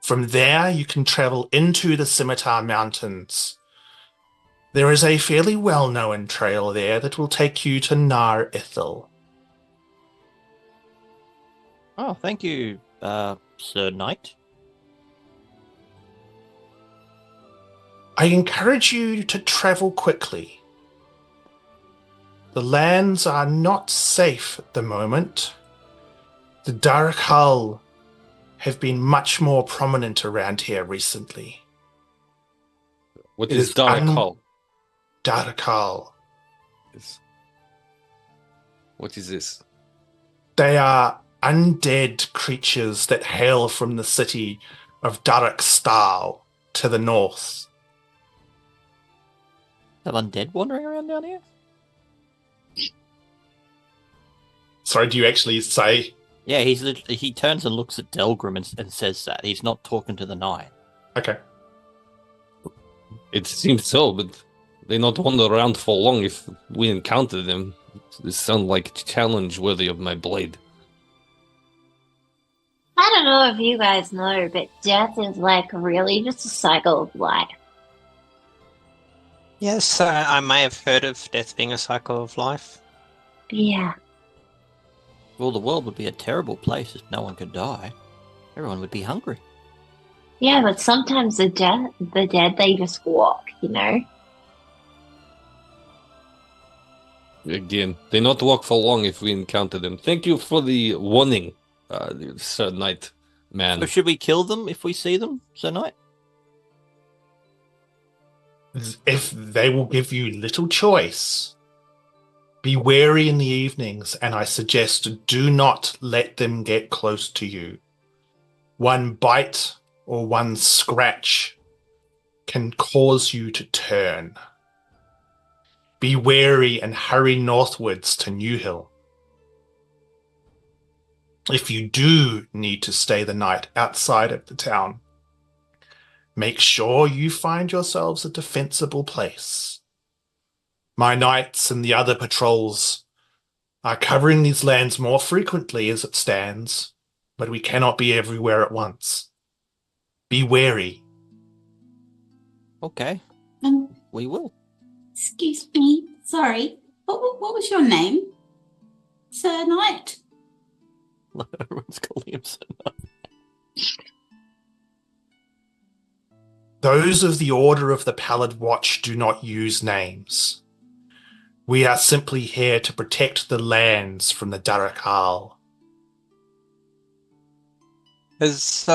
From there, you can travel into the Scimitar Mountains. There is a fairly well-known trail there that will take you to Nar-Ithel. Oh, thank you, Sir Knight. I encourage you to travel quickly. The lands are not safe at the moment. The Thea-retical have been much more prominent around here recently. What is Thea-retical? Thea-retical. What is this? They are undead creatures that hail from the city of Darak to the north. Have undead wandering around down here? Sorry, do you actually say? Yeah, he turns and looks at Delgrim and says that. He's not talking to the knight. Okay. It seems so, but they not wander around for long if we encounter them. They sound like a challenge worthy of my blade. I don't know if you guys know, but death is like really just a cycle of life. Yes, I may have heard of death being a cycle of life. Yeah. Well, the world would be a terrible place if no one could die. Everyone would be hungry. Yeah, but sometimes the dead, they just walk, you know? Again, they not walk for long if we encounter them. Thank you for the warning, Sir Knight Man. So should we kill them if we see them, Sir Knight? If they will give you little choice, be wary in the evenings, and I suggest do not let them get close to you. One bite or one scratch can cause you to turn. Be wary and hurry northwards to New Hill. If you do need to stay the night outside of the town, make sure you find yourselves a defensible place. My knights and the other patrols are covering these lands more frequently as it stands, but we cannot be everywhere at once. Be wary. Okay, we will. Excuse me. Sorry. What was your name? Sir Knight? Everyone's calling him Sir Knight. Those of the Order of the Pallid Watch do not use names. We are simply here to protect the lands from the Thea-retical. Has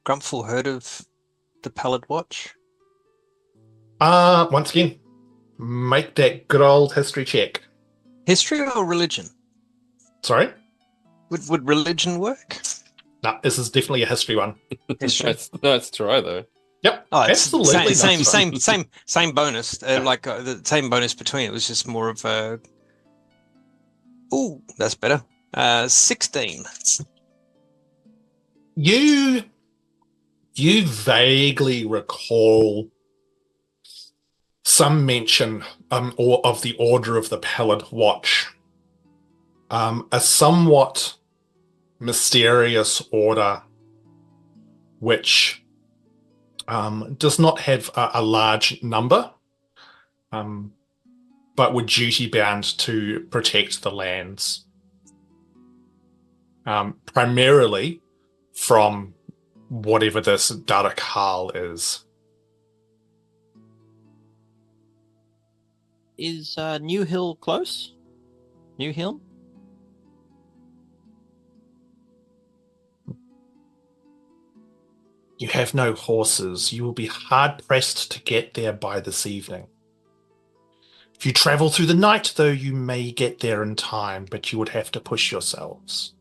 Grumpfel heard of the Pallid Watch? Once again, make that good old history check. History or religion? Sorry? Would religion work? No, this is definitely a history one. History. That's true, though. Yep. Oh, it's absolutely. same bonus. The same bonus between it was just more of a. Ooh, that's better. 16. You vaguely recall some mention or of the Order of the Pallid Watch. A somewhat mysterious order which does not have a large number, but were duty-bound to protect the lands. Primarily from whatever this Thea-retical is. Is New Hill close? New Hill? You have no horses. You will be hard-pressed to get there by this evening. If you travel through the night, though, you may get there in time, but you would have to push yourselves.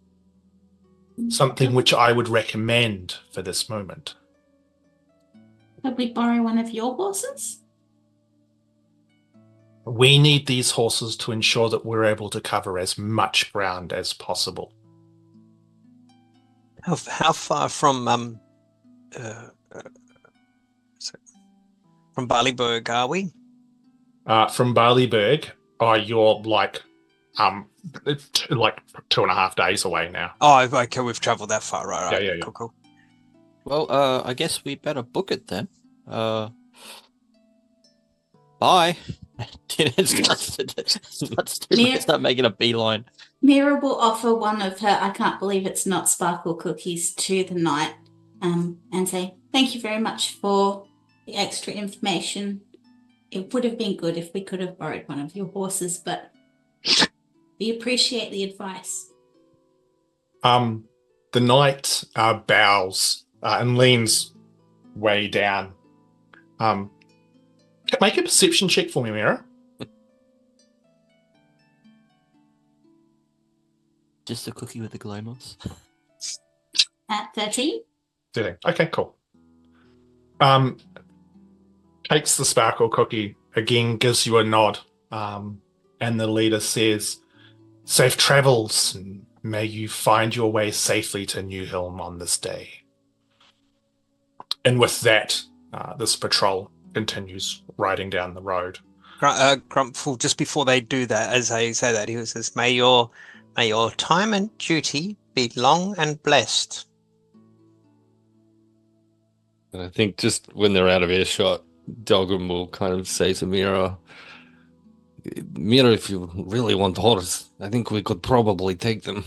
Something which I would recommend for this moment. Could we borrow one of your horses? We need these horses to ensure that we're able to cover as much ground as possible. How far from Barleyburg are we? From Barleyburg, you're like 2.5 days away now. Oh, okay, we've travelled that far, right? Yeah. Cool. Well, I guess we better book it then. Bye. Start making a beeline. Miera will offer one of her, I can't believe it's not sparkle cookies, to the knight, and say, thank you very much for the extra information. It would have been good if we could have borrowed one of your horses, but we appreciate the advice. The knight bows and leans way down. Make a perception check for me, Miera. Just a cookie with the glow moss. At 13. Okay, cool. Takes the sparkle cookie, again gives you a nod, and the leader says, "Safe travels, and may you find your way safely to New Helm on this day." And with that, this patrol continues riding down the road. Grumpfel, just before they do that, as they say that, he says, May your time and duty be long and blessed. And I think just when they're out of earshot, Delgrim will kind of say to Miera, if you really want horse, I think we could probably take them.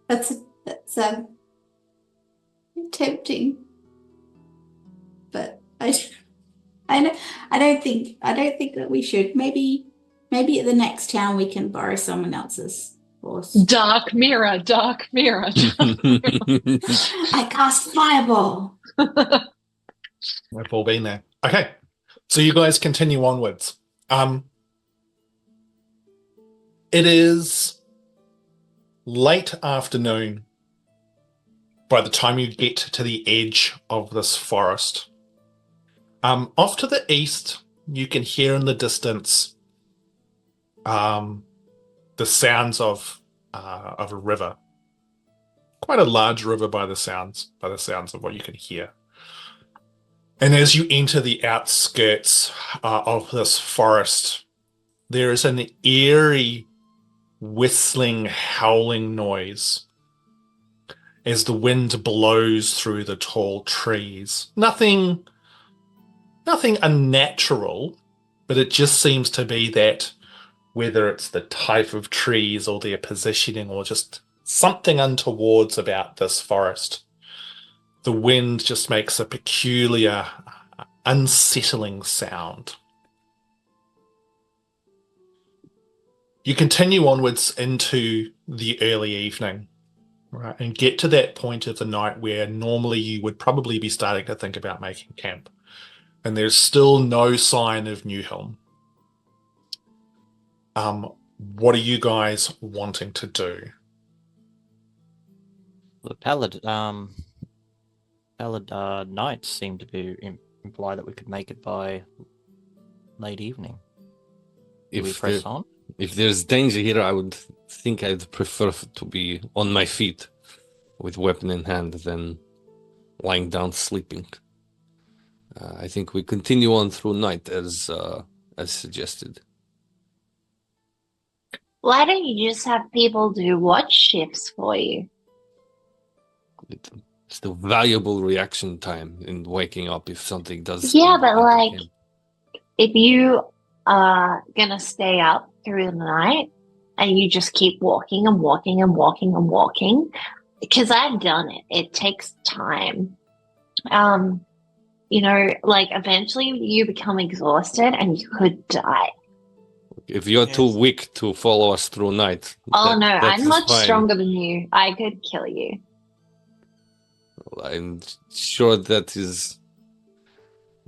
That's tempting, but I don't think that we should. Maybe at the next town we can borrow someone else's horse. Dark Miera. I cast fireball. We've all been there. Okay, so you guys continue onwards. It is late afternoon by the time you get to the edge of this forest. Off to the east, you can hear in the distance the sounds of a river. Quite a large river by the sounds of what you can hear. And as you enter the outskirts of this forest, there is an eerie whistling, howling noise as the wind blows through the tall trees. Nothing unnatural, but it just seems to be that, whether it's the type of trees or their positioning or just something untowards about this forest, the wind just makes a peculiar, unsettling sound. You continue onwards into the early evening, right, and get to that point of the night where normally you would probably be starting to think about making camp. And there's still no sign of New Helm. What are you guys wanting to do? The pallid nights seem to imply that we could make it by late evening. Do we press on? If there's danger here, I would think I'd prefer to be on my feet with weapon in hand than lying down sleeping. I think we continue on through night as suggested. Why don't you just have people do watch shifts for you? It's still valuable reaction time in waking up if something does. Yeah, but like, if you are gonna stay up through the night and you just keep walking and walking and walking and walking, because I've done it. It takes time. Like eventually you become exhausted and you could die. If you're too weak to follow us through night. I'm much stronger than you. I could kill you. I'm sure that is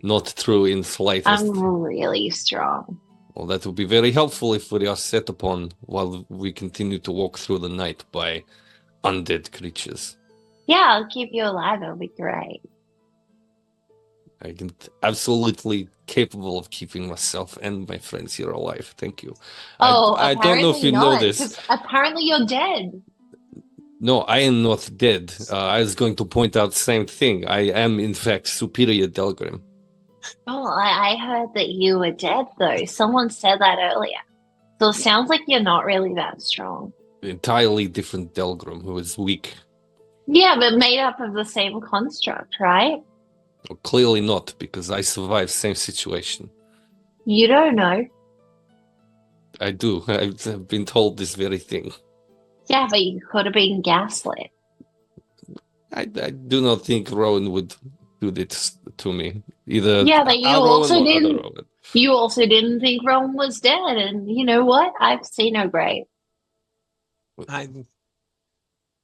not true in slightest. I'm really strong. Well, that would be very helpful if we are set upon while we continue to walk through the night by undead creatures. Yeah, I'll keep you alive. It'll be great. I am absolutely capable of keeping myself and my friends here alive. Thank you. I don't know if you know this. Apparently you're dead. No, I am not dead. I was going to point out the same thing. I am, in fact, superior Delgrim. Oh, I heard that you were dead, though. Someone said that earlier. So it sounds like you're not really that strong. Entirely different Delgrim, who is weak. Yeah, but made up of the same construct, right? Well, clearly not, because I survived same situation. You don't know. I do. I've been told this very thing. Yeah, but you could have been gaslit. I do not think Rowan would do this to me. Either. Yeah, but Rowan. You also didn't think Rowan was dead, and you know what? I've seen no great. I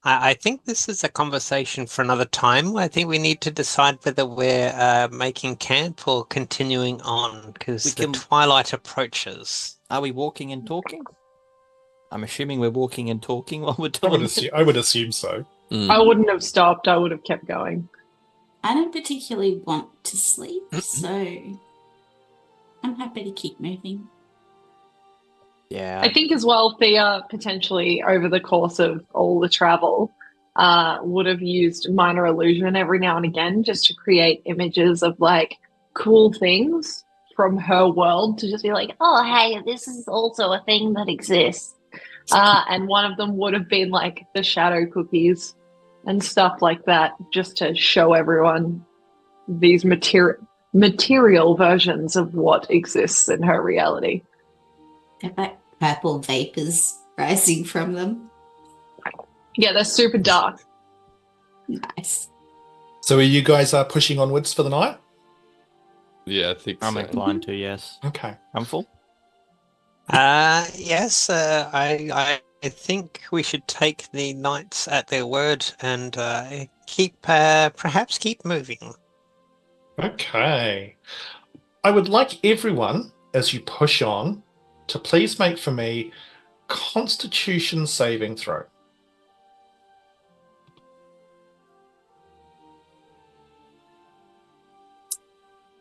I think this is a conversation for another time. I think we need to decide whether we're making camp or continuing on, because the twilight approaches. Are we walking and talking? I'm assuming we're walking and talking while we're doing it. I would assume so. I wouldn't have stopped. I would have kept going. I don't particularly want to sleep, so I'm happy to keep moving. Yeah. I think as well, Thea potentially over the course of all the travel would have used minor illusion every now and again just to create images of like cool things from her world to just be like, oh, hey, this is also a thing that exists. And one of them would have been like the shadow cookies and stuff like that, just to show everyone these material versions of what exists in her reality. Have like purple vapors rising from them. Yeah, they're super dark. Nice. So are you guys pushing onwards for the night? Yeah, I think I'm so. inclined to, yes. Okay. I'm full. Yes, I think we should take the knights at their word and perhaps keep moving. Okay. I would like everyone, as you push on, to please make for me Constitution saving throw.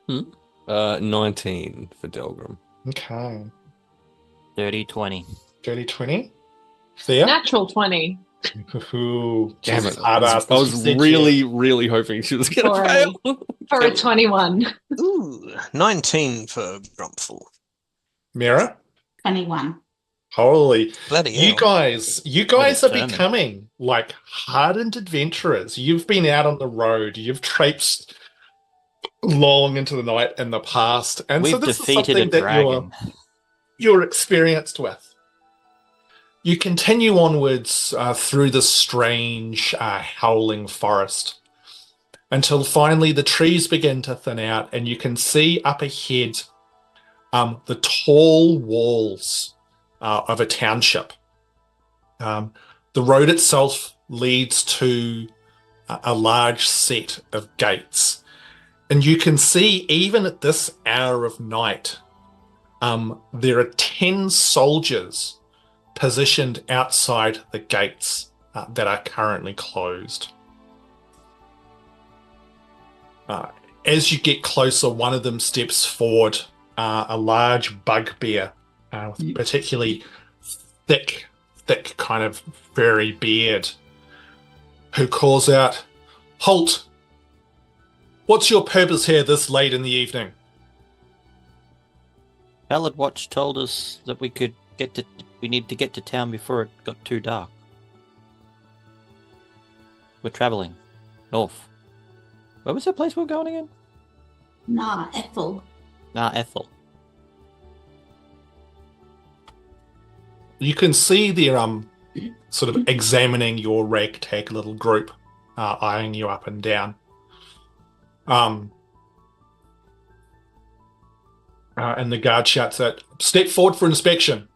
Hmm? 19 for Delgrim. Okay. 30-20. 30-20. Thea? Natural 20. Ooh, Damn it. hard ass. I was really hoping she was going to fail. For a 21. Ooh, 19 for Grumpfel. Miera? 21. Holy. Bloody You hell. guys are determined. becoming like hardened adventurers. You've been out on the road. You've traipsed long into the night in the past. And We've so this is defeated something a that dragon. you're experienced with. You continue onwards through the strange, howling forest until finally the trees begin to thin out and you can see up ahead the tall walls of a township. The road itself leads to a large set of gates. And you can see, even at this hour of night, there are 10 soldiers positioned outside the gates that are currently closed. As you get closer, one of them steps forward, a large bugbear with a particularly thick kind of furry beard, who calls out, "Halt! What's your purpose here this late in the evening?" Ballad Watch told us that we need to get to town before it got too dark. We're traveling north. Where was that place we were going again? Nah, Ethel. Ethel. You can see they're sort of examining your ragtag little group, eyeing you up and down. And the guard shouts out, "Step forward for inspection."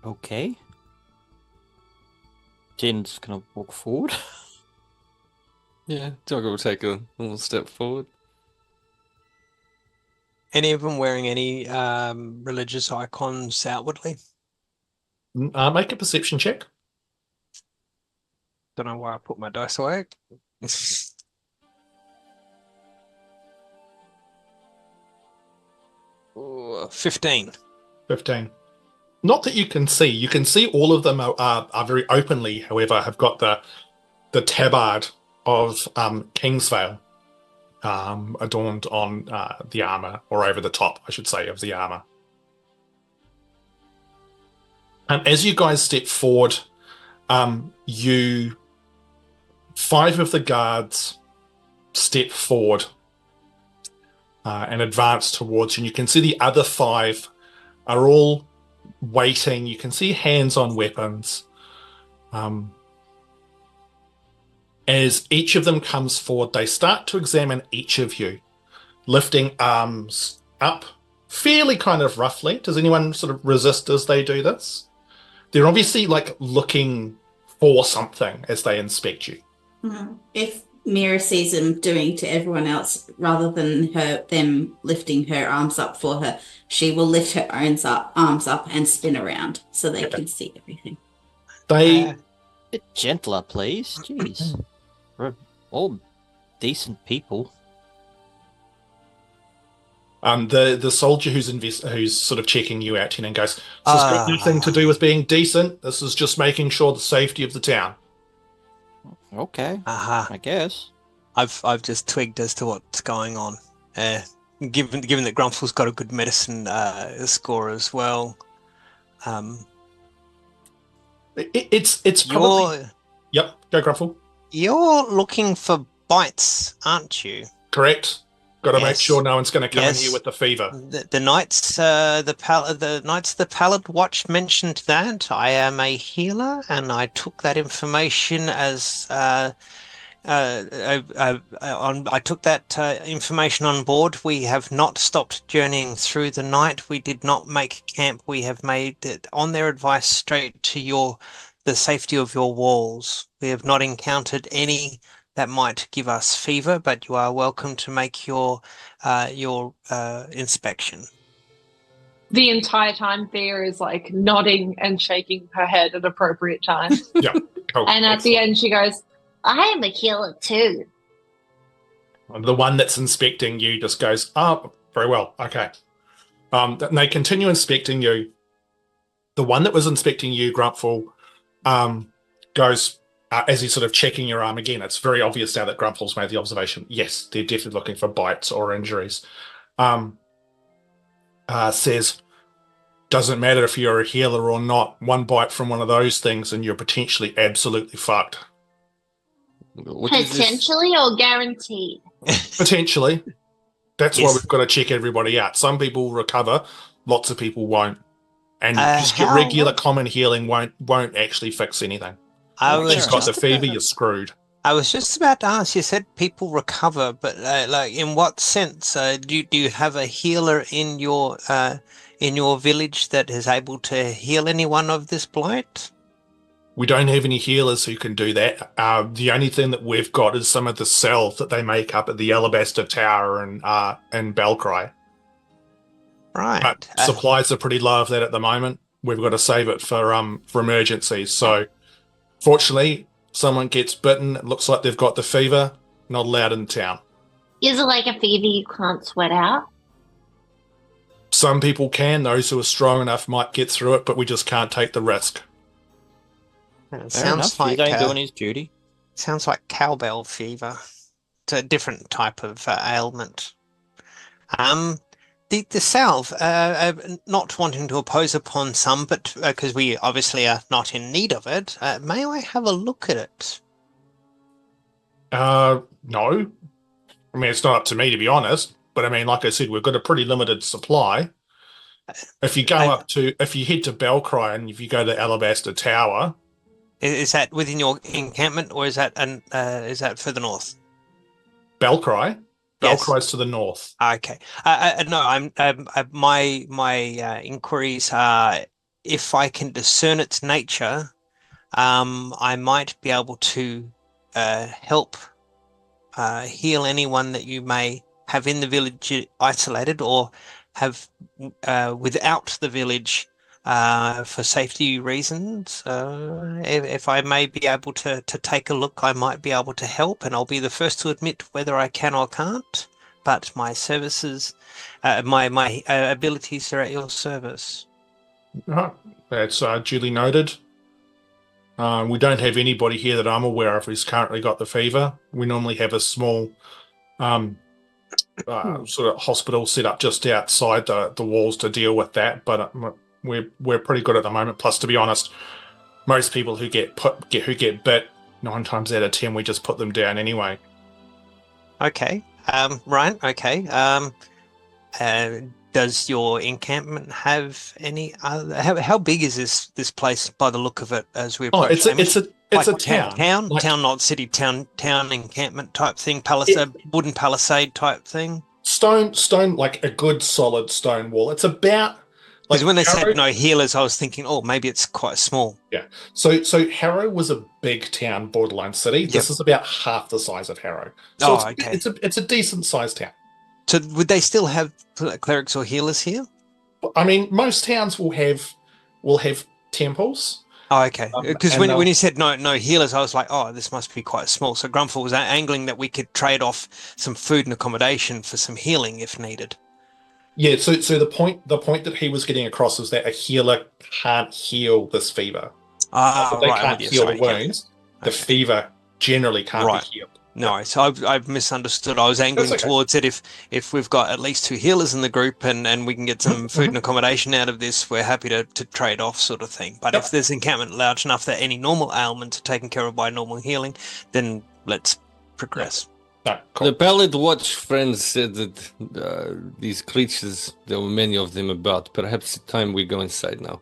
Okay. Jen's gonna walk forward. Yeah, Dogger will take a little step forward. Any of them wearing any religious icons outwardly? Make a perception check. Don't know why I put my dice away. 15. 15. Not that you can see. You can see all of them are very openly, however, have got the tabard of Kingsvale adorned on the armor, or over the top, I should say, of the armor. As you guys step forward, 5 of the guards step forward and advance towards you. And you can see the other 5 are all waiting. You can see hands on weapons. As each of them comes forward, they start to examine each of you, lifting arms up fairly kind of roughly. Does anyone sort of resist as they do this? They're obviously like looking for something as they inspect you. If Miera sees them doing to everyone else, rather than them lifting her arms up for her, she will lift her arms up and spin around so they can see everything. They A bit gentler, please. Jeez. We're all decent people. the soldier who's sort of checking you out, Tiernan, goes, "This has got nothing to do with being decent. This is just making sure the safety of the town." Okay. Aha. I guess. I've just twigged as to what's going on. Given that Grumpfel's got a good medicine score as well. It's probably... Yep, go Grumpfel. You're looking for bites, aren't you? Correct. Got to make Yes. sure no one's going to come in Yes. here with the fever. The Knights, the Knights of the Pallid Watch mentioned that. I am a healer, and I took that information as I took that information on board. We have not stopped journeying through the night. We did not make camp. We have made it on their advice straight to the safety of your walls. We have not encountered any that might give us fever, but you are welcome to make your inspection. The entire time Thea is like nodding and shaking her head at appropriate times. Yeah. Cool. And at the end she goes, I am a healer too. The one that's inspecting you just goes, "Oh, very well, okay." And they continue inspecting you. The one that was inspecting you, Grumpfel, goes, as he's sort of checking your arm again, it's very obvious now that Grumpfel's made the observation. Yes, they're definitely looking for bites or injuries. Says, "Doesn't matter if you're a healer or not. One bite from one of those things and you're potentially absolutely fucked." What is this? Potentially or guaranteed? Potentially. That's why Yes. we've got to check everybody out. Some people recover, lots of people won't. And just your how- regular common healing won't actually fix anything. I If was you've got the just fever, you're screwed. I was just about to ask. You said people recover, but like, in what sense? Do you have a healer in your village that is able to heal anyone of this blight? We don't have any healers who can do that. The only thing that we've got is some of the cells that they make up at the Alabaster Tower and Belcry. Right. But supplies are pretty low of that at the moment. We've got to save it for emergencies. So, fortunately, someone gets bitten. It looks like they've got the fever. Not allowed in town. Is it like a fever you can't sweat out? Some people can. Those who are strong enough might get through it, but we just can't take the risk. It Fair sounds enough. like He's only doing his duty. sounds like cowbell fever. It's a different type of ailment. The salve, not wanting to oppose upon some, but because we obviously are not in need of it, may I have a look at it? No. I mean, it's not up to me, to be honest. But I mean, like I said, we've got a pretty limited supply. If you go if you head to Belcry and if you go to Alabaster Tower... Is that within your encampment, or is that further north? Belcry? Yes. Belcry's to the north. Okay. No, I'm my inquiries are, if I can discern its nature, I might be able to help heal anyone that you may have in the village isolated, or have without the village for safety reasons. If I may be able to take a look, I might be able to help, and I'll be the first to admit whether I can or can't. But my services, my abilities are at your service. Right. That's duly noted. We don't have anybody here that I'm aware of who's currently got the fever. We normally have a small sort of hospital set up just outside the walls to deal with that, but we're pretty good at the moment. Plus, to be honest, most people who get bit, 9 times out of 10, we just put them down anyway. Okay. Right. Okay. Does your encampment have any other? How big is this place by the look of it as we approach? It's a like town. Town, not city. Town encampment type thing. Palisade, wooden palisade type thing. Stone, like a good solid stone wall. It's about Because when they Harrow, said no healers, I was thinking, oh, maybe it's quite small. Yeah. So Harrow was a big town, borderline city. This is about half the size of Harrow. So it's a decent sized town. So would they still have clerics or healers here? I mean, most towns will have temples. Oh, okay. Because when you said no healers, I was like, oh, this must be quite small. So Grumpfel was angling that we could trade off some food and accommodation for some healing if needed. Yeah. So the point that he was getting across was that a healer can't heal this fever. They can't heal the wounds. The fever generally can't be healed. No, so I've misunderstood. I was angling towards it. If we've got at least 2 healers in the group and we can get some food and accommodation out of this, we're happy to trade off, sort of thing. But if there's encampment large enough that any normal ailments are taken care of by normal healing, then let's progress. No, cool. The Pallid Watch friends said that these creatures, there were many of them about. Perhaps it's time we go inside now.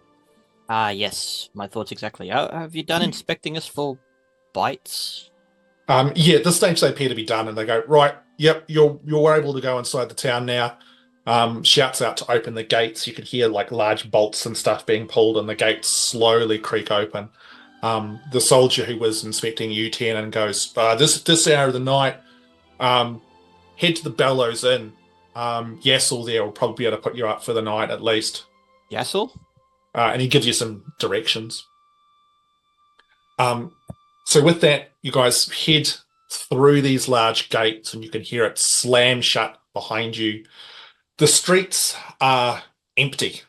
Yes, my thoughts exactly. Have you done inspecting us for bites? Yeah, at this stage they appear to be done, and they go, right, yep, you're able to go inside the town now. Shouts out to open the gates. You can hear like large bolts and stuff being pulled, and the gates slowly creak open. The soldier who was inspecting you, Tiernan, goes, this hour of the night, head to the Bellows Inn. Yassel there will probably be able to put you up for the night at least. Yassel? And he gives you some directions. So with that, you guys head through these large gates, and you can hear it slam shut behind you. The streets are empty.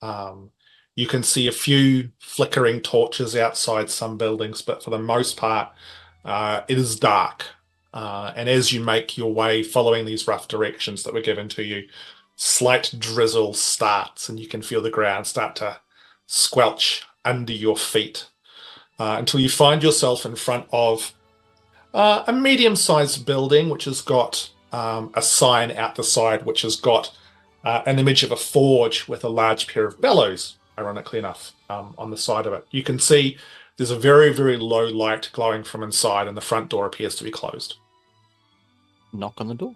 You can see a few flickering torches outside some buildings, but for the most part, it is dark. And as you make your way following these rough directions that were given to you, slight drizzle starts, and you can feel the ground start to squelch under your feet. Until you find yourself in front of a medium-sized building, which has got a sign out the side, which has got an image of a forge with a large pair of bellows, ironically enough, on the side of it. You can see there's a very, very low light glowing from inside, and the front door appears to be closed. Knock on the door?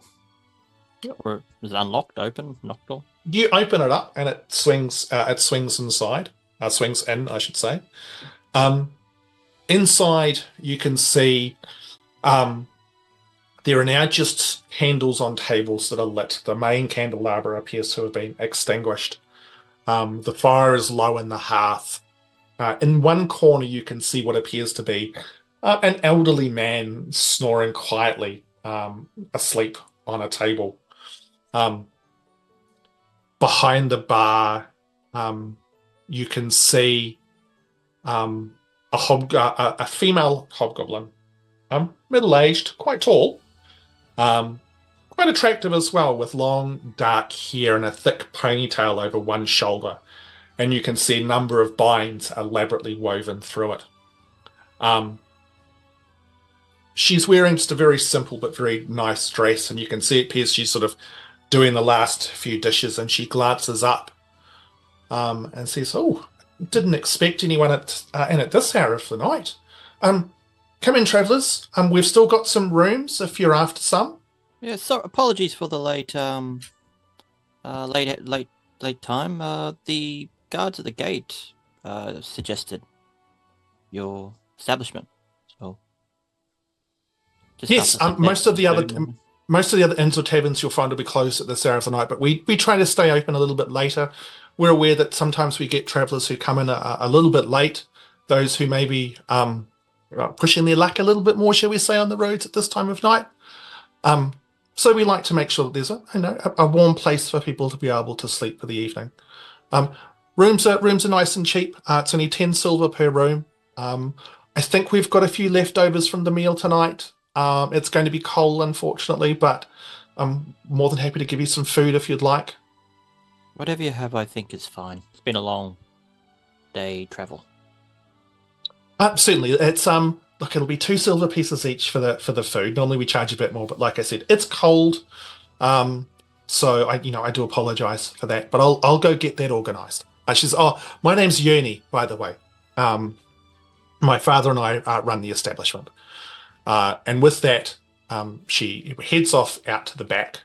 Or is it unlocked, open, knock door? You open it up, and it swings inside. Swings in, I should say. Inside, you can see there are now just candles on tables that are lit. The main candelabra appears to have been extinguished. The fire is low in the hearth. In one corner, you can see what appears to be an elderly man snoring quietly, asleep on a table. Behind the bar, you can see a female hobgoblin, middle-aged, quite tall, quite attractive as well, with long dark hair and a thick ponytail over one shoulder, and you can see a number of binds elaborately woven through it. She's wearing just a very simple but very nice dress, and you can see it appears she's sort of doing the last few dishes, and she glances up and says, "Oh, didn't expect anyone in at this hour of the night. Come in, travellers. We've still got some rooms if you're after some." Yeah, so apologies for the late time. The guards at the gate suggested your establishment. So yes, most of the other inns or taverns you'll find will be closed at this hour of the night, but we try to stay open a little bit later. We're aware that sometimes we get travellers who come in a little bit late, those who may be pushing their luck a little bit more, shall we say, on the roads at this time of night. So we like to make sure that there's a warm place for people to be able to sleep for the evening. Rooms are nice and cheap. It's only 10 silver per room. I think we've got a few leftovers from the meal tonight. It's going to be cold, unfortunately, but I'm more than happy to give you some food if you'd like. Whatever you have, I think is fine. It's been a long day travel. Certainly, it's look, it'll be 2 silver pieces each for the food. Normally we charge a bit more, but like I said, it's cold, so I do apologise for that. But I'll go get that organised. She's my name's Yoni, by the way. My father and I run the establishment, and with that, she heads off out to the back.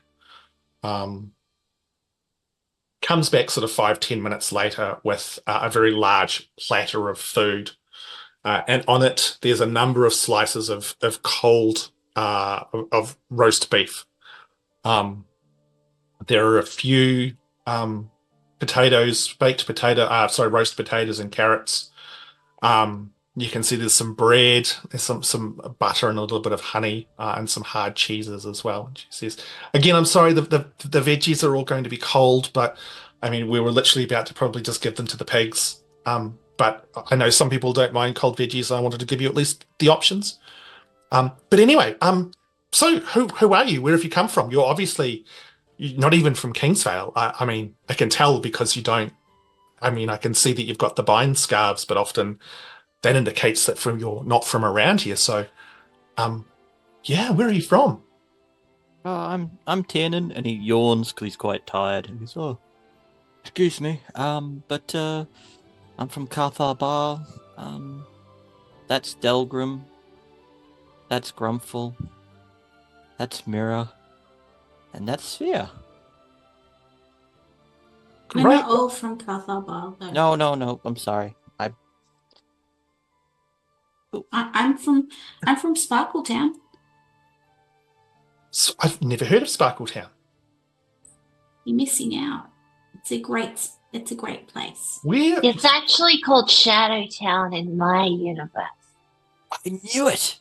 comes back sort of 5-10 minutes later with a very large platter of food. And on it, there's a number of slices of cold of roast beef. There are a few roast potatoes and carrots. You can see there's some bread, there's some butter and a little bit of honey, and some hard cheeses as well. She says, again, I'm sorry, the veggies are all going to be cold, but I mean, we were literally about to probably just give them to the pigs. But I know some people don't mind cold veggies, so I wanted to give you at least the options. But anyway, so who are you? Where have you come from? You're obviously not even from Kingsvale. I mean, I can tell because you don't. I mean, I can see that you've got the bind scarves, but often that indicates that you're not from around here. So, yeah, where are you from? I'm Tiernan, and he yawns because he's quite tired. And he's, oh, excuse me, but I'm from Cathar Bar. That's Delgrim. That's Grumpfel. That's Miera. And that's Sphere. We're Great. not all from Cathar Bar, though. No. I'm sorry. I'm from Sparkletown. So I've never heard of Sparkletown. You're missing out. It's a great place. Where? It's actually called Shadowtown in my universe. I knew it.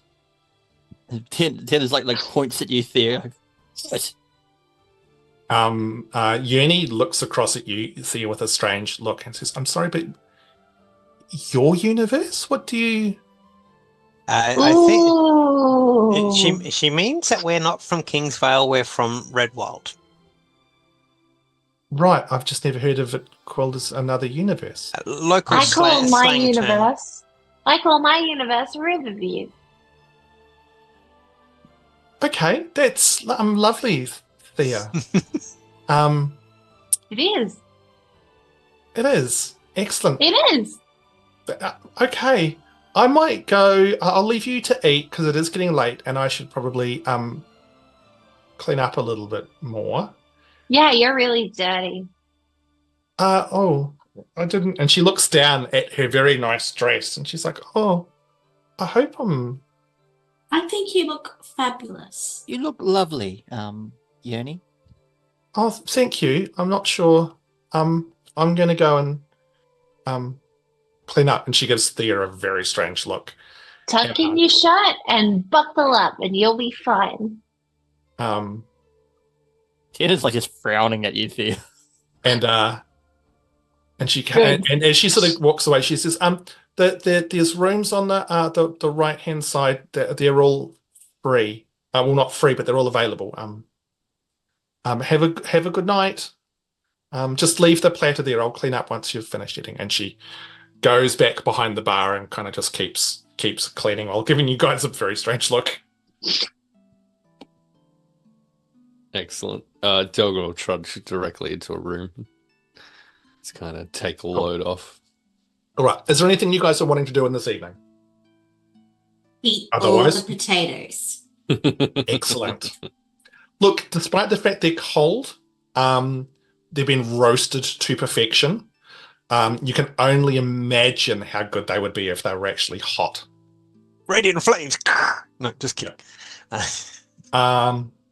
Tiernan like points at you, Thea. What? Yoni looks across at you, Thea, with a strange look and says, I'm sorry, but your universe? What do you... I Ooh. think she means that we're not from Kingsvale, we're from Redwild. Right, I've just never heard of it called as another universe. Local I call my slang term. universe. I call my universe Riverview. Okay, that's lovely, Thea. It is. It is. Excellent. It is. Okay, I might go. I'll leave you to eat because it is getting late and I should probably clean up a little bit more. Yeah, you're really dirty. Oh, I didn't. And she looks down at her very nice dress and she's like, oh, I hope I'm... I think you look fabulous. You look lovely, Yoni. Oh, thank you. I'm not sure. I'm going to go and clean up. And she gives Thea a very strange look. Tuck in your shirt and buckle up and you'll be fine. Tiernan's like just frowning at you, Thea. And she and as she sort of walks away, she says, there's rooms on the right hand side. They're all free. Well, not free, but they're all available. Have a good night. Just leave the platter there. I'll clean up once you've finished eating. And she goes back behind the bar and kind of just keeps cleaning while giving you guys a very strange look. Excellent. Delgrim will trudge directly into a room. It's kind of take a load off. All right. Is there anything you guys are wanting to do in this evening? Eat Otherwise? all the potatoes. Excellent. Look, despite the fact they're cold, they've been roasted to perfection. You can only imagine how good they would be if they were actually hot. Radiant flames. No, just kidding.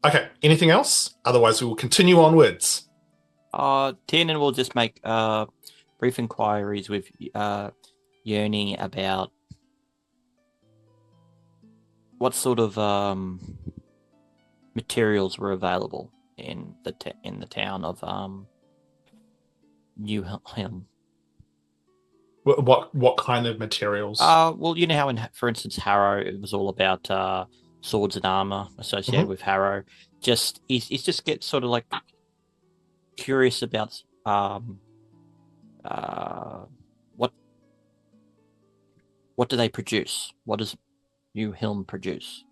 Okay, anything else? Otherwise, we will continue onwards. Tiernan will just make brief inquiries with Yoni about what sort of materials were available in the town of New Helm. What kind of materials? Well, you know how for instance, Harrow, it was all about swords and armor associated with Harrow. He's just get sort of like curious about what do they produce? What does New Helm produce?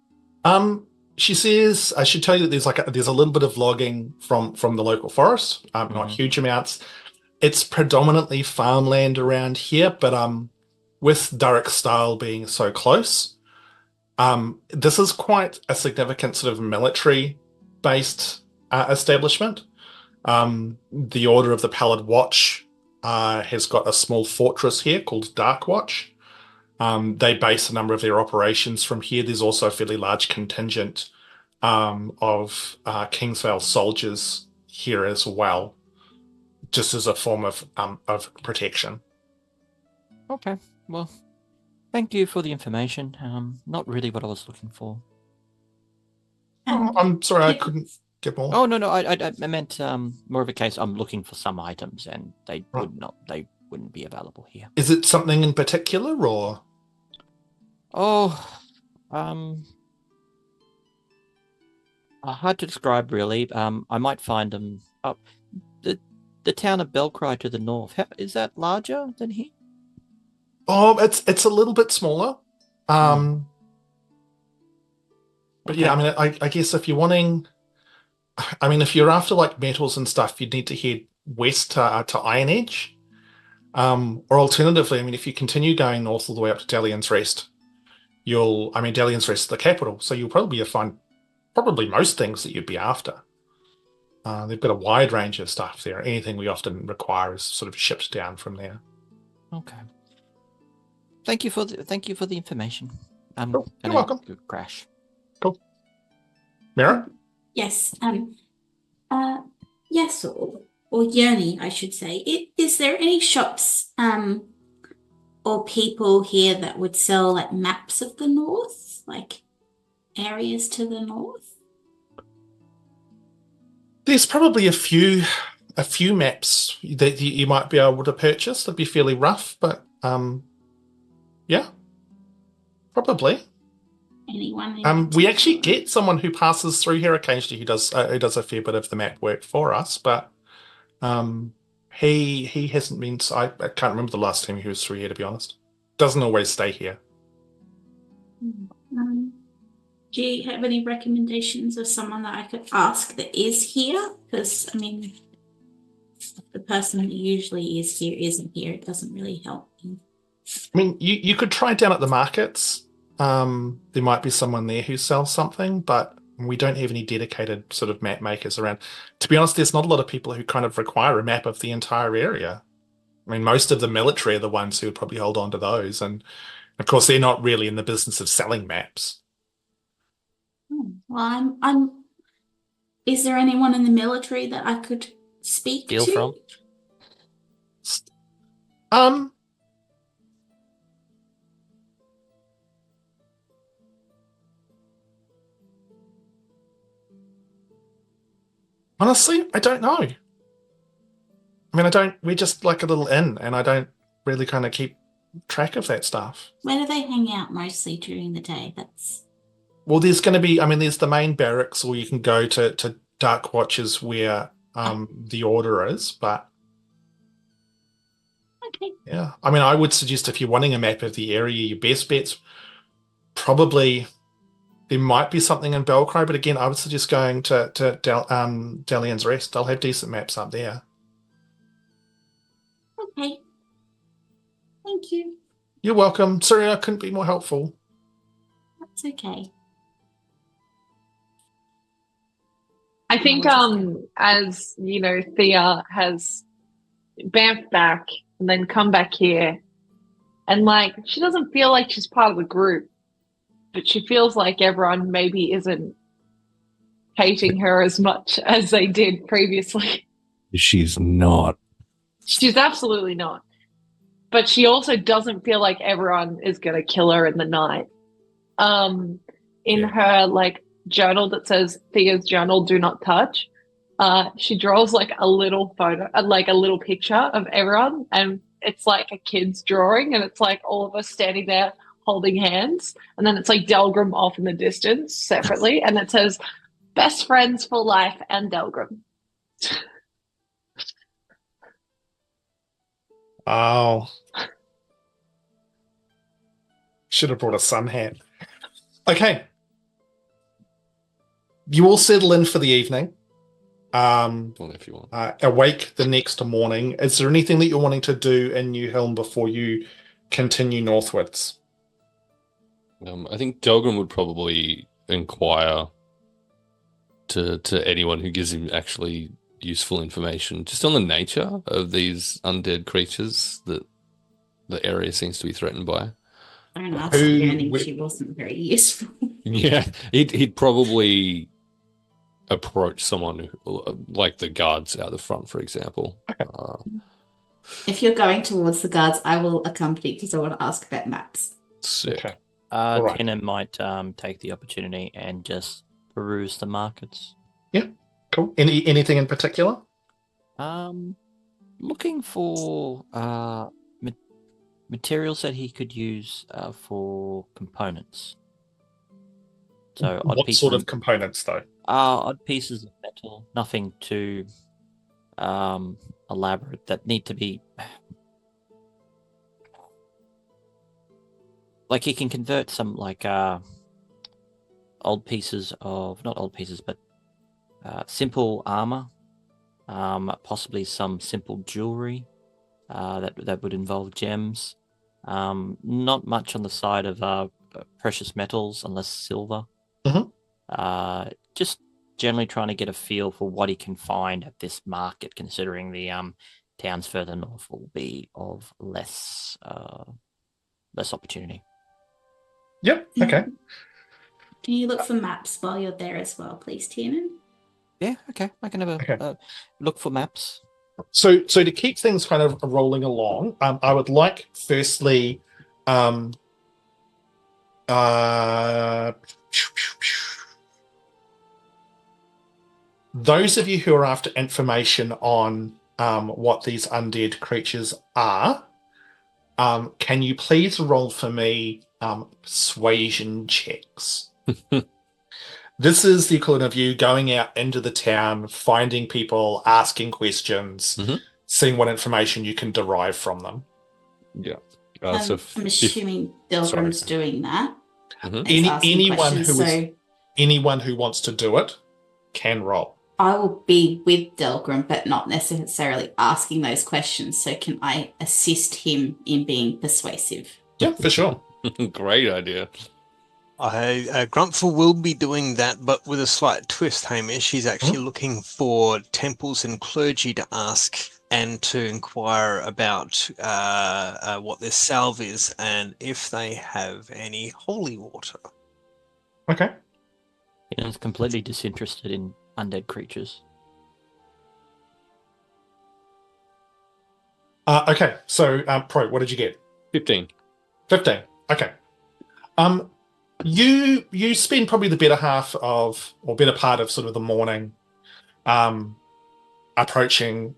She says I should tell you that there's a little bit of logging from the local forest, not huge amounts. It's predominantly farmland around here, but with Durrick Style being so close, this is quite a significant sort of military-based establishment. The Order of the Pallid Watch has got a small fortress here called Dark Watch. They base a number of their operations from here. There's also a fairly large contingent of Kingsvale soldiers here as well, just as a form of protection. Okay, well, thank you for the information. Not really what I was looking for. I'm sorry, I couldn't get more. Oh no, I meant more of a case. I'm looking for some items, and they wouldn't be available here. Is it something in particular, or? Oh, hard to describe really. I might find them up the town of Belcry to the north. Is that larger than here? Oh, it's a little bit smaller. But Okay. yeah, I mean, I guess if you're wanting, I mean, if you're after like metals and stuff, you'd need to head west to Iron Edge. Or alternatively, I mean, if you continue going north all the way up to Dalian's Rest, Dalian's Rest is the capital, so you'll probably find probably most things that you'd be after. They've got a wide range of stuff there. Anything we often require is sort of shipped down from there. Okay. Thank you for the information. Cool. You're welcome. Crash. Cool. Miera? Yes. Yes, or Yoni, I should say. Is there any shops or people here that would sell like maps of the north, like areas to the north? There's probably a few maps that you might be able to purchase. They'd be fairly rough, but yeah, probably. Anyone? We actually get someone who passes through here occasionally who does a fair bit of the map work for us, but he hasn't been. I can't remember the last time he was through here, to be honest. Doesn't always stay here. Do you have any recommendations of someone that I could ask that is here? Because I mean, if the person that usually is here isn't here, it doesn't really help me. I mean, you could try down at the markets. There might be someone there who sells something, but we don't have any dedicated sort of map makers around. To be honest, there's not a lot of people who kind of require a map of the entire area. I mean, most of the military are the ones who would probably hold on to those, and of course, they're not really in the business of selling maps. Well, I'm. Is there anyone in the military that I could speak Deal to? From? Honestly, I don't know. I mean, we're just like a little inn, and I don't really kind of keep track of that stuff. Where do they hang out mostly during the day? Well, there's going to be, I mean, there's the main barracks, or you can go to Dark Watches where the Order is, but Okay. yeah. I mean, I would suggest if you're wanting a map of the area, your best bet's probably, there might be something in Belcry, but again, I would suggest going to Dalian's Rest. They'll have decent maps up there. Okay. Thank you. You're welcome. Sorry, I couldn't be more helpful. That's okay. I think as you know, Thea has bounced back and then come back here, and like she doesn't feel like she's part of the group, but she feels like everyone maybe isn't hating her as much as they did previously. She's not. She's absolutely not. But she also doesn't feel like everyone is going to kill her in the night. In her like journal that says Thea's journal, do not touch, she draws like a little photo, like a little picture of everyone, and it's like a kid's drawing, and it's like all of us standing there holding hands, and then it's like Delgrim off in the distance separately, and it says best friends for life and Delgrim. Oh. Should have brought a sun hat. Okay. You all settle in for the evening. Well, if you want. Awake the next morning. Is there anything that you're wanting to do in New Helm before you continue northwards? I think Delgrim would probably inquire to anyone who gives him actually useful information just on the nature of these undead creatures that the area seems to be threatened by. Don't ask Who Tiernan, wi- she wasn't very useful. Yeah, he'd probably approach someone like the guards out the front, for example. If you're going towards the guards, I will accompany because I want to ask about maps. Sick. Okay. All right. Tiernan might take the opportunity and just peruse the markets. Cool. Anything in particular? Looking for materials that he could use for components. So What sort of components, though? odd pieces of metal, nothing too elaborate that need to be. Like he can convert some old pieces of, not old pieces, but simple armor, possibly some simple jewelry that would involve gems. Not much on the side of precious metals, unless silver. Just generally trying to get a feel for what he can find at this market, considering the towns further north will be of less opportunity. Yep. Okay. Can you look for maps while you're there as well, please, Tiernan? Yeah, okay. I can have a look for maps. So to keep things kind of rolling along, I would like firstly, those of you who are after information on what these undead creatures are, can you please roll for me persuasion checks? This is the equivalent of you going out into the town, finding people, asking questions, seeing what information you can derive from them. Yeah. I'm assuming Delgrim's doing that. Anyone who wants to do it can roll. I will be with Delgrim, but not necessarily asking those questions. So can I assist him in being persuasive? Yeah, for sure. Great idea. Grumpfel will be doing that, but with a slight twist, Hamish. He's actually looking for temples and clergy to ask and to inquire about what their salve is and if they have any holy water. Okay. He's completely disinterested in undead creatures. Okay, so Pro, what did you get? 15. 15. Okay. You spend probably the better part of sort of the morning approaching,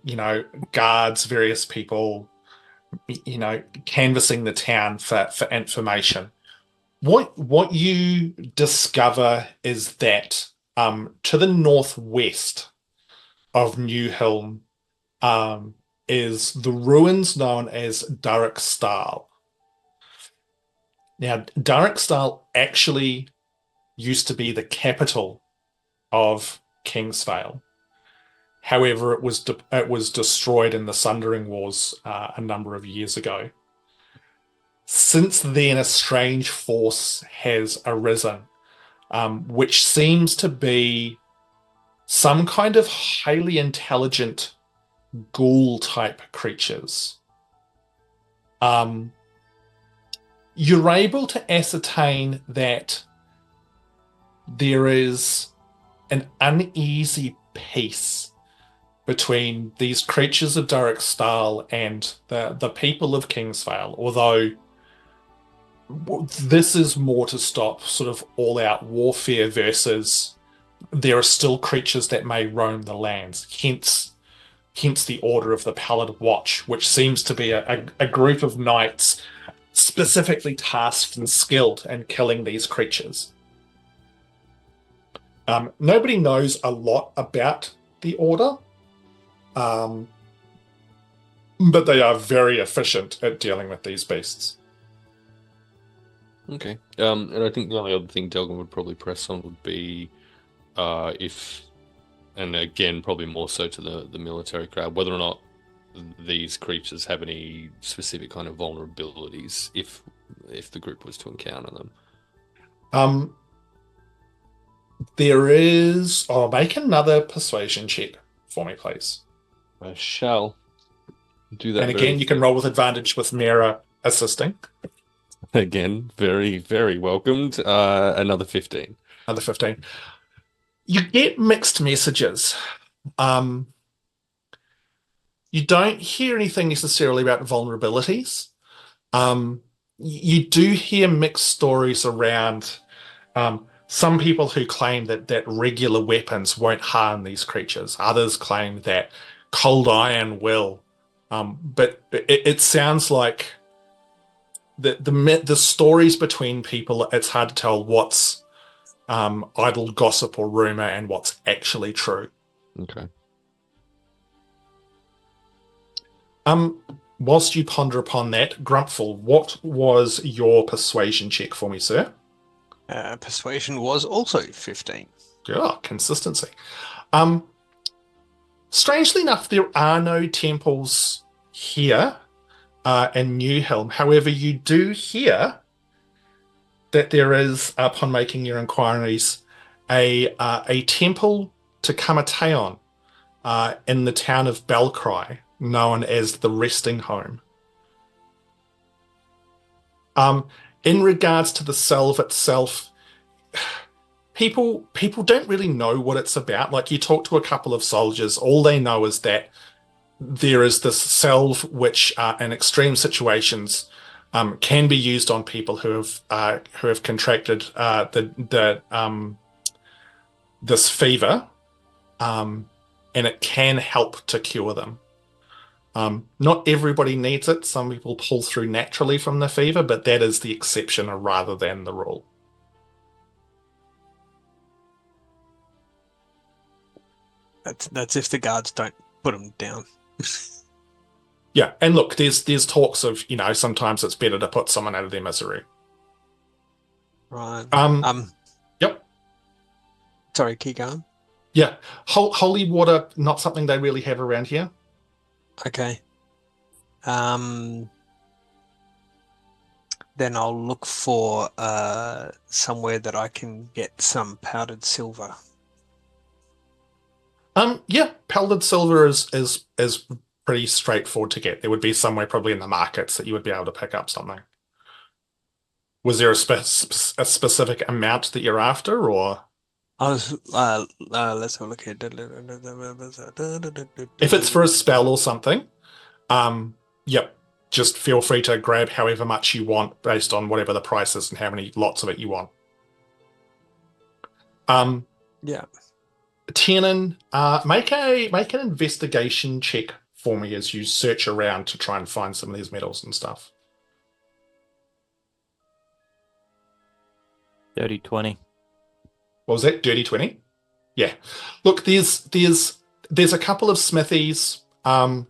guards, various people, canvassing the town for information. What you discover is that to the northwest of New Hilm is the ruins known as Durrickstal. Now, Durrickstal actually used to be the capital of Kingsvale. However, it was destroyed in the Sundering Wars a number of years ago. Since then, a strange force has arisen, which seems to be some kind of highly intelligent ghoul-type creatures. You're able to ascertain that there is an uneasy peace between these creatures of Durrickstal and the people of Kingsvale, although this is more to stop sort of all-out warfare versus there are still creatures that may roam the lands, hence the Order of the Pallid Watch, which seems to be a group of knights specifically tasked and skilled in killing these creatures. Nobody knows a lot about the Order, but they are very efficient at dealing with these beasts. Okay. And I think the only other thing Delgrim would probably press on would be if, and again, probably more so to the military crowd, whether or not these creatures have any specific kind of vulnerabilities if the group was to encounter them. There is... make another persuasion check for me, please. I shall do that. And again, you can roll with advantage with Miera assisting. Again, very, very welcomed. Another 15. Another 15. You get mixed messages. You don't hear anything necessarily about vulnerabilities. You do hear mixed stories around some people who claim that regular weapons won't harm these creatures. Others claim that cold iron will. But it sounds like the stories between people, it's hard to tell what's idle gossip or rumor and what's actually true. Okay. Whilst you ponder upon that, Grumpfel, what was your persuasion check for me, sir? Persuasion was also 15. Yeah, consistency. Strangely enough, there are no temples here in New Helm. However, you do hear that there is, upon making your inquiries, a temple to Kamateon in the town of Belcry, known as the Resting Home. In regards to the Selv itself, people don't really know what it's about. Like, you talk to a couple of soldiers, all they know is that there is this Selv which, in extreme situations, can be used on people who have contracted this fever, and it can help to cure them. Not everybody needs it. Some people pull through naturally from the fever, but that is the exception rather than the rule. That's if the guards don't put them down. Yeah, and look, there's talks of, sometimes it's better to put someone out of their misery. Right. Yep. Sorry, keep going. Yeah, holy water, not something they really have around here. Okay. Then I'll look for somewhere that I can get some powdered silver. Yeah, powdered silver is pretty straightforward to get. There would be somewhere probably in the markets that you would be able to pick up something. Was there a specific amount that you're after, or? I was, let's have a look here. If it's for a spell or something, yep, just feel free to grab however much you want based on whatever the price is and how many lots of it you want. Yeah. Tiernan, make an investigation check for me as you search around to try and find some of these metals and stuff. Dirty 20. What was that? Dirty 20? Yeah. Look, there's a couple of smithies. A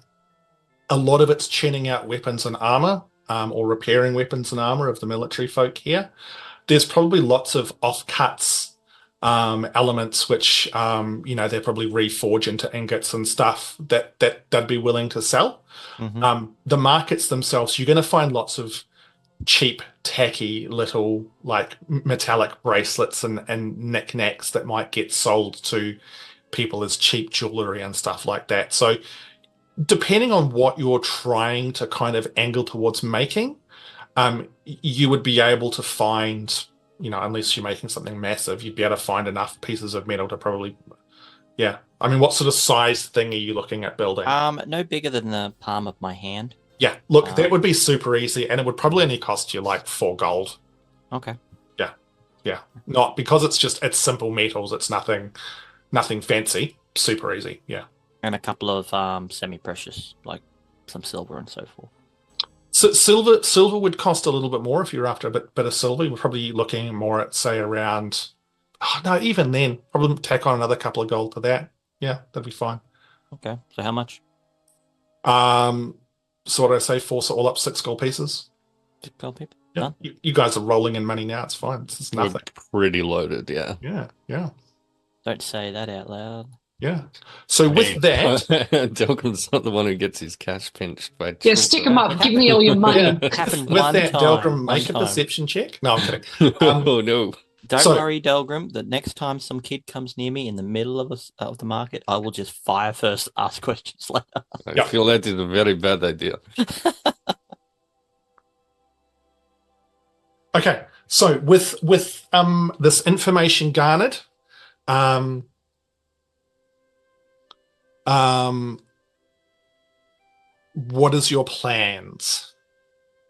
lot of it's churning out weapons and armor, or repairing weapons and armor of the military folk here. There's probably lots of offcuts, elements which they probably reforge into ingots and stuff that they'd be willing to sell. Mm-hmm. The markets themselves, you're going to find lots of cheap, tacky little like metallic bracelets and knickknacks that might get sold to people as cheap jewelry and stuff like that. So depending on what you're trying to kind of angle towards making, you would be able to find, unless you're making something massive, you'd be able to find enough pieces of metal to probably, yeah. I mean, what sort of size thing are you looking at building? No bigger than the palm of my hand. Yeah, look, that would be super easy, and it would probably only cost you like 4 gold. Okay. Yeah. Not because it's simple metals. It's nothing fancy. Super easy. Yeah. And a couple of semi-precious, like some silver and so forth. So silver would cost a little bit more if you're after a bit of silver. We're probably looking more at, say, around. Oh no, even then, probably tack on another couple of gold to that. Yeah, that'd be fine. Okay. So how much? So what did I say? Force it all up 6 gold pieces. 6 gold people. Yeah, you guys are rolling in money now. It's fine. It's nothing. We're pretty loaded, yeah. Yeah. Don't say that out loud. Yeah. So with that, Delgrim's not the one who gets his cash pinched by. Yeah, stick them up. Give me all your money. with that, Delgrim, make a perception check. No, I'm kidding. Oh no. Don't worry, Delgrim. The next time some kid comes near me in the middle of the market, I will just fire first, ask questions later. I feel that is a very bad idea. Okay, so with this information garnered, what is your plans?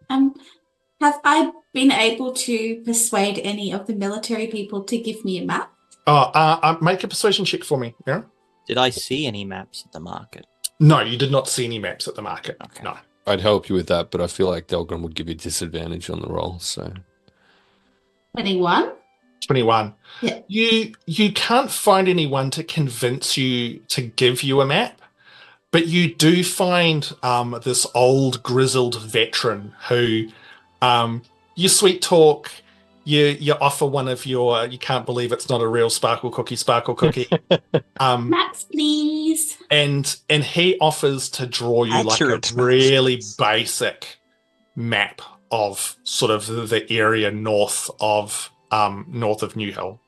Have I been able to persuade any of the military people to give me a map? Make a persuasion check for me. Yeah. Did I see any maps at the market? No, you did not see any maps at the market. Okay. No. I'd help you with that, but I feel like Delgrim would give you disadvantage on the roll. So 21. 21. Yeah. You can't find anyone to convince you to give you a map, but you do find this old grizzled veteran who you sweet talk, you offer one of your, you can't believe it's not a real sparkle cookie, Maps, please. and he offers to draw you Accurate like a really basic map of sort of the area north of New Hill,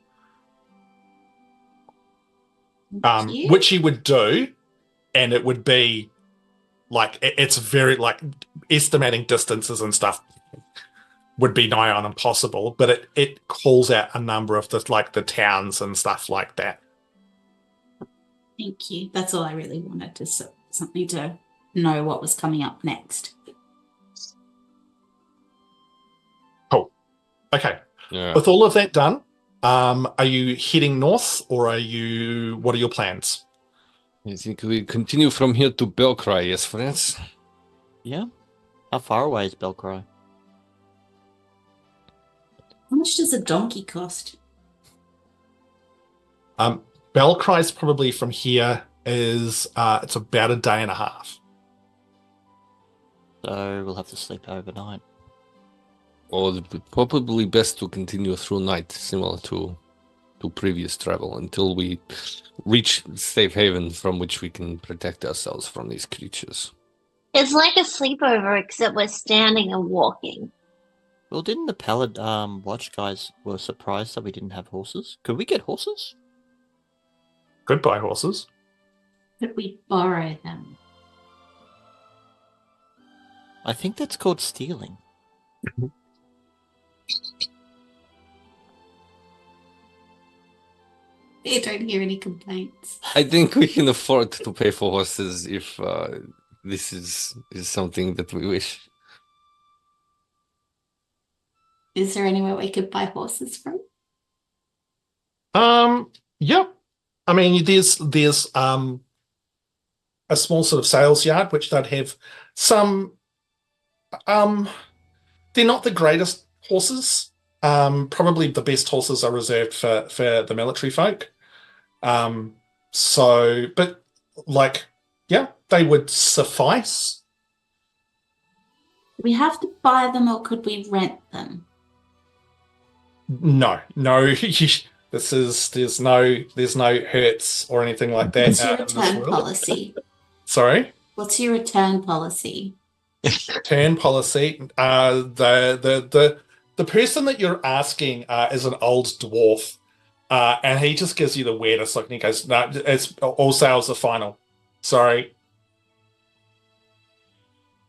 which he would do, and it would be like it's very like estimating distances and stuff would be nigh on impossible, but it calls out a number of the towns and stuff like that. Thank you. That's all I really wanted, to something to know what was coming up next. Cool. Okay. yeah. With all of that done, are you heading north, or what are your plans? I think we continue from here to Belcry, yes, friends. Yeah. How far away is Belcry? How much does a donkey cost? Belcry's probably from here is it's about a day and a half. So we'll have to sleep overnight. Or probably best to continue through night, similar to previous travel, until we reach safe haven from which we can protect ourselves from these creatures. It's like a sleepover, except we're standing and walking. Well, didn't the Pallid watch guys were surprised that we didn't have horses? Could we get horses? Goodbye, horses. Could we borrow them? I think that's called stealing. I don't hear any complaints. I think we can afford to pay for horses if this is something that we wish. Is there anywhere we could buy horses from? Yep. I mean, there's a small sort of sales yard which they'd have some. They're not the greatest horses. Probably the best horses are reserved for the military folk. But like, yeah, they would suffice. Do we have to buy them, or could we rent them? No. There's no hurts or anything like that. What's your return policy? Sorry? What's your return policy? Return policy. The person that you're asking is an old dwarf, and he just gives you the weirdest look, and he goes, "No, it's all sales are final. Sorry."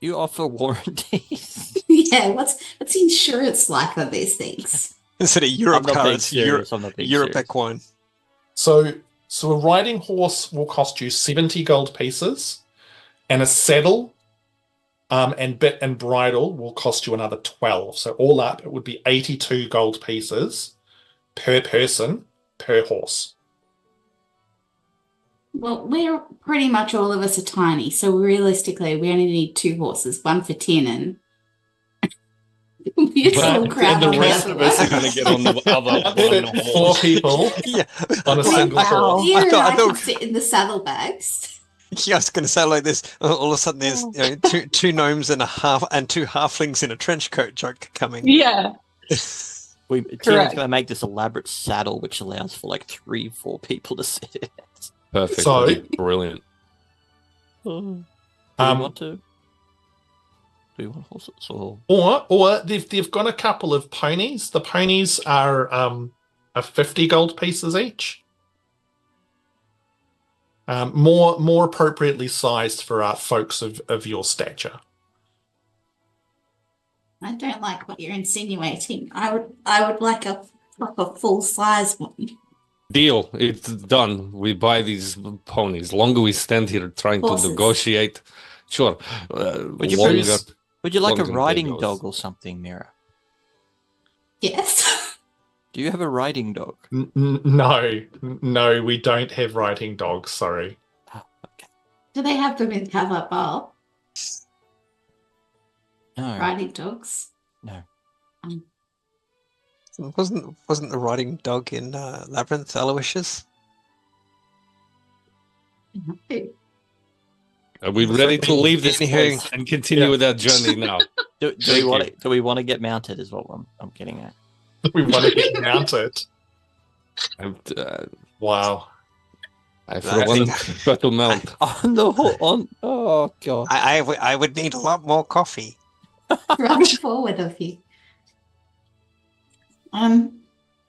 You offer warranties? Yeah, what's the insurance like on these things? Instead of Europe cards, Europe serious. equine. So a riding horse will cost you 70 gold pieces, and a saddle and bit and bridle will cost you another 12. So all up, it would be 82 gold pieces per person, per horse. Well, we're pretty much all of us are tiny, so realistically, we only need 2 horses, one for Tiernan. We're all crowded And the rest of us are going to get on the other one Four people on a single horse. You and I thought- can sit in the saddlebags. Yeah, I was going to say like this. All of a sudden, there's two gnomes and 2 halflings in a trench coat joke coming. Yeah. Tiernan's Correct. going to make this elaborate saddle which allows for like 3-4 people to sit in it. Perfect. So- That'd be brilliant. Do you want to? Do you want horses or? Or they've got a couple of ponies. The ponies are are 50 gold pieces each. More appropriately sized for folks of your stature. I don't like what you're insinuating. I would like a proper full size one. Deal. It's done. We buy these ponies. Longer we stand here trying Horses. to negotiate. Sure. Would you Longer. Would you like a longer riding day dog goes. or something, Miera? Yes. Do you have a riding dog? No, we don't have riding dogs. Sorry. Oh, okay. Do they have them in Cover Bar? No. Riding dogs? No. Wasn't the riding dog in Labyrinth Aloysius? No. Are we ready to leave this Anywho. place and continue with our journey now? Do we want to get mounted? Is what I'm getting at. We want to get mounted. I'm, Wow. I want to try to mount. On the on. Oh god. I would need a lot more coffee. Run forward of you. I don't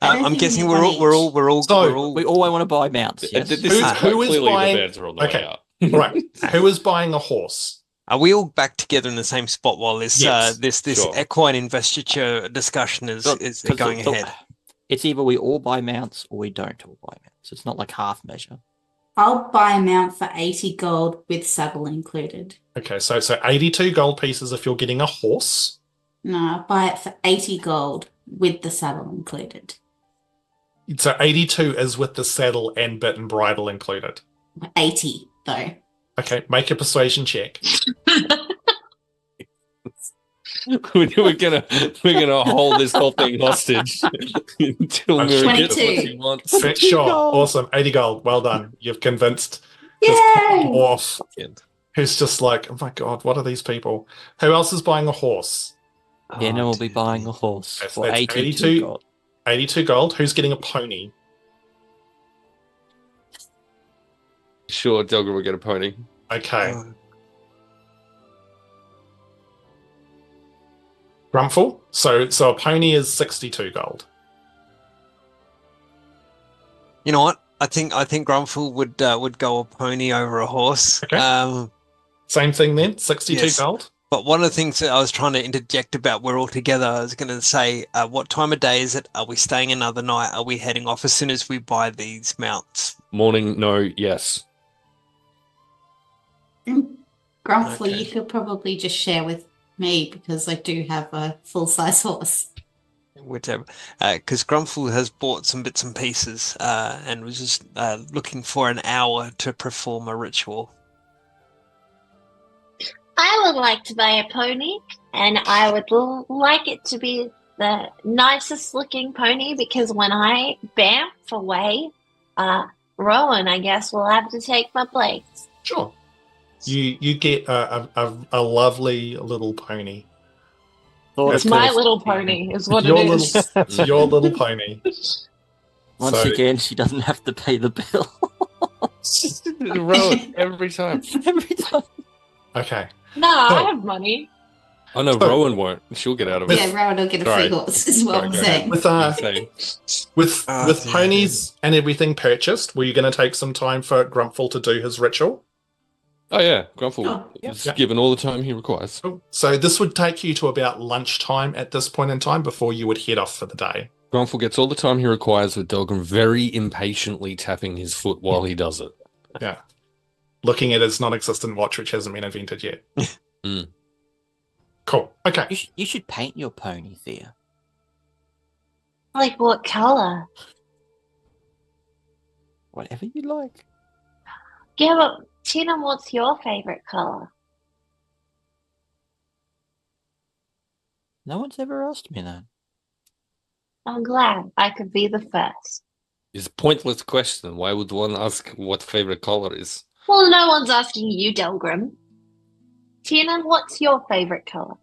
I'm think guessing we we're want all We all want to buy mounts. Yes. This Who is is clearly buying- the beds are on the Okay. way out. Right. Who is buying a horse? Are we all back together in the same spot while this Yes. this Sure. equine investiture discussion is going ahead? It's either we all buy mounts or we don't all buy mounts. It's not like half measure. I'll buy a mount for 80 gold with saddle included. Okay, so 82 gold pieces if you're getting a horse. No, I'll buy it for 80 gold with the saddle included. So 82 is with the saddle and bit and bridle included. 80 though. Okay, make a persuasion check. we're gonna hold this whole thing hostage until I'm Mira gets what 22. she wants. Sure, gold. awesome. 80 gold. Well done. You've convinced this Yay! dwarf who's just like, oh my god, what are these people? Who else is buying a horse? Tiernan will be buying a horse That's- for that's 82 82. gold. 82 gold. Who's getting a pony? Sure, Delgrim will get a pony. Okay. Grumpfel. So a pony is 62 gold. You know what? I think Grumpfel would go a pony over a horse. Okay. Same thing then, 62 Yes. gold. But one of the things that I was trying to interject about we're all together, I was going to say, what time of day is it? Are we staying another night? Are we heading off as soon as we buy these mounts? Morning, no, yes. Grumpfel, Okay. you could probably just share with me because I do have a full-size horse. Whichever. Because Grumpfel has bought some bits and pieces and was just looking for an hour to perform a ritual. I would like to buy a pony, and I would like it to be the nicest looking pony because when I bamf away, Rowan, I guess, will have to take my place. Sure. You get a lovely little pony. It's my little pony, is what it Your is. It's your little pony. Once So- again, she doesn't have to pay the bill Rowan, every time. every time. Okay. No, I So- have money. Oh no, So- Rowan won't. She'll get out of it. Yeah, Rowan will get a Sorry. free horse, is what Sorry, I'm go saying. With Insane. with Oh, with dear. ponies and everything purchased, were you going to take some time for Grumpfel to do his ritual? Oh yeah, Grumpfel Oh, is yeah. given all the time he requires. Cool. So this would take you to about lunchtime at this point in time before you would head off for the day. Grumpfel gets all the time he requires with Delgrim very impatiently tapping his foot while he does it. Yeah. Looking at his non-existent watch, which hasn't been invented yet. Mm. Cool. Okay. You should paint your pony, Thea. Like what color? Whatever you like. Yeah, but Tina, what's your favorite color? No one's ever asked me that. I'm glad I could be the first. It's a pointless question. Why would one ask what favorite color is? Well, no one's asking you, Delgrim. Tina, what's your favorite color?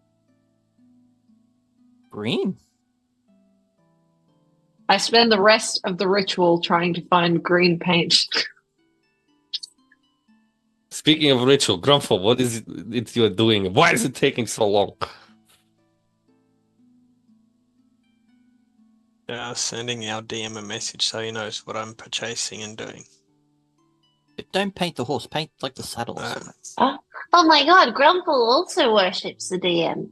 Green. I spend the rest of the ritual trying to find green paint. Speaking of ritual, Grumpfel, what is it you're doing? Why is it taking so long? Sending our DM a message so he knows what I'm purchasing and doing. Don't paint the horse. Paint like the saddle. or something. Oh my god, Grumpfel also worships the DM.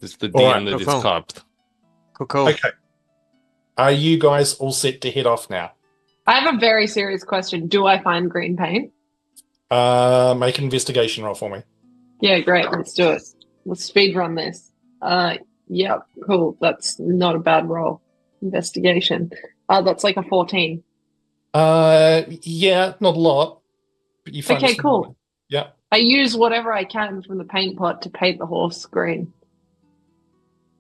It's the All DM right, that is cool. carved. Cool. Okay. Are you guys all set to head off now? I have a very serious question. Do I find green paint? Make an investigation roll for me. Yeah, great. Let's do it. Let's speed run this. Yeah, cool. That's not a bad roll. Investigation. That's like a 14. Yeah, not a lot. But you find Okay, some- cool. Yeah. I use whatever I can from the paint pot to paint the horse green.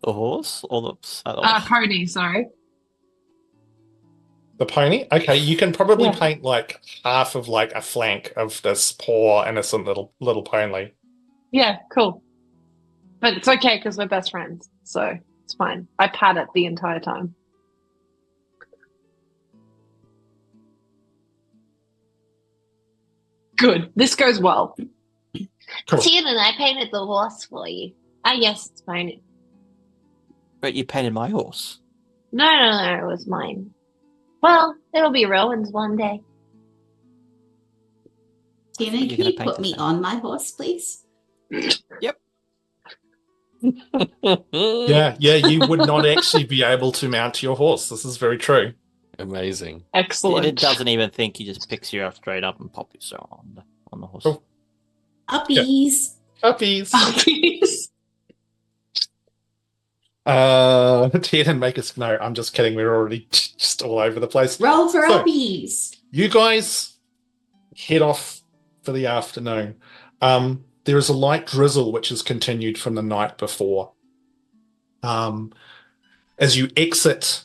The horse or the saddle? Pony, sorry. The pony? Okay, you can probably Yeah. paint like half of like a flank of this poor innocent little pony. Yeah, cool. But it's okay because we're best friends, so it's fine. I pat it the entire time. Good. This goes well. Cool. Tiernan, I painted the horse for you. Ah, yes, it's fine. But you painted my horse. No, it was mine. Well, it'll be Rowan's one day. Tina, You're can gonna you paint put the me saddle. on my horse, please? Yeah, you would not actually be able to mount your horse. This is very true. Amazing. Excellent. It doesn't even think. He just picks you up straight up and pop you on the horse. Cool. Uppies. Puppies. Please. Tiernan, make us no, I'm just kidding. We're already just all over the place. Roll for So- uppies. You guys head off for the afternoon. There is a light drizzle which has continued from the night before. As you exit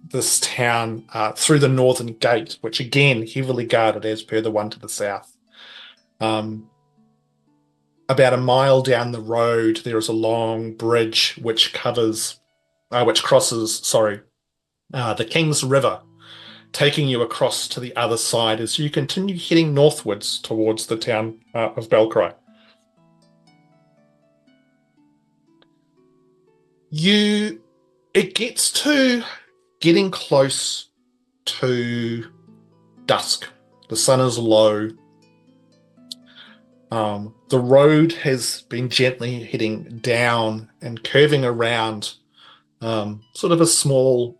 this town through the northern gate, which again heavily guarded as per the one to the south. About a mile down the road, there is a long bridge which crosses the King's River, taking you across to the other side as you continue heading northwards towards the town of Belcry. It gets to getting close to dusk. The sun is low. The road has been gently heading down and curving around sort of a small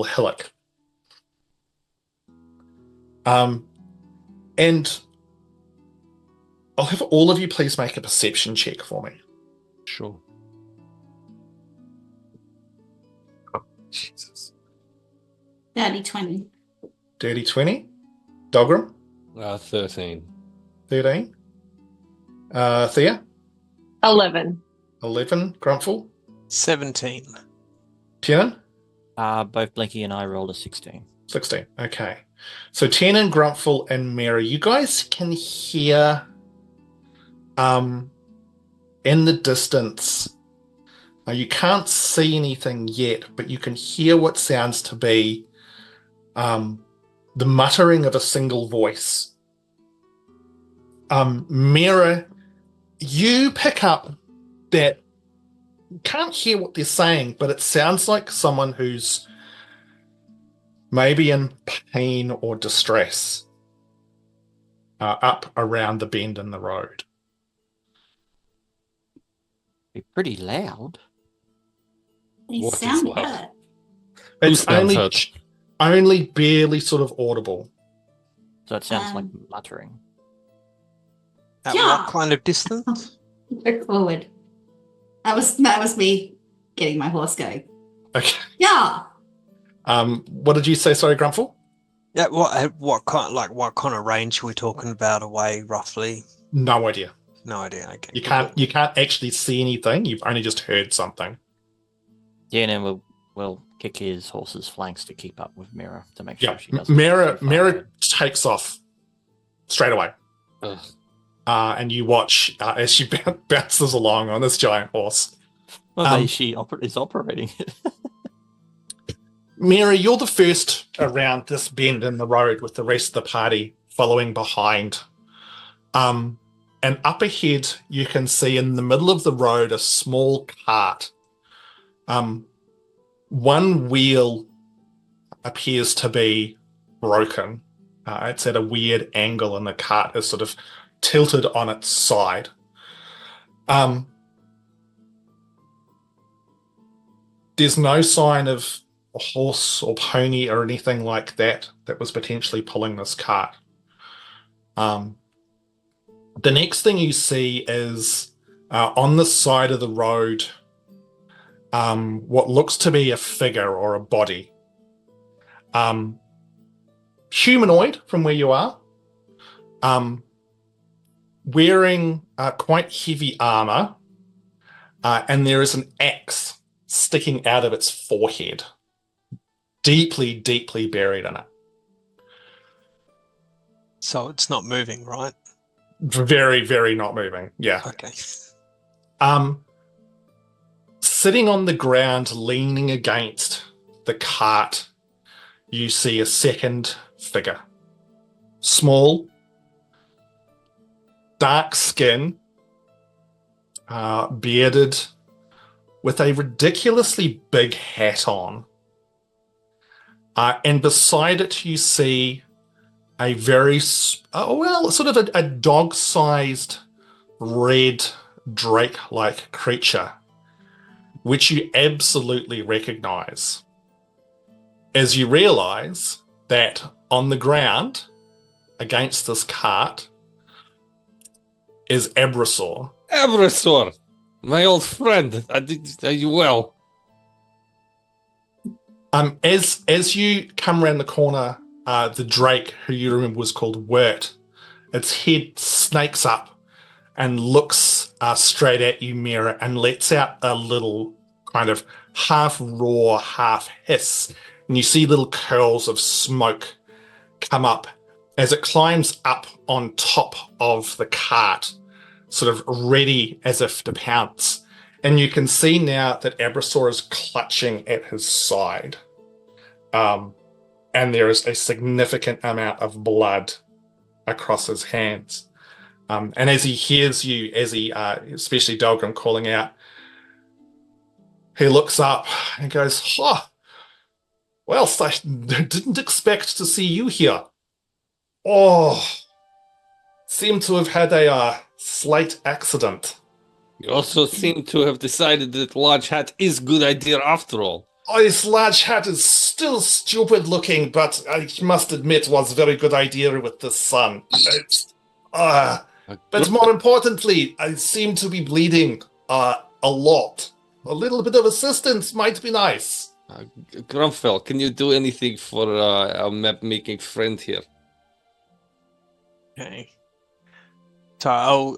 hillock. And I'll have all of you please make a perception check for me. Sure. Jesus. Dirty 20. Dirty 20. Delgrim, 13. 13. Thea, 11. 11. Grumpfel, 17. Tiernan, Both Blinky and I rolled a 16. 16. Okay. So Tiernan, Grumpfel, and Miera, you guys can hear in the distance. You can't see anything yet, but you can hear what sounds to be the muttering of a single voice. Miera, you pick up that you can't hear what they're saying, but it sounds like someone who's maybe in pain or distress up around the bend in the road. Be pretty loud. They What is sound loud? hurt. It's sounds hurt? only barely sort of audible. So it sounds like muttering. At Yeah. what kind of distance? Look forward. That was me getting my horse going. Okay. Yeah. What did you say? Sorry, Grumpfel? Yeah, what kind of range are we talking about away roughly? No idea. No idea. Okay. You can't actually see anything. You've only just heard something. Tiernan will kick his horse's flanks to keep up with Miera to make sure Yeah. she doesn't. Miera takes off straight away. Ugh. And you watch as she bounces along on this giant horse. Well, she is operating it. Miera, you're the first around this bend in the road with the rest of the party following behind. And And up ahead, you can see in the middle of the road a small cart. One wheel appears to be broken. It's at a weird angle, and the cart is sort of tilted on its side. There's no sign of a horse or pony or anything like that was potentially pulling this cart. The next thing you see is on the side of the road, what looks to be a figure or a body. Humanoid from where you are, wearing quite heavy armor, and there is an axe sticking out of its forehead, deeply, deeply buried in it. So it's not moving, right? Very, very not moving. Yeah. Okay. Sitting on the ground, leaning against the cart, you see a second figure. Small, dark skin, bearded, with a ridiculously big hat on. And beside it, you see a very, sort of a dog-sized red drake-like creature, which you absolutely recognize, as you realize that on the ground against this cart is Abrasor. Abrasor, my old friend. Are you well? As you come around the corner, the drake, who you remember was called Wirt, its head snakes up and looks straight at you, Miera, and lets out a little kind of half roar, half hiss. And you see little curls of smoke come up as it climbs up on top of the cart, sort of ready as if to pounce. And you can see now that Abrasor is clutching at his side. And there is a significant amount of blood across his hands. And as he hears you, especially Delgrim calling out, he looks up and goes, "Oh, well, I didn't expect to see you here. Oh, seem to have had a slight accident." You also seem to have decided that large hat is good idea after all. Oh, this large hat is still stupid looking, but I must admit was a very good idea with the sun. But more importantly, I seem to be bleeding a lot. A little bit of assistance might be nice. Grumpfel, can you do anything for our map-making friend here? Okay. So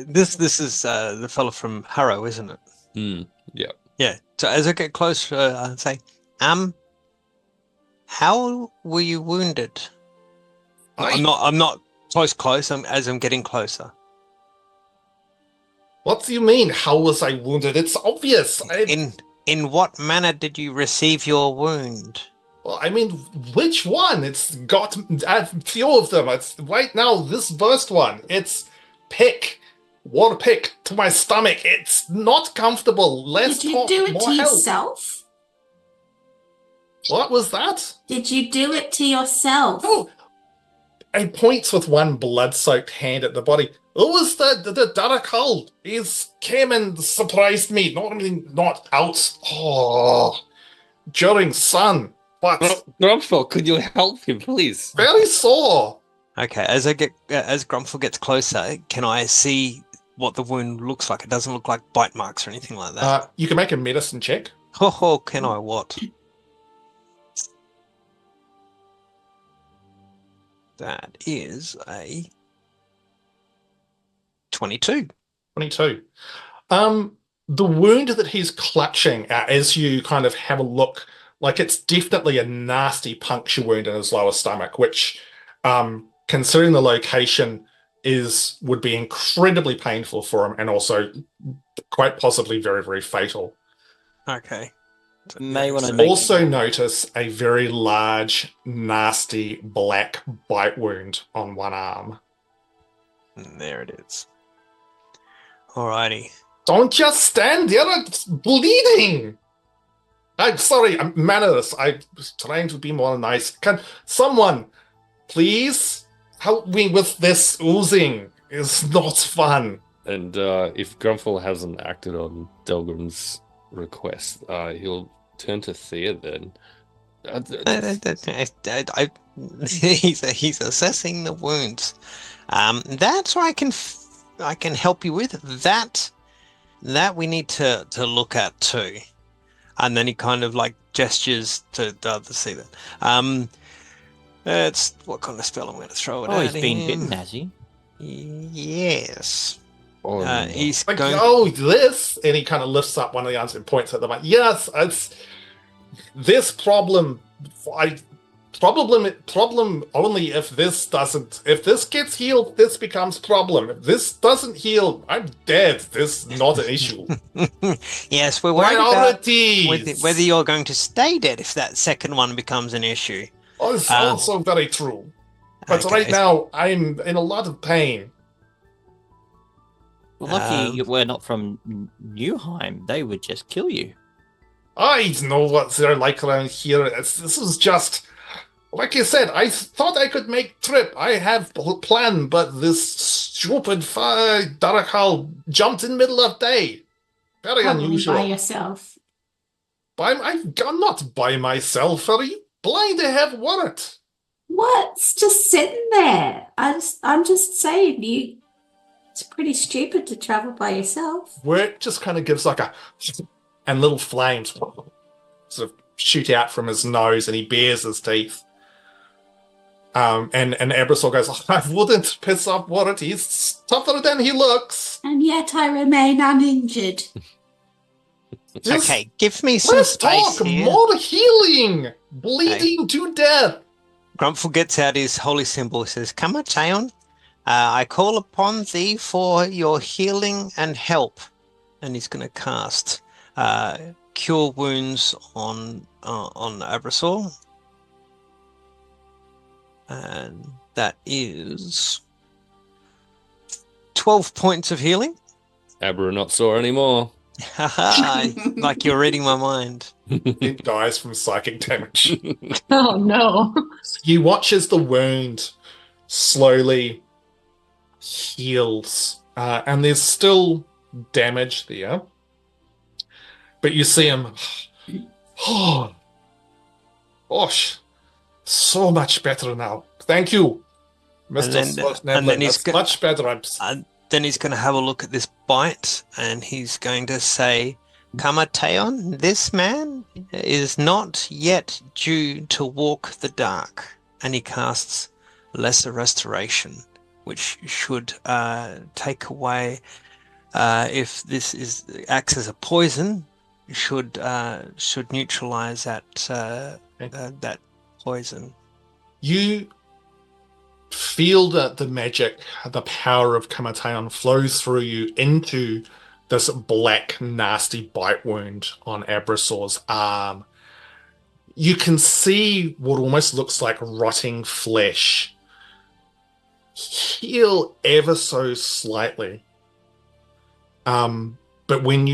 this is the fellow from Harrow, isn't it? Yeah. Yeah. So as I get closer, I say, how were you wounded? I'm not close. As I'm getting closer. What do you mean? How was I wounded? It's obvious. In what manner did you receive your wound? Well, I mean, which one? It's got a few of them. It's right now this first one. It's war pick to my stomach. It's not comfortable. Less Did you talk, do it more to help. yourself? What was that? Did you do it to yourself? Oh, he points with one blood-soaked hand at the body. It was the Thea-retical. He's came and surprised me. Not out. Oh, during sun. But Grumpfel, could you help him, please? very sore. Okay, as Grumpfel gets closer, can I see what the wound looks like? It doesn't look like bite marks or anything like that. You can make a medicine check. Oh, can I what? That is a 22. 22. The wound that he's clutching, as you kind of have a look, like it's definitely a nasty puncture wound in his lower stomach, which, considering the location, would be incredibly painful for him and also quite possibly very, very fatal. Okay. May want to Also notice a very large, nasty black bite wound on one arm. And there it is. Alrighty. Don't just stand there, it's bleeding! I'm sorry, I'm manners. I was trying to be more nice. Can someone please help me with this oozing? It's not fun. And if Grumpfel hasn't acted on Delgrim's request, he'll turn to Thea then. He's assessing the wounds. That's what I can help you with. That we need to look at too. And then he kind of like gestures to the other see that. It's what kind of spell I'm going to throw it at. Oh, he's been bitten, has he? Yes. Oh, no. He's Like, going. oh, this, and he kind of lifts up one of the arms and points at them. Like, yes, it's this problem. Problem only if this doesn't. If this gets healed, this becomes problem. If this doesn't heal, I'm dead. This is not an issue. Yes, we're worried about Priorities. whether you're going to stay dead if that second one becomes an issue. Oh, it's also very true. But Okay. right now, I'm in a lot of pain. Well, lucky we're not from Newheim. They would just kill you. I know what they're like around here. This is just... Like I said, I thought I could make trip. I have plan, but this stupid Thea-retical jumped in middle of day. Very Probably unusual. by yourself. I'm not by myself. Are you blind? I have what? What's just sitting there? I'm just saying, it's pretty stupid to travel by yourself. Where it just kind of gives like a... And little flames sort of shoot out from his nose, and he bares his teeth. And Ebersol goes, I wouldn't piss off Warren. He's tougher than he looks. And yet I remain uninjured. Just Okay, give me some let's space talk here. more healing. Bleeding to death. Grumpfel gets out his holy symbol. He says, "Come, Tayon, I call upon thee for your healing and help." And he's going to cast Cure Wounds on Abrasor. And that is 12 points of healing. Abra not sore anymore. Like you're reading my mind. He dies from psychic damage. Oh no. You watch as the wound slowly heals. And there's still damage there. But you see him. Oh, gosh. So much better now. Thank you, Mr. then he's That's much better. Then he's going to have a look at this bite, and he's going to say, Kamateon, this man is not yet due to walk the dark. And he casts Lesser Restoration, which should take away, if this acts as a poison, should neutralize that poison. You feel that the magic, the power of Kamateon flows through you into this black, nasty bite wound on Abrasor's arm. You can see what almost looks like rotting flesh heal ever so slightly. But when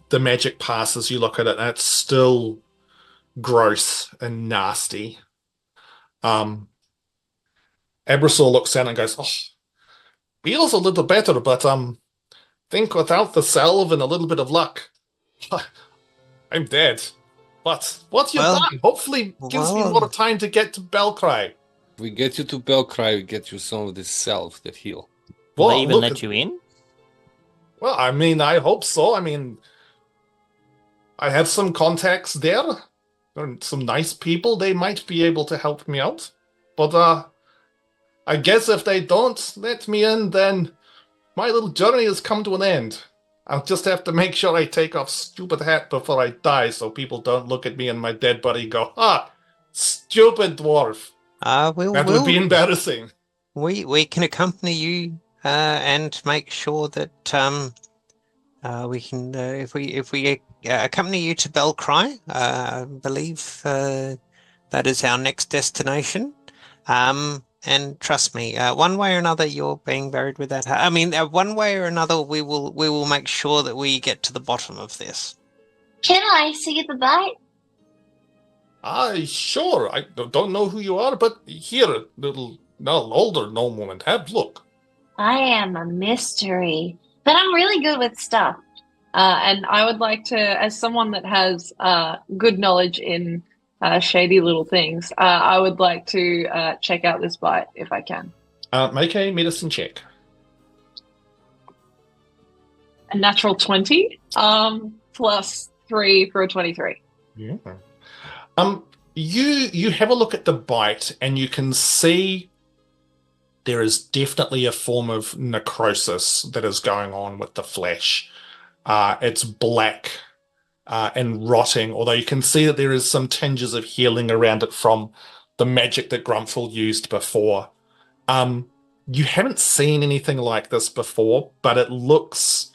the magic passes, you look at it and it's still gross and nasty. Abrasor looks down and goes, oh, feels a little better, but think without the salve and a little bit of luck, I'm dead. But what you've done hopefully gives me more time to get to Belcry. If we get you to Belcry, we get you some of this salve that heal. Will they even let you in? Well, I mean, I hope so. I mean, I have some contacts there. Some nice people. They might be able to help me out. But I guess if they don't let me in, then my little journey has come to an end. I'll just have to make sure I take off stupid hat before I die so people don't look at me and my dead body and go, stupid dwarf. That would be embarrassing. We can accompany you and make sure that we can, if we accompany you to Belcry, I believe that is our next destination. and trust me, one way or another, you're being buried with that. I mean, one way or another, we will make sure that we get to the bottom of this. Can I see the bite? Sure. I don't know who you are, but here, little older noblewoman, have look. I am a mystery, but I'm really good with stuff. And I would like to, as someone that has good knowledge in shady little things, I would like to check out this bite if I can. Make a medicine check. A natural 20, plus 3 for a 23. Yeah. You have a look at the bite, and you can see there is definitely a form of necrosis that is going on with the flesh. It's black and rotting, although you can see that there is some tinges of healing around it from the magic that Grumpfel used before. You haven't seen anything like this before, but it looks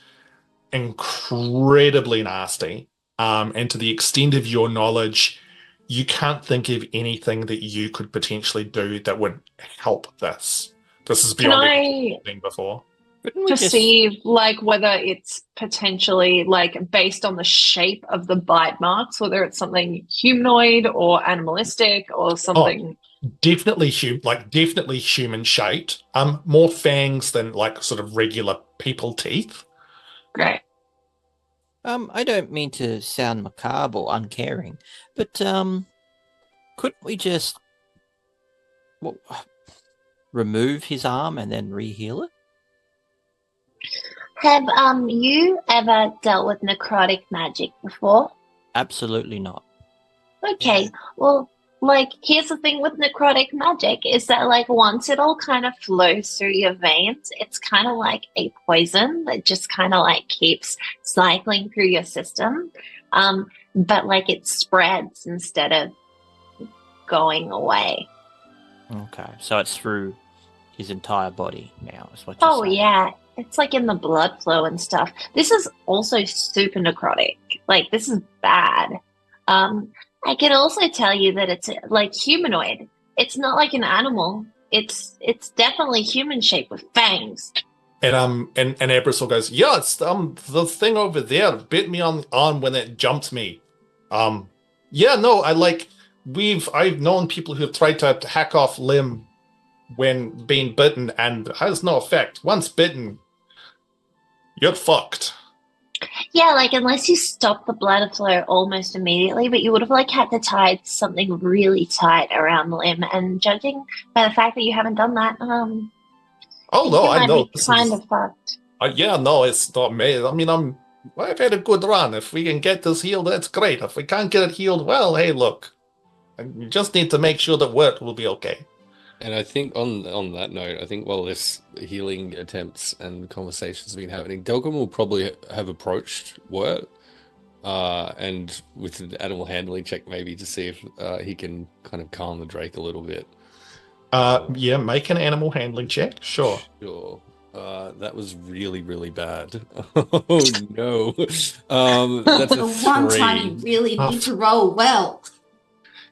incredibly nasty. And to the extent of your knowledge, you can't think of anything that you could potentially do that would help this. This is beyond anything you've seen before. Perceive like whether it's potentially like based on the shape of the bite marks, whether it's something humanoid or animalistic or something. Definitely human shaped. More fangs than like sort of regular people teeth. Great. I don't mean to sound macabre or uncaring, but couldn't we just remove his arm and then re-heal it? Have you ever dealt with necrotic magic before? Absolutely not. Okay, well, like, here's the thing with necrotic magic is that, like, once it all kind of flows through your veins, it's kind of like a poison that just kind of, like, keeps cycling through your system. But, like, it spreads instead of going away. Okay, so it's through his entire body now, is what you're Oh, saying. yeah. It's, like, in the blood flow and stuff. This is also super necrotic. Like, this is bad. I can also tell you that it's like humanoid. It's not like an animal. It's definitely human shaped with fangs. And Abrasol goes, yeah, it's the thing over there bit me on the arm when it jumped me. Yeah, no, I've known people who have tried to hack off limb when being bitten and it has no effect. Once bitten, you're fucked. Yeah, like unless you stop the blood flow almost immediately, but you would have like had to tie something really tight around the limb. And judging by the fact that you haven't done that, Oh no, I know. This kind of fucked. Yeah, no, it's not me. I mean, I've had a good run. If we can get this healed, that's great. If we can't get it healed, well, hey, look, you just need to make sure that work will be okay. And I think on that note, I think while this healing attempts and conversations have been happening, Delgrim will probably have approached Wirt, and with an animal handling check maybe to see if he can kind of calm the Drake a little bit. Yeah, make an animal handling check. Sure. Sure. That was really, really bad. Oh no. That's a The one 3. time you really need to roll well.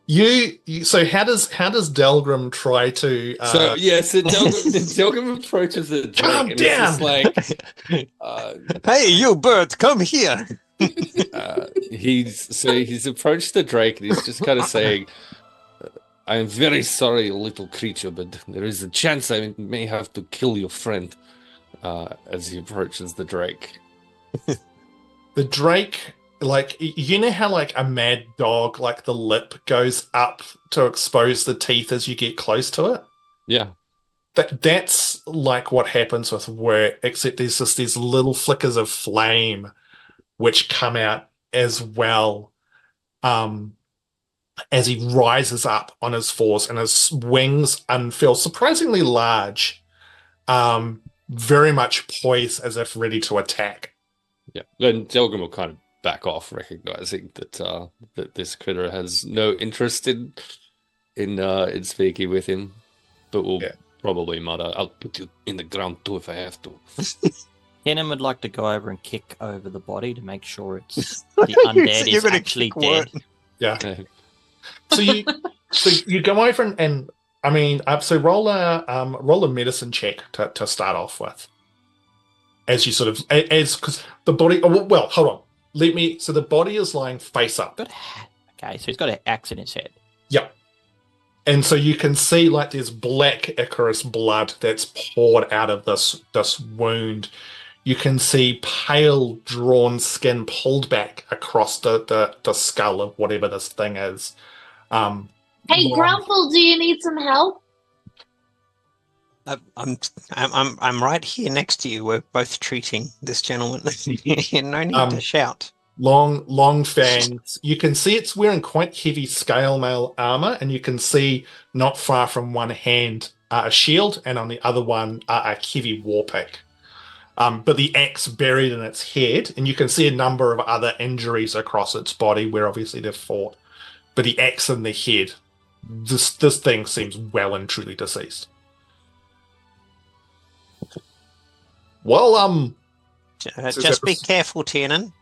So how does Delgrim try to? So Delgrim approaches the Drake. Calm and it's just down. like, Hey, you bird, come here. He's approached the Drake and he's just kind of saying, "I am very sorry, little creature, but there is a chance I may have to kill your friend." As he approaches the Drake. The Drake, like, you know how like a mad dog, like the lip goes up to expose the teeth as you get close to it? Yeah. That's like what happens with Wirt, except there's just these little flickers of flame which come out as well, as he rises up on his fours, and his wings unfurl surprisingly large, very much poised as if ready to attack. Yeah. Then Delgrim will kind of back off, recognizing that that this critter has no interest in speaking with him, but will probably mutter, "I'll put you in the ground too if I have to." Tiernan would like to go over and kick over the body to make sure it's the undead is actually dead. Yeah. So you go over and I mean, so roll a medicine check to start off with. As you sort of, because the body, well, hold on. So the body is lying face up. Okay, so he's got an axe in his head. Yep. And so you can see like there's black Icarus blood that's poured out of this wound. You can see pale drawn skin pulled back across the skull of whatever this thing is. Hey, Grumpfel, do you need some help? I'm right here next to you. We're both treating this gentleman. No need to shout. Long fangs. You can see it's wearing quite heavy scale mail armor, and you can see not far from one hand a shield, and on the other one a heavy war pick. But the axe buried in its head, and you can see a number of other injuries across its body where obviously they've fought. But the axe in the head, this thing seems well and truly deceased. Well, just be careful, Tiernan.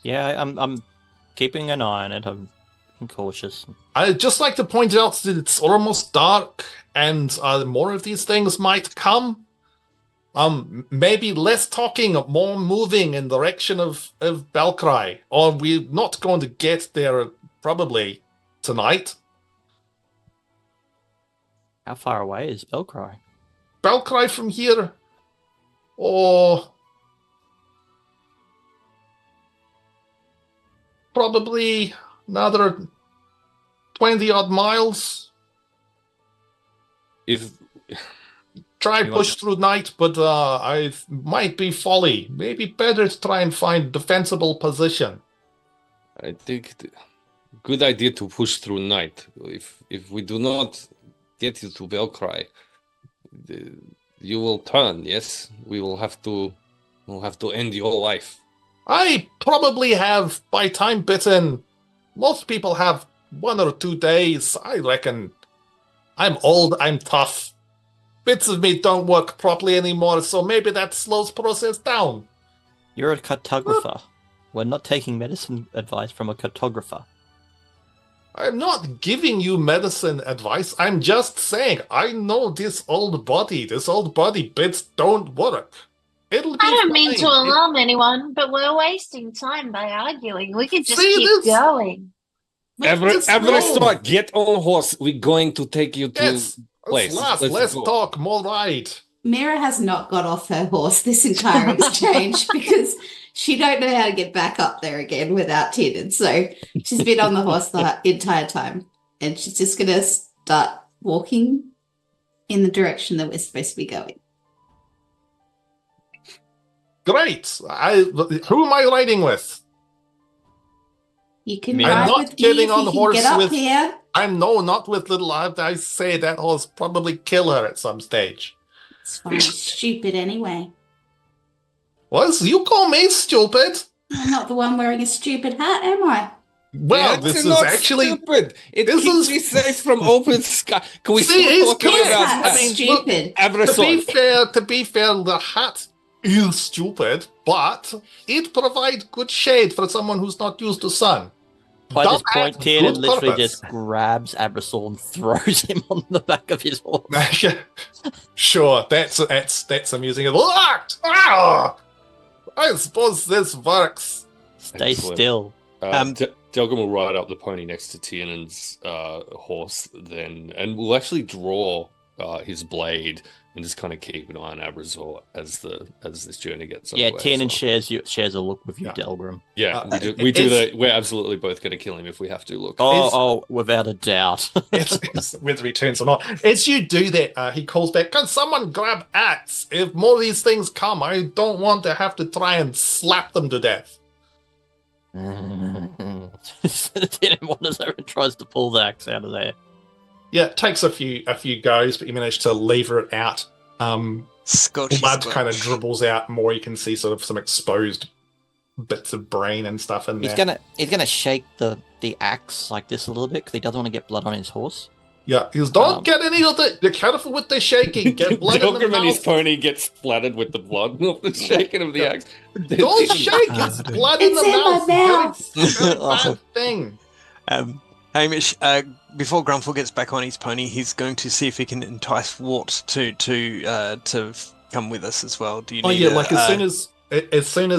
Yeah, I'm keeping an eye on it. I'm cautious. I'd just like to point out that it's almost dark, and more of these things might come. Maybe less talking, more moving in the direction of Belcry. Or we're not going to get there probably tonight. How far away is Belcry? Belcry from here? Oh, probably another 20-odd miles. If Try push through night, but I might be folly. Maybe better to try and find defensible position. I think good idea to push through night. If we do not get you to Belcry, you will turn. Yes, we'll have to end your life. I probably have, by time bitten, most people have 1 or 2 days. I reckon I'm old, I'm tough. Bits of me don't work properly anymore, so maybe that slows process down. You're a cartographer. We're not taking medicine advice from a cartographer. I'm not giving you medicine advice. I'm just saying, I know this old body bits don't work. It'll be I don't mean fine. to alarm anyone, but we're wasting time by arguing. We could just See, keep going. Everest, get on horse. We're going to take you to place. Let's talk, more ride. Miera has not got off her horse this entire exchange because she don't know how to get back up there again without Tiernan. So she's been on the horse the entire time, and she's just going to start walking in the direction that we're supposed to be going. Great. Who am I riding with? You can I'm ride not with getting me on if the you can horse get up with- here. Not with little. I say that horse probably kill her at some stage. It's fine. Stupid anyway. What? You call me stupid? I'm not the one wearing a stupid hat, am I? Well, this is actually stupid. It this keeps is- me safe from open sky. Can we See, stop it's talking good. about That's I mean, stupid. to be fair, the hat is stupid, but it provides good shade for someone who's not used to sun. By this Dumb point, hat, Tiernan good literally purpose. just grabs Abrasol and throws him on the back of his horse. Sure, that's amusing. I suppose this works. Stay Excellent. still. Delgrim will ride up the pony next to Tiernan's horse then, and we'll actually draw his blade and just kind of keep an eye on Abrazor as this journey gets Yeah, underway. Tiernan So, shares a look with you, Yeah. Delgrim. yeah, we do that. We're absolutely both going to kill him if we have to. Look, Oh, without a doubt. It's whether he turns or not. As you do that, he calls back, "Can someone grab axe? If more of these things come, I don't want to have to try and slap them to death." Tiernan wanders over and tries to pull the axe out of there. Yeah, it takes a few goes, but you manage to lever it out. Scotchy Blood scotch. kind of dribbles out more. You can see sort of some exposed bits of brain and stuff in there. He's gonna shake the axe like this a little bit because he doesn't want to get blood on his horse. Yeah, he goes, "Don't get any of the. Be careful with the shaking. Get blood in the Delgrim and his mouth. pony gets splattered with the blood of the shaking of the axe. Don't shake. It's blood in It's the in my mouth. mouth. Very bad thing." Hamish, before Grumpfel gets back on his pony, he's going to see if he can entice Wart to come with us as well. Do you need? As soon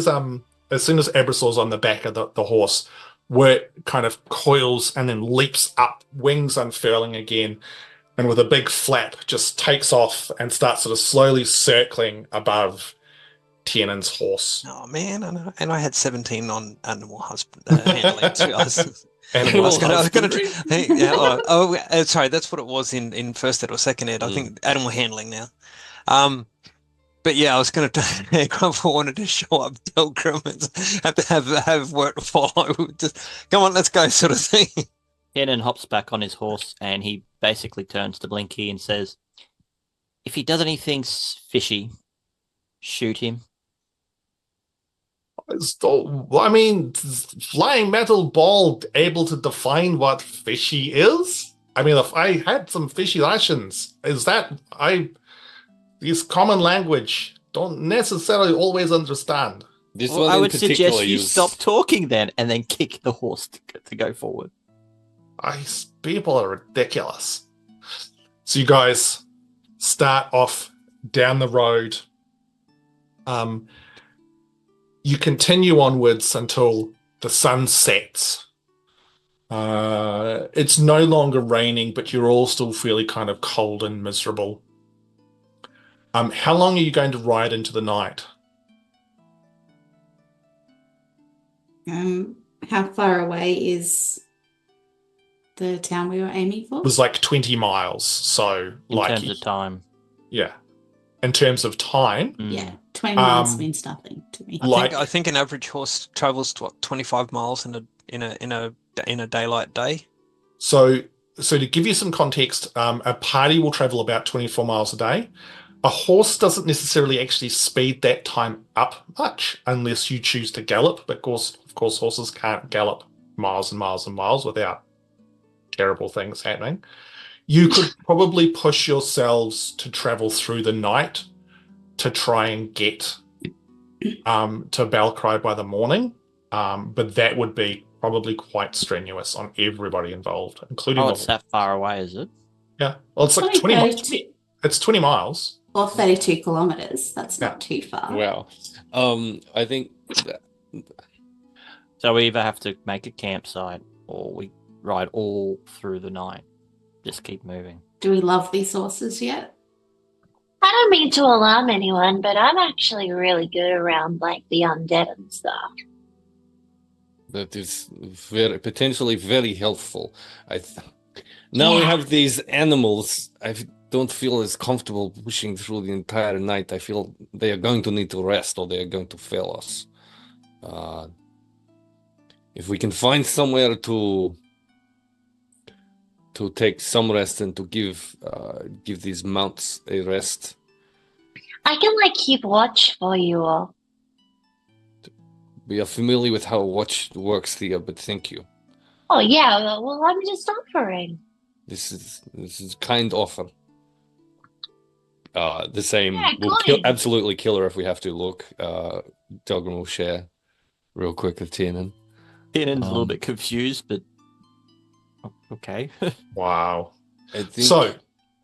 as Abrasor's on the back of the horse, Wirt kind of coils and then leaps up, wings unfurling again, and with a big flap just takes off and starts sort of slowly circling above Tiernan's horse. Oh man, and I had 17 on animal husband handling too. Sorry, that's what it was in first ed or second ed. I think animal handling now. But yeah, I was going to. Grumpfel wanted to show up Delgrim and have work follow. Just come on, let's go, sort of thing. Tiernan hops back on his horse and he basically turns to Blinky and says, "If he does anything fishy, shoot him." I mean, flying metal ball able to define what fishy is? I mean, if I had some fishy rations, these common language don't necessarily always understand. I would suggest you stop talking then and then kick the horse to go forward. People are ridiculous. So you guys start off down the road. You continue onwards until the sun sets. It's no longer raining, but you're all still feeling kind of cold and miserable. How long are you going to ride into the night? How far away is the town we were aiming for? It was like 20 miles. So, in terms of time. Yeah. In terms of time. Yeah. 20 miles means nothing to me. I think an average horse travels 25 miles in a daylight day. So to give you some context, a party will travel about 24 miles a day. A horse doesn't necessarily actually speed that time up much unless you choose to gallop. But of course, horses can't gallop miles and miles and miles without terrible things happening. You could probably push yourselves to travel through the night to try and get to Balcry by the morning. But that would be probably quite strenuous on everybody involved, including. It's that far away, is it? Yeah. Well, it's like 20 miles. It's 20 miles. Or 32 kilometers. That's not too far. Wow. I think. So we either have to make a campsite or we ride all through the night. Just keep moving. Do we love these horses yet? I don't mean to alarm anyone, but I'm actually really good around like the undead and stuff. That is potentially very helpful. Now we have these animals. I don't feel as comfortable pushing through the entire night. I feel they are going to need to rest or they are going to fail us. If we can find somewhere to take some rest and to give these mounts a rest. I can keep watch for you all. We are familiar with how watch works, Thea, but thank you. Oh yeah, well I'm just offering. This is kind offer. The same. Yeah, we'll absolutely kill her if we have to. Look, Delgrim will share real quick with Tiernan. Tiernan's a little bit confused, but okay. Wow.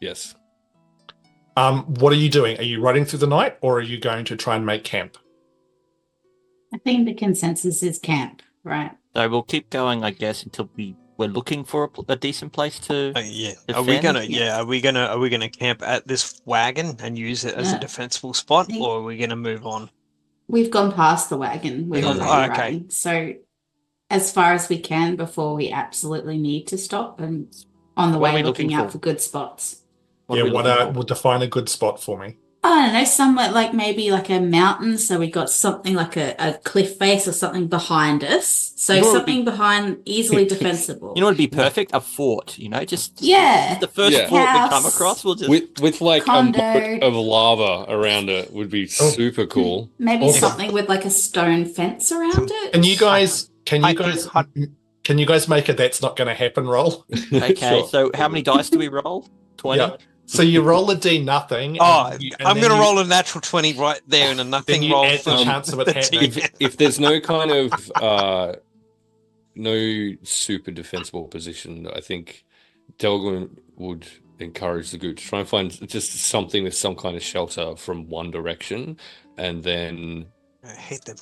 Yes. What are you doing? Are you riding through the night, or are you going to try and make camp? I think the consensus is camp, right? So we'll keep going, I guess, until we're looking for a decent place to. Yeah. Defend? Are we gonna camp at this wagon and use it as a defensible spot, or are we gonna move on? We've gone past the wagon. We're already riding. So as far as we can before we absolutely need to stop, and on the way looking out for good spots. We'll define a good spot for me. I don't know, somewhere maybe a mountain, so we got something like a cliff face or something behind us. So something behind easily defensible. You know what would be perfect? A fort, just the first fort we come across, we'll just with a moat of lava around it would be super cool. Maybe something with a stone fence around it. And can you guys make a that's not going to happen roll? Okay, Sure. So how many dice do we roll? 20? Yeah. So you roll a D nothing. I'm going to roll a natural 20 right there and a nothing roll. Add the chance of it happening. If there's no kind of no super defensible position. I think Delgrim would encourage the group to try and find just something with some kind of shelter from one direction, and then I hate them.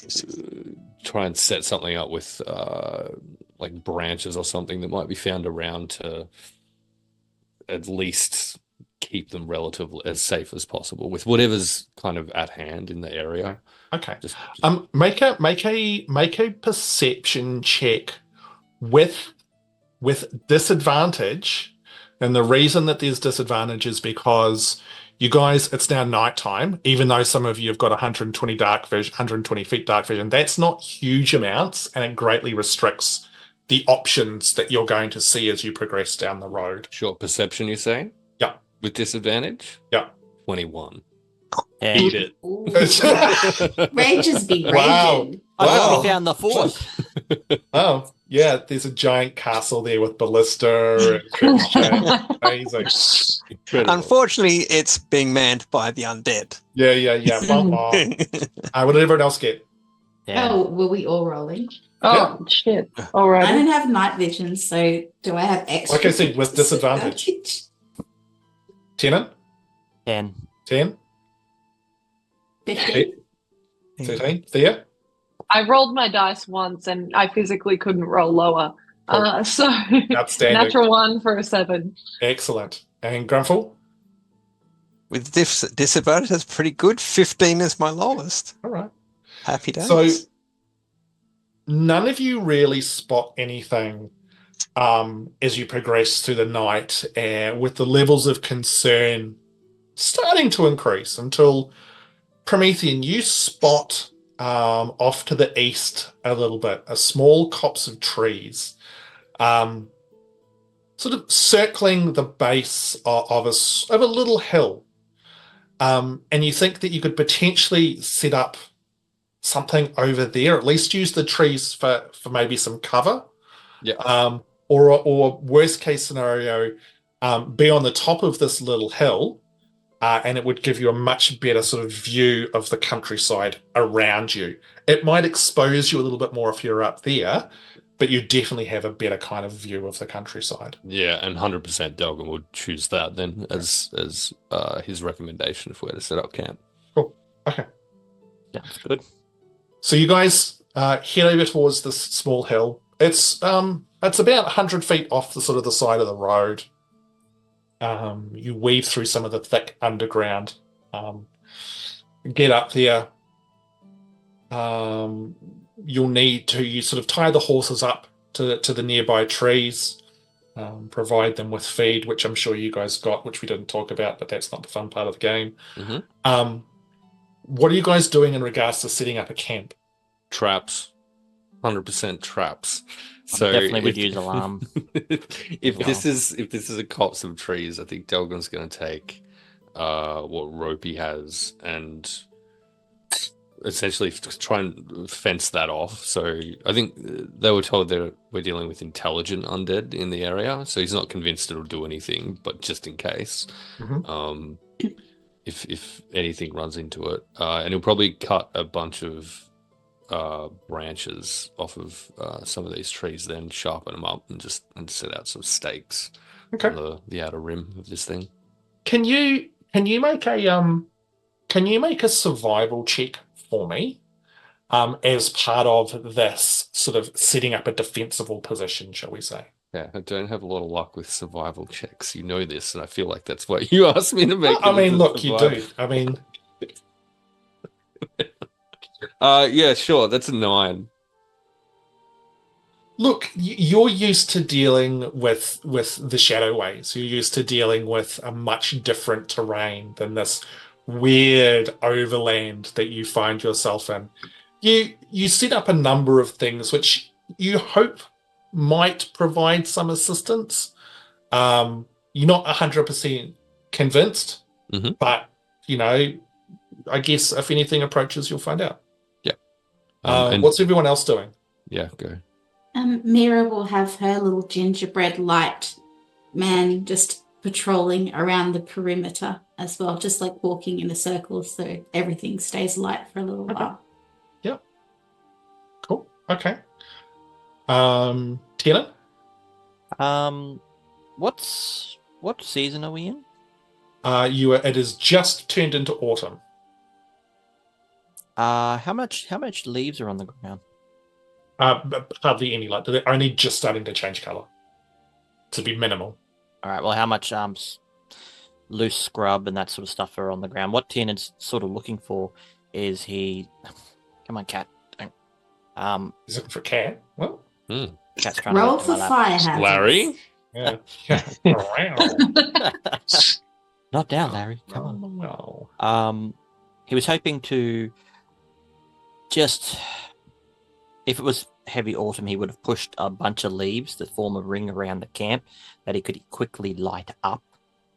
try and set something up with like branches or something that might be found around to at least keep them relatively as safe as possible with whatever's kind of at hand in the area. Okay. Just make a perception check with disadvantage. And the reason that there's disadvantage is because you guys, it's now nighttime, even though some of you have got 120 feet dark vision. That's not huge amounts, and it greatly restricts the options that you're going to see as you progress down the road. short perception, you say? Yeah. With disadvantage? Yeah. 21. And Eat it. Rages be raging. Wow. I Wow. thought we found the force. Oh, yeah, there's a giant castle there with ballista and amazing. Incredible. Unfortunately, it's being manned by the undead. Yeah. What did everyone else get? Yeah. Oh, were we all rolling? Oh, shit. All I right. don't have night vision, so do I have extra? Like I said, with disadvantage. 10? 10. 10? 15. 13? Thea? I rolled my dice once and I physically couldn't roll lower. So Outstanding. natural 1 for a 7. Excellent. And Grumpfel? With disadvantage, that's pretty good. 15 is my lowest. All right. Happy days. So none of you really spot anything as you progress through the night, with the levels of concern starting to increase until Promethean, you spot off to the east a little bit, a small copse of trees, sort of circling the base of a little hill. And you think that you could potentially set up something over there, at least use the trees for maybe some cover. Yeah. Or worst case scenario, be on the top of this little hill, and it would give you a much better sort of view of the countryside around you. It might expose you a little bit more if you're up there, but you definitely have a better kind of view of the countryside. Yeah, and 100% Delgrim would choose that then as his recommendation if we're to set up camp. Cool. Okay. Sounds good. So you guys head over towards this small hill. It's about 100 feet off the sort of the side of the road. You weave through some of the thick underground. Get up there. You'll need to sort of tie the horses up to the nearby trees, provide them with feed, which I'm sure you guys got, which we didn't talk about, but that's not the fun part of the game. Mm-hmm. What are you guys doing in regards to setting up a camp? Traps. 100% traps. So Definitely would use alarm. if this is a copse of trees, I think Delgrim's going to take what rope he has and essentially try and fence that off. So I think they were told that we're dealing with intelligent undead in the area, so he's not convinced it'll do anything, but just in case, if anything runs into it, and he'll probably cut a bunch of branches off of some of these trees, then sharpen them up and set out some stakes on the outer rim of this thing. Can you make a survival check for me as part of this sort of setting up a defensible position, shall we say? Yeah, I don't have a lot of luck with survival checks. You know this, and I feel like that's what you asked me to make. I mean, look, you do. I mean, yeah, sure. That's a 9. Look, you're used to dealing with the shadow ways. You're used to dealing with a much different terrain than this weird overland that you find yourself in. You set up a number of things which you hope might provide some assistance. You're not 100% convinced, but I guess if anything approaches, you'll find out. Yeah. What's everyone else doing? Yeah, go. Miera will have her little gingerbread light man just patrolling around the perimeter as well, just like walking in a circle so everything stays light for a little while. Yep. Cool. Okay. Tiernan? What season are we in? It has just turned into autumn. How much leaves are on the ground? Hardly any. Like they're only just starting to change color. To be minimal. All right. Well, how much loose scrub and that sort of stuff are on the ground? What Tiernan's sort of looking for is come on, cat. He's looking for a cat. Well, cat's trying to Roll get to for my lap. fire hazards. Larry? yeah. Not down, Larry. Come on. Well. He was hoping to just, if it was heavy autumn, he would have pushed a bunch of leaves to form a ring around the camp that he could quickly light up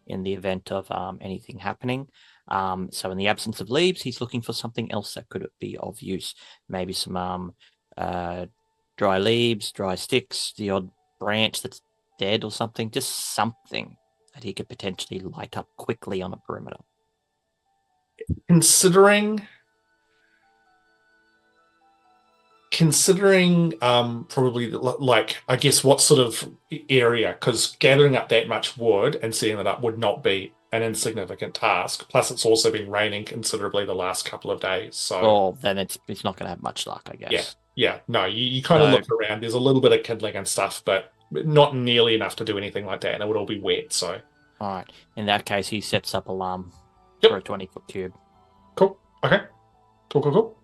in the event of anything happening. So in the absence of leaves, he's looking for something else that could be of use. Maybe some dry leaves, dry sticks, the odd branch that's dead or something. Just something that he could potentially light up quickly on a perimeter. Considering probably like I guess what sort of area, because gathering up that much wood and setting it up would not be an insignificant task. Plus it's also been raining considerably the last couple of days, so well then it's not going to have much luck, I guess. yeah no, you kind of look around, there's a little bit of kindling and stuff, but not nearly enough to do anything like that, and it would all be wet. So all right, in that case he sets up alarm for a 20-foot cube. Cool. Okay. Cool.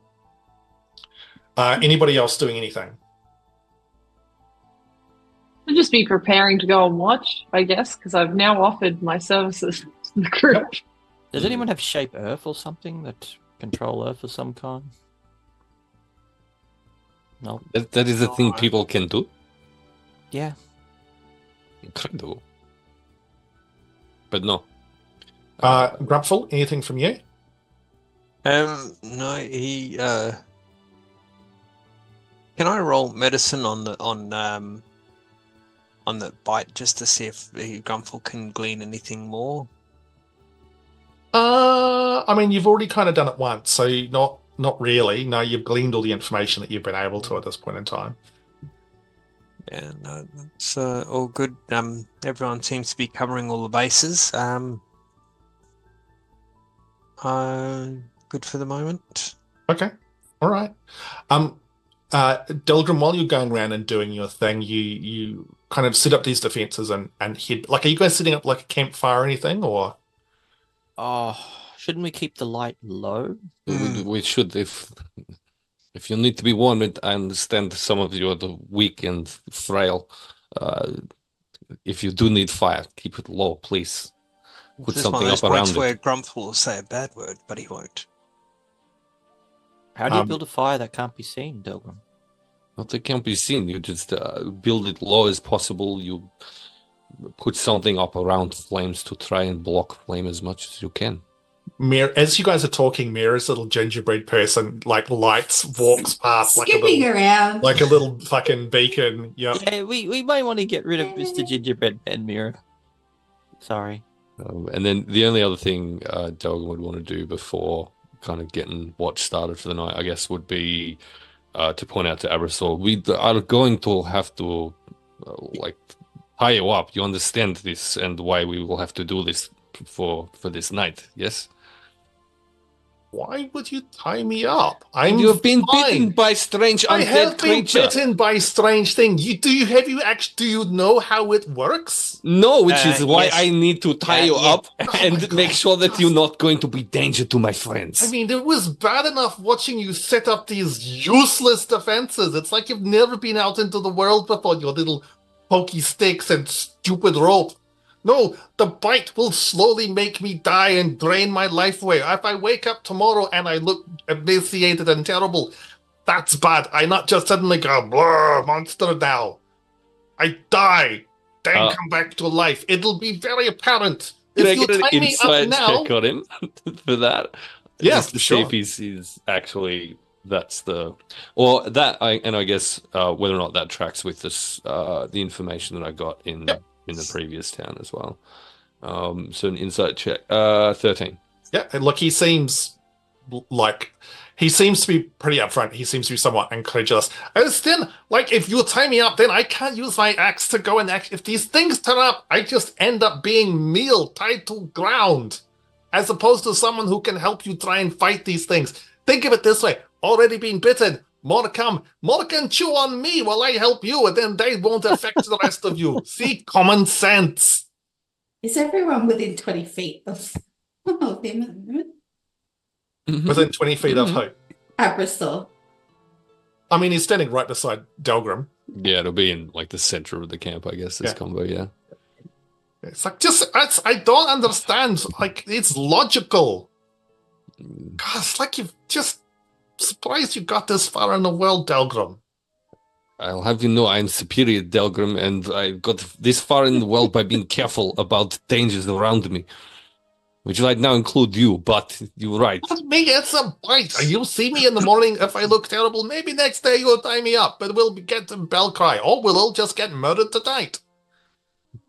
Anybody else doing anything? I'll just be preparing to go and watch, I guess, because I've now offered my services to the group. Yep. Does anyone have shape earth or something that control earth of some kind? No. That is a thing people can do? Yeah. Incredible. But no. Grumpfel, anything from you? No, he can I roll medicine on the bite just to see if Grumpfel can glean anything more? I mean, you've already kind of done it once, so not really. No, you've gleaned all the information that you've been able to at this point in time. Yeah, no, that's all good. Everyone seems to be covering all the bases. Good for the moment. Okay, all right. Delgrim, while you're going around and doing your thing, you kind of set up these defenses and head. Like, are you guys setting up like a campfire or anything, or? Oh, shouldn't we keep the light low? We should, if you need to be warm, I understand some of you are weak and frail. If you do need fire, keep it low, please. Put something up around it. Where Grumpfel will say a bad word, but he won't. How do you build a fire that can't be seen, Delgrim? Not that can't be seen. You just build it low as possible. You put something up around flames to try and block flame as much as you can. As you guys are talking, Miera's little gingerbread person walks past skipping around like a little fucking beacon. Yep. Yeah, we might want to get rid of Mr. Gingerbread Man, Miera. Sorry. And then the only other thing Delgrim would want to do before kind of getting watch started for the night, I guess, would be to point out to Abrasol, we are going to have to tie you up. You understand this and why we will have to do this for this night, yes? Why would you tie me up? You have been bitten by strange undead I have been creature. bitten by strange thing. Do you know how it works? No, which is why yes. I need to tie you up and my make God. sure that you're not going to be danger to my friends. I mean, it was bad enough watching you set up these useless defenses. It's like you've never been out into the world before, your little pokey sticks and stupid rope. No, the bite will slowly make me die and drain my life away. If I wake up tomorrow and I look emaciated and terrible, that's bad. I not just suddenly go, blah, monster now. I die, then come back to life. It'll be very apparent. Can I If you get an tie me up inside now, check on him for that? Yeah, just to see if he's actually that's the or that. I guess whether or not that tracks with this the information that I got in the previous town as well. So an insight check, 13. Yeah, and look, he seems like, he seems to be pretty upfront. He seems to be somewhat incredulous. As then, like, if you tie me up, then I can't use my axe to go and act. If these things turn up, I just end up being meal tied to ground, as opposed to someone who can help you try and fight these things. Think of it this way: already been bitten, more to come. More can chew on me while I help you, and then they won't affect the rest of you. See, common sense. Is everyone within 20 feet of him at the moment? Within 20 feet of who? Abrasthor. I mean, he's standing right beside Delgrim. Yeah, it'll be in like the center of the camp, I guess, this combo, yeah. It's like, I don't understand. Like, it's logical. God, it's like you've just surprised you got this far in the world, Delgrim. I'll have you know I'm superior, Delgrim, and I got this far in the world by being careful about dangers around me. Which might now include you, but you're right. Me, it's a bite. You see me in the morning, if I look terrible, maybe next day you'll tie me up, but we'll get to bell cry, or we'll all just get murdered tonight.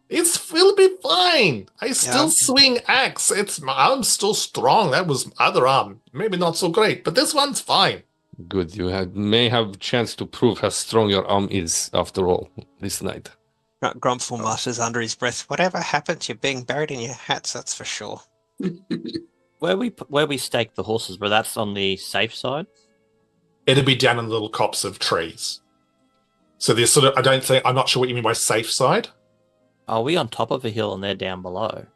It'll be fine. I still swing axe. I'm still strong. That was other arm. Maybe not so great, but this one's fine. Good. You may have a chance to prove how strong your arm is, after all, this night. Grumpfel mutters under his breath, whatever happens, you're being buried in your hats, that's for sure. Where we stake the horses, but that's on the safe side? It'd be down in little copse of trees. So there's sort of, I'm not sure what you mean by safe side. Are we on top of a hill and they're down below?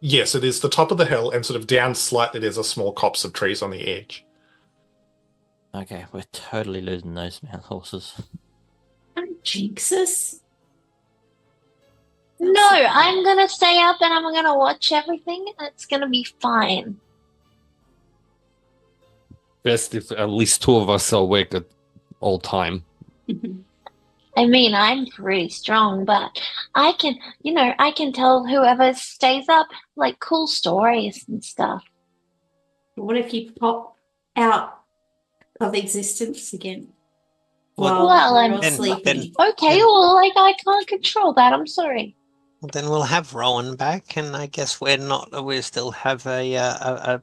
Yeah, so there's the top of the hill, and sort of down slightly there's a small copse of trees on the edge. Okay, we're totally losing those horses. Don't jinx us. No, I'm going to stay up and I'm going to watch everything. And it's going to be fine. Best if at least two of us are awake at all time. I mean, I'm pretty strong, but I can tell whoever stays up, like, cool stories and stuff. What if you pop out of existence again? Well, I'm I'm sleeping. Okay, well, like, I can't control that. I'm sorry. Well, then we'll have Rowan back, and I guess we still have a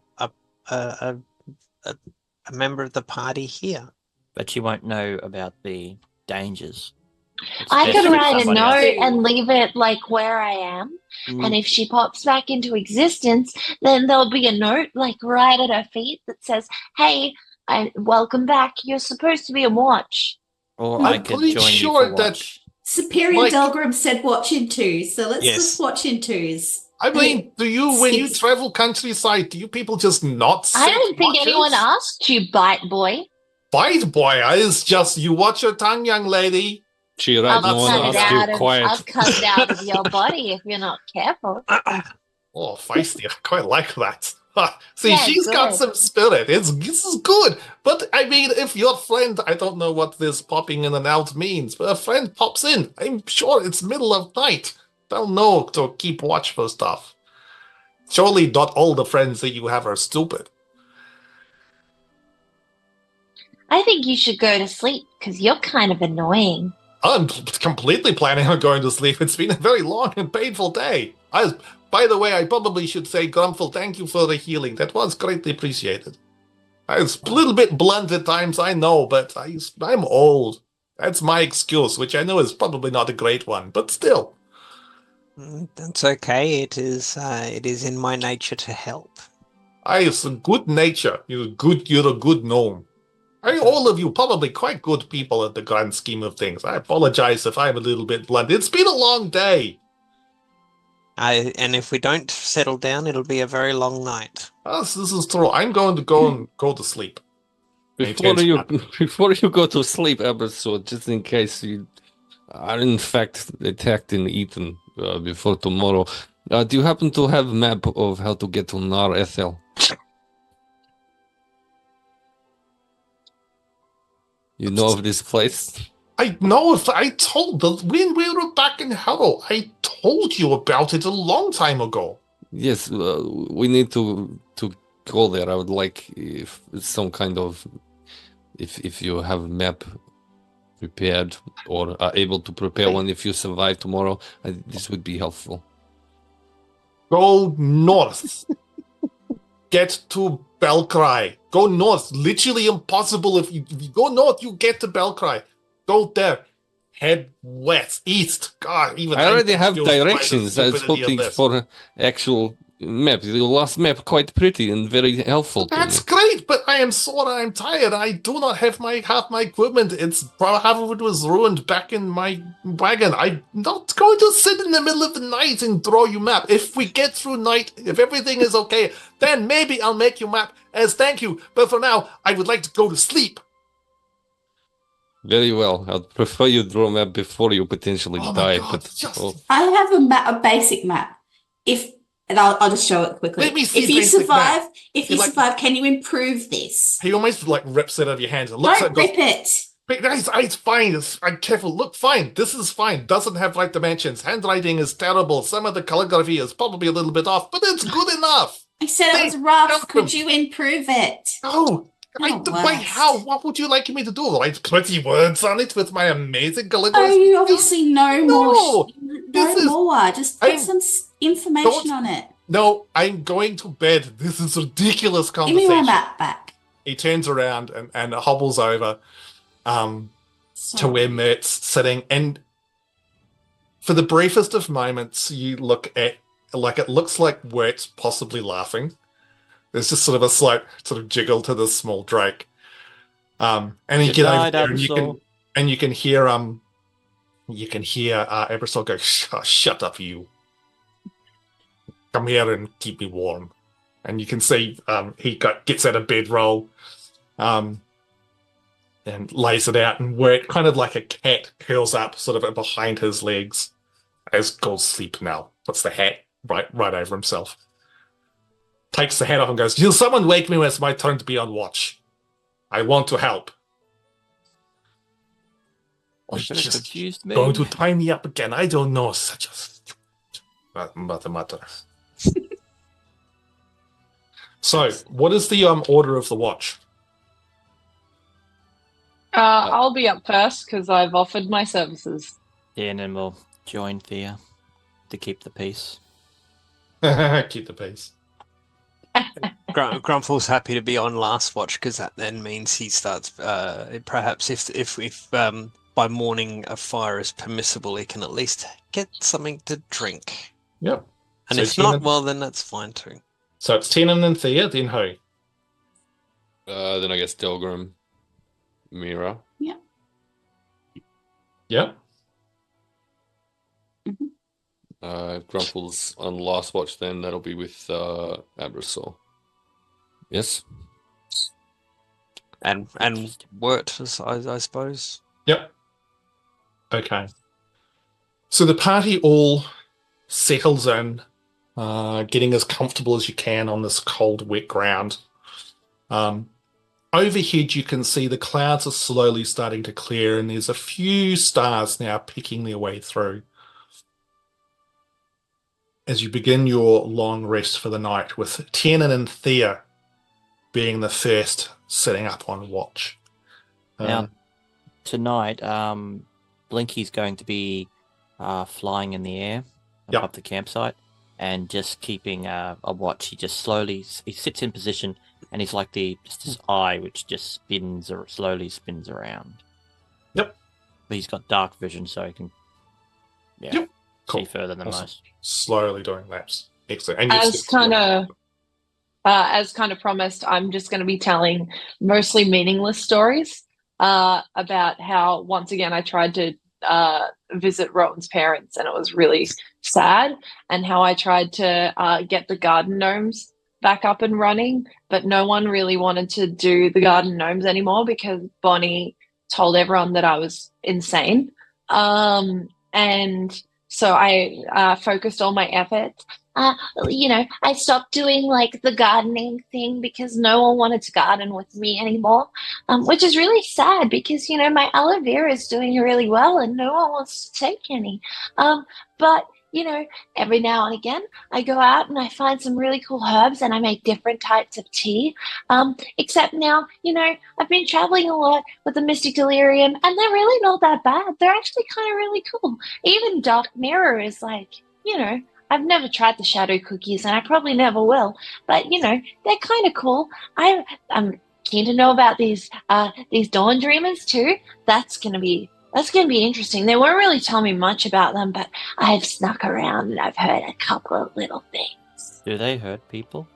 member of the party here. But you won't know about the dangers. I could Especially write a somebody note else. and leave it, like, where I am. And if she pops back into existence, then there'll be a note, like, right at her feet that says, hey, welcome back. You're supposed to be on watch. Or I'm I could pretty join sure you for that- watch. Superior Like- Delgrim said watch in twos, so let's Yes. just watch in twos. I mean, do you, when you Six. travel countryside, do you people just not I sit don't think watches? anyone asked you, bite boy. Bite boy, it's just you watch your tongue, young lady. She right, no one I'll asked you, quiet. cut it out of your body if you're not careful. Oh, feisty, I quite like that. See, Yeah, she's got good. some spirit. This is good. But, I mean, if your friend, I don't know what this popping in and out means, but a friend pops in, I'm sure it's middle of night. They'll know to keep watch for stuff. Surely not all the friends that you have are stupid. I think you should go to sleep because you're kind of annoying. I'm completely planning on going to sleep. It's been a very long and painful day. By the way, I probably should say, Grumpfel, thank you for the healing. That was greatly appreciated. I was a little bit blunt at times, I know, but I'm old. That's my excuse, which I know is probably not a great one, but still. That's okay. It is in my nature to help. It's a good nature. You're a good gnome. All of you probably quite good people at the grand scheme of things. I apologize if I'm a little bit blunt. It's been a long day. And if we don't settle down, it'll be a very long night. This is true. I'm going to go to sleep. Before you go to sleep, Eberso, just in case you are in fact attacked and eaten before tomorrow, do you happen to have a map of how to get to Nar Ethel? You know of this place? I know. When we were back in Harrow, I told you about it a long time ago. Yes, we need to go there. I would like if some kind of if you have a map prepared or are able to prepare one if you survive tomorrow. This would be helpful. Go north. Get to Belcry. Go north. Literally impossible. If you go north, you get to Belcry. Go there. Head west, east. God, even I already have feel by the directions. I was stupidity of hoping this. for an actual map. The last map quite pretty and very helpful to That's me. great, but I am sore. I'm tired. I do not have half my equipment. Half of it was ruined back in my wagon. I'm not going to sit in the middle of the night and draw you map. If we get through night, if everything is okay, then maybe I'll make you map as thank you. But for now, I would like to go to sleep. Very well. I'd prefer you draw a map before you potentially Oh my die. God, But just- I have a basic map. And I'll just show it quickly. Let me see If you basic survive, map. can you improve this? He almost like rips it out of your hands. It looks Don't like rip it. It's fine. I'm careful. Look, fine. This is fine. Doesn't have right dimensions. Handwriting is terrible. Some of the calligraphy is probably a little bit off, but it's good enough. I said it was Hey, rough. help Could them. you improve it? No. Oh, By worst. how? What would you like me to do? Write pretty words on it with my amazing Oh, calligraphy? you obviously know No, more. this is- More. Just put I'm- some information Don't- on it. No, I'm going to bed. This is ridiculous Give me conversation. my map back. He turns around and hobbles over to Sorry. where Mert's sitting. And for the briefest of moments, you look at, like, it looks like Wirt's possibly laughing. There's just sort of a slight sort of jiggle to this small Drake. And you Good get over night, there and Absol. you can hear Ebersol go, shut up, you. Come here and keep me warm. And you can see he gets out of bedroll and lays it out, and where it kind of like a cat curls up sort of behind his legs as goes sleep now. Puts the hat right over himself. Takes the hat off and goes, "Will someone wake me when it's my turn to be on watch? I want to help." Or Should have just confused me. going to tie me up again. I don't know. Such a matter. So, what is the order of the watch? I'll be up first because I've offered my services. Tiernan will join Thea to keep the peace. Keep the peace. Grumpfel's happy to be on last watch because that then means he starts. Perhaps if by morning a fire is permissible, he can at least get something to drink. Yep. And So if not, Tiernan- well, then that's fine too. So it's Tiernan and Thea, then who? Then I guess Delgrim, Miera. Yep. If Grumpfel's on last watch, then that'll be with Abrasol. Yes. And Wirt, I suppose. Yep. Okay. So the party all settles in, getting as comfortable as you can on this cold, wet ground. Overhead, you can see the clouds are slowly starting to clear, and there's a few stars now picking their way through. As you begin your long rest for the night, with Tiernan and Thea being the first sitting up on watch. Now, tonight, Blinky's going to be flying in the air Yep. above the campsite and just keeping a watch. He just slowly he sits in position, and he's like just his eye, which just spins or slowly spins around. Yep. But he's got dark vision, so he can Yep. Cool. see further than Awesome. most. Slowly doing laps. Excellent. And you As kind of promised, I'm just going to be telling mostly meaningless stories about how once again I tried to visit Rowan's parents and it was really sad, and how I tried to get the garden gnomes back up and running, but no one really wanted to do the garden gnomes anymore because Bonnie told everyone that I was insane. And so I focused all my efforts. I stopped doing like the gardening thing because no one wanted to garden with me anymore, which is really sad because, my aloe vera is doing really well and no one wants to take any. But, every now and again I go out and I find some really cool herbs and I make different types of tea. Except now, I've been traveling a lot with the Mystic Delirium and they're really not that bad. They're actually kind of really cool. Even Dark Mirror is like, I've never tried the shadow cookies, and I probably never will. But they're kind of cool. I'm keen to know about these dawn dreamers too. That's gonna be interesting. They won't really tell me much about them, but I've snuck around and I've heard a couple of little things. Do they hurt people?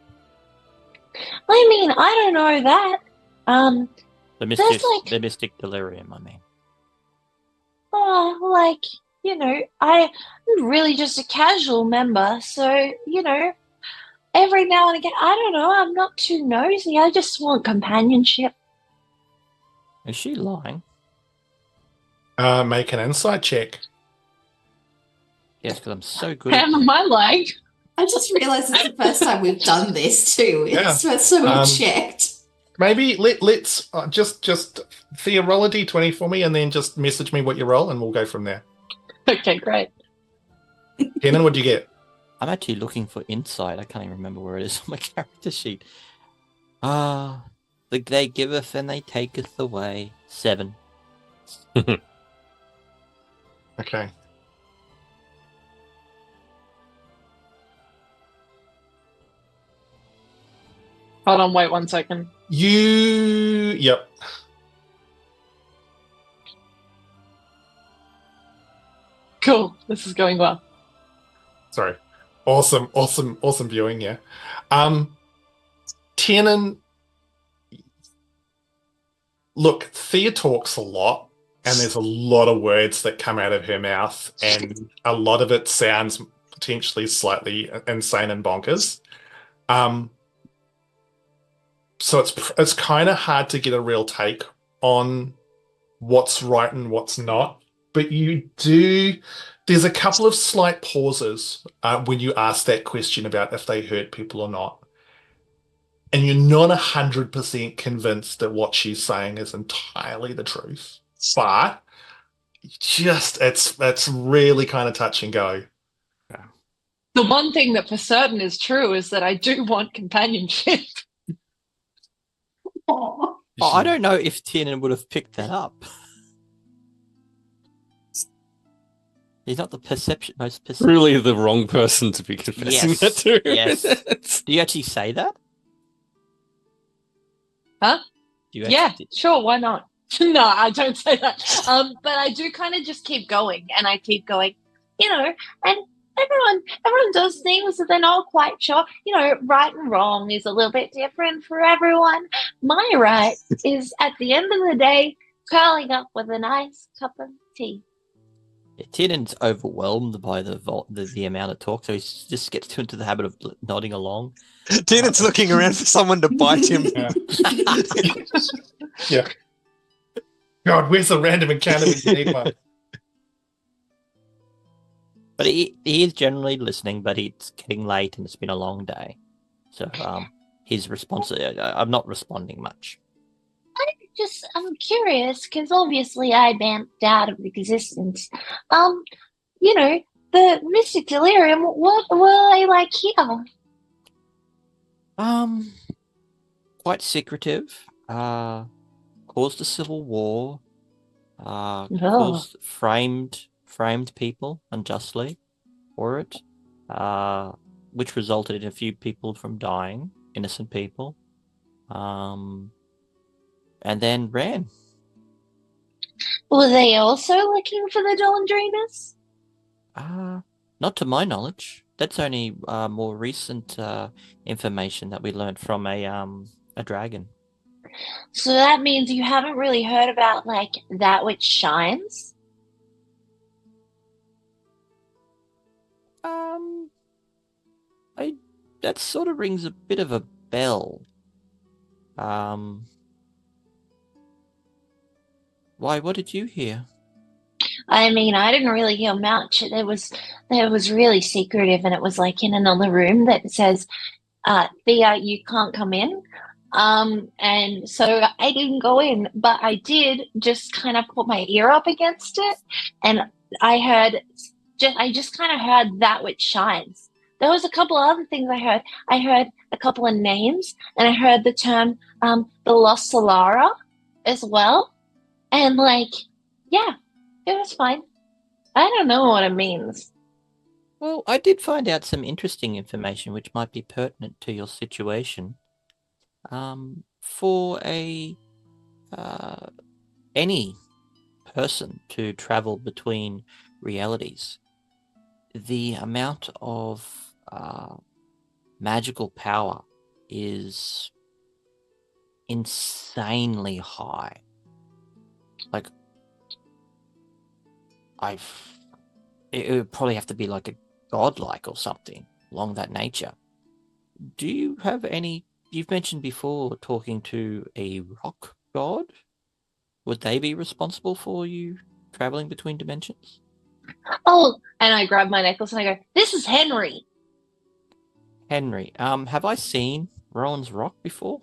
I mean, I don't know that. The mystic delirium, I mean. Oh, I'm really just a casual member, so, every now and again, I don't know, I'm not too nosy. I just want companionship. Is she lying? Make an insight check. Yes, because I'm so good Am I lying? I just realised it's the first time we've done this too. So we've checked. Maybe let's just Thea roll a d20 for me, and then just message me what you roll, and we'll go from there. Okay, great. Tiernan, what'd you get? I'm actually looking for insight. I can't even remember where it is on my character sheet. They giveth and they taketh away. 7. Okay. Hold on, wait 1 second. Yep. Cool, this is going well. Sorry. Awesome viewing, yeah. Tiernan, look, Thea talks a lot, and there's a lot of words that come out of her mouth, and a lot of it sounds potentially slightly insane and bonkers. So it's kind of hard to get a real take on what's right and what's not. But there's a couple of slight pauses when you ask that question about if they hurt people or not. And you're not 100% convinced that what she's saying is entirely the truth. But it's really kind of touch and go. Yeah. The one thing that for certain is true is that I do want companionship. I don't know if Tiernan would have picked that up. He's not the most perception. Really the wrong person to be confessing that to. Yes. Do you actually say that? Huh? Yeah, sure, why not? No, I don't say that. But I do kind of just keep going, and I keep going, and everyone does things that they're not quite sure. Right and wrong is a little bit different for everyone. My right is, at the end of the day, curling up with a nice cup of tea. Yeah, Tiernan's overwhelmed by the amount of talk, so he just gets into the habit of nodding along. Tiernan's looking around for someone to bite him. Yeah. God, where's the random encounter when you need one? But he is generally listening, but it's getting late and it's been a long day. So his response, I'm not responding much. I'm curious, because obviously I vamped out of existence. The Mystic Delirium, what were they like here? Quite secretive. Caused a civil war. Caused framed people unjustly for it, which resulted in a few people from dying, innocent people. And then ran. Were they also looking for the Dawn Dreamers? Not to my knowledge. That's only more recent information that we learned from a dragon. So that means you haven't really heard about, that which shines? That sort of rings a bit of a bell. Why? What did you hear? I mean, I didn't really hear much. It was really secretive, and it was in another room that says, Thea, you can't come in. And so I didn't go in, but I did just kind of put my ear up against it, and I just kind of heard that which shines. There was a couple of other things I heard. I heard a couple of names, and I heard the term, the Lost Talera as well. And it was fine. I don't know what it means. Well, I did find out some interesting information which might be pertinent to your situation. For any person to travel between realities, the amount of magical power is insanely high. Like, it would probably have to be like a godlike or something along that nature. Do you have any? You've mentioned before talking to a rock god. Would they be responsible for you traveling between dimensions? Oh, and I grab my necklace and I go, "This is Henry." Henry, have I seen Rowan's rock before?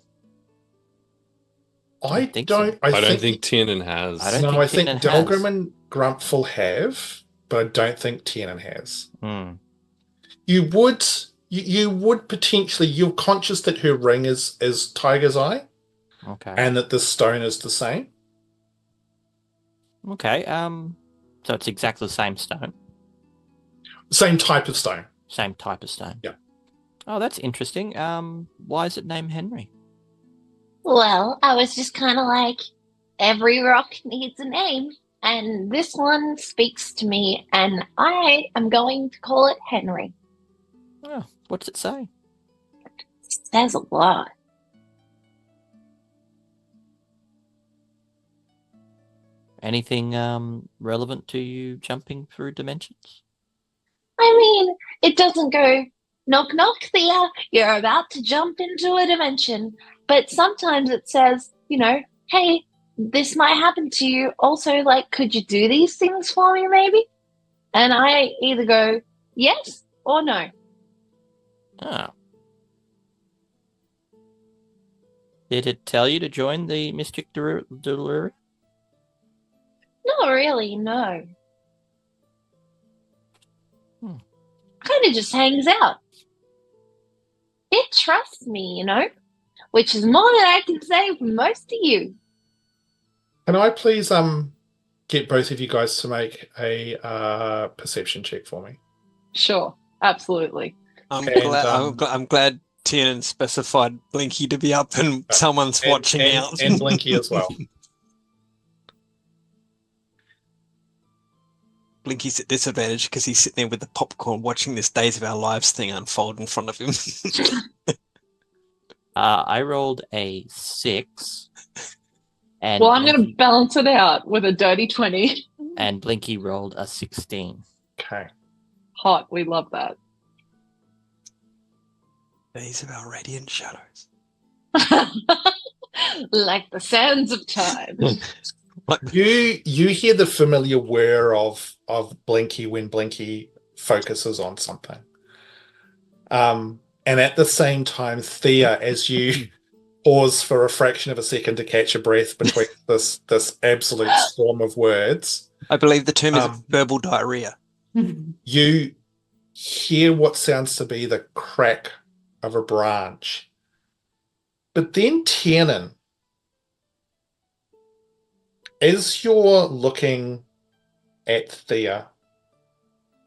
I think don't. so. I don't think Tiernan has. I don't No, think I think Tiernan Delgrim has. and Grumpfel have, but I don't think Tiernan has. Hmm. You would potentially. You're conscious that her ring is Tiger's Eye, Okay. and that the stone is the same. Okay. So it's exactly the same stone. Same type of stone. Same type of stone. Yeah. Oh, that's interesting. Why is it named Henry? Well, I was just kind of like, every rock needs a name, and this one speaks to me, and I am going to call it Henry. Oh, what does it say? It says a lot. Anything relevant to you jumping through dimensions? I mean, it doesn't go, knock, knock, Thea, you're about to jump into a dimension. But sometimes it says, hey, this might happen to you. Also, like, could you do these things for me, maybe? And I either go yes or no. Oh. Did it tell you to join the Mystic Delirium? Not really, no. Kind of just hangs out. It trusts me, which is more than I can say for most of you. Can I please get both of you guys to make a perception check for me? Sure, absolutely. I'm glad Tiernan specified Blinky to be up and someone's watching out. And Blinky as well. Blinky's at disadvantage because he's sitting there with the popcorn watching this Days of Our Lives thing unfold in front of him. I rolled a 6. And well, I'm going to balance it out with a dirty 20. And Blinky rolled a 16. Okay. Hot. We love that. Days of Our Radiant Shadows. Like the sands of time. You hear the familiar whir of Blinky when Blinky focuses on something. And at the same time, Thea, as you pause for a fraction of a second to catch a breath between this absolute storm of words. I believe the term is verbal diarrhea. You hear what sounds to be the crack of a branch. But then Tiernan, as you're looking at Thea,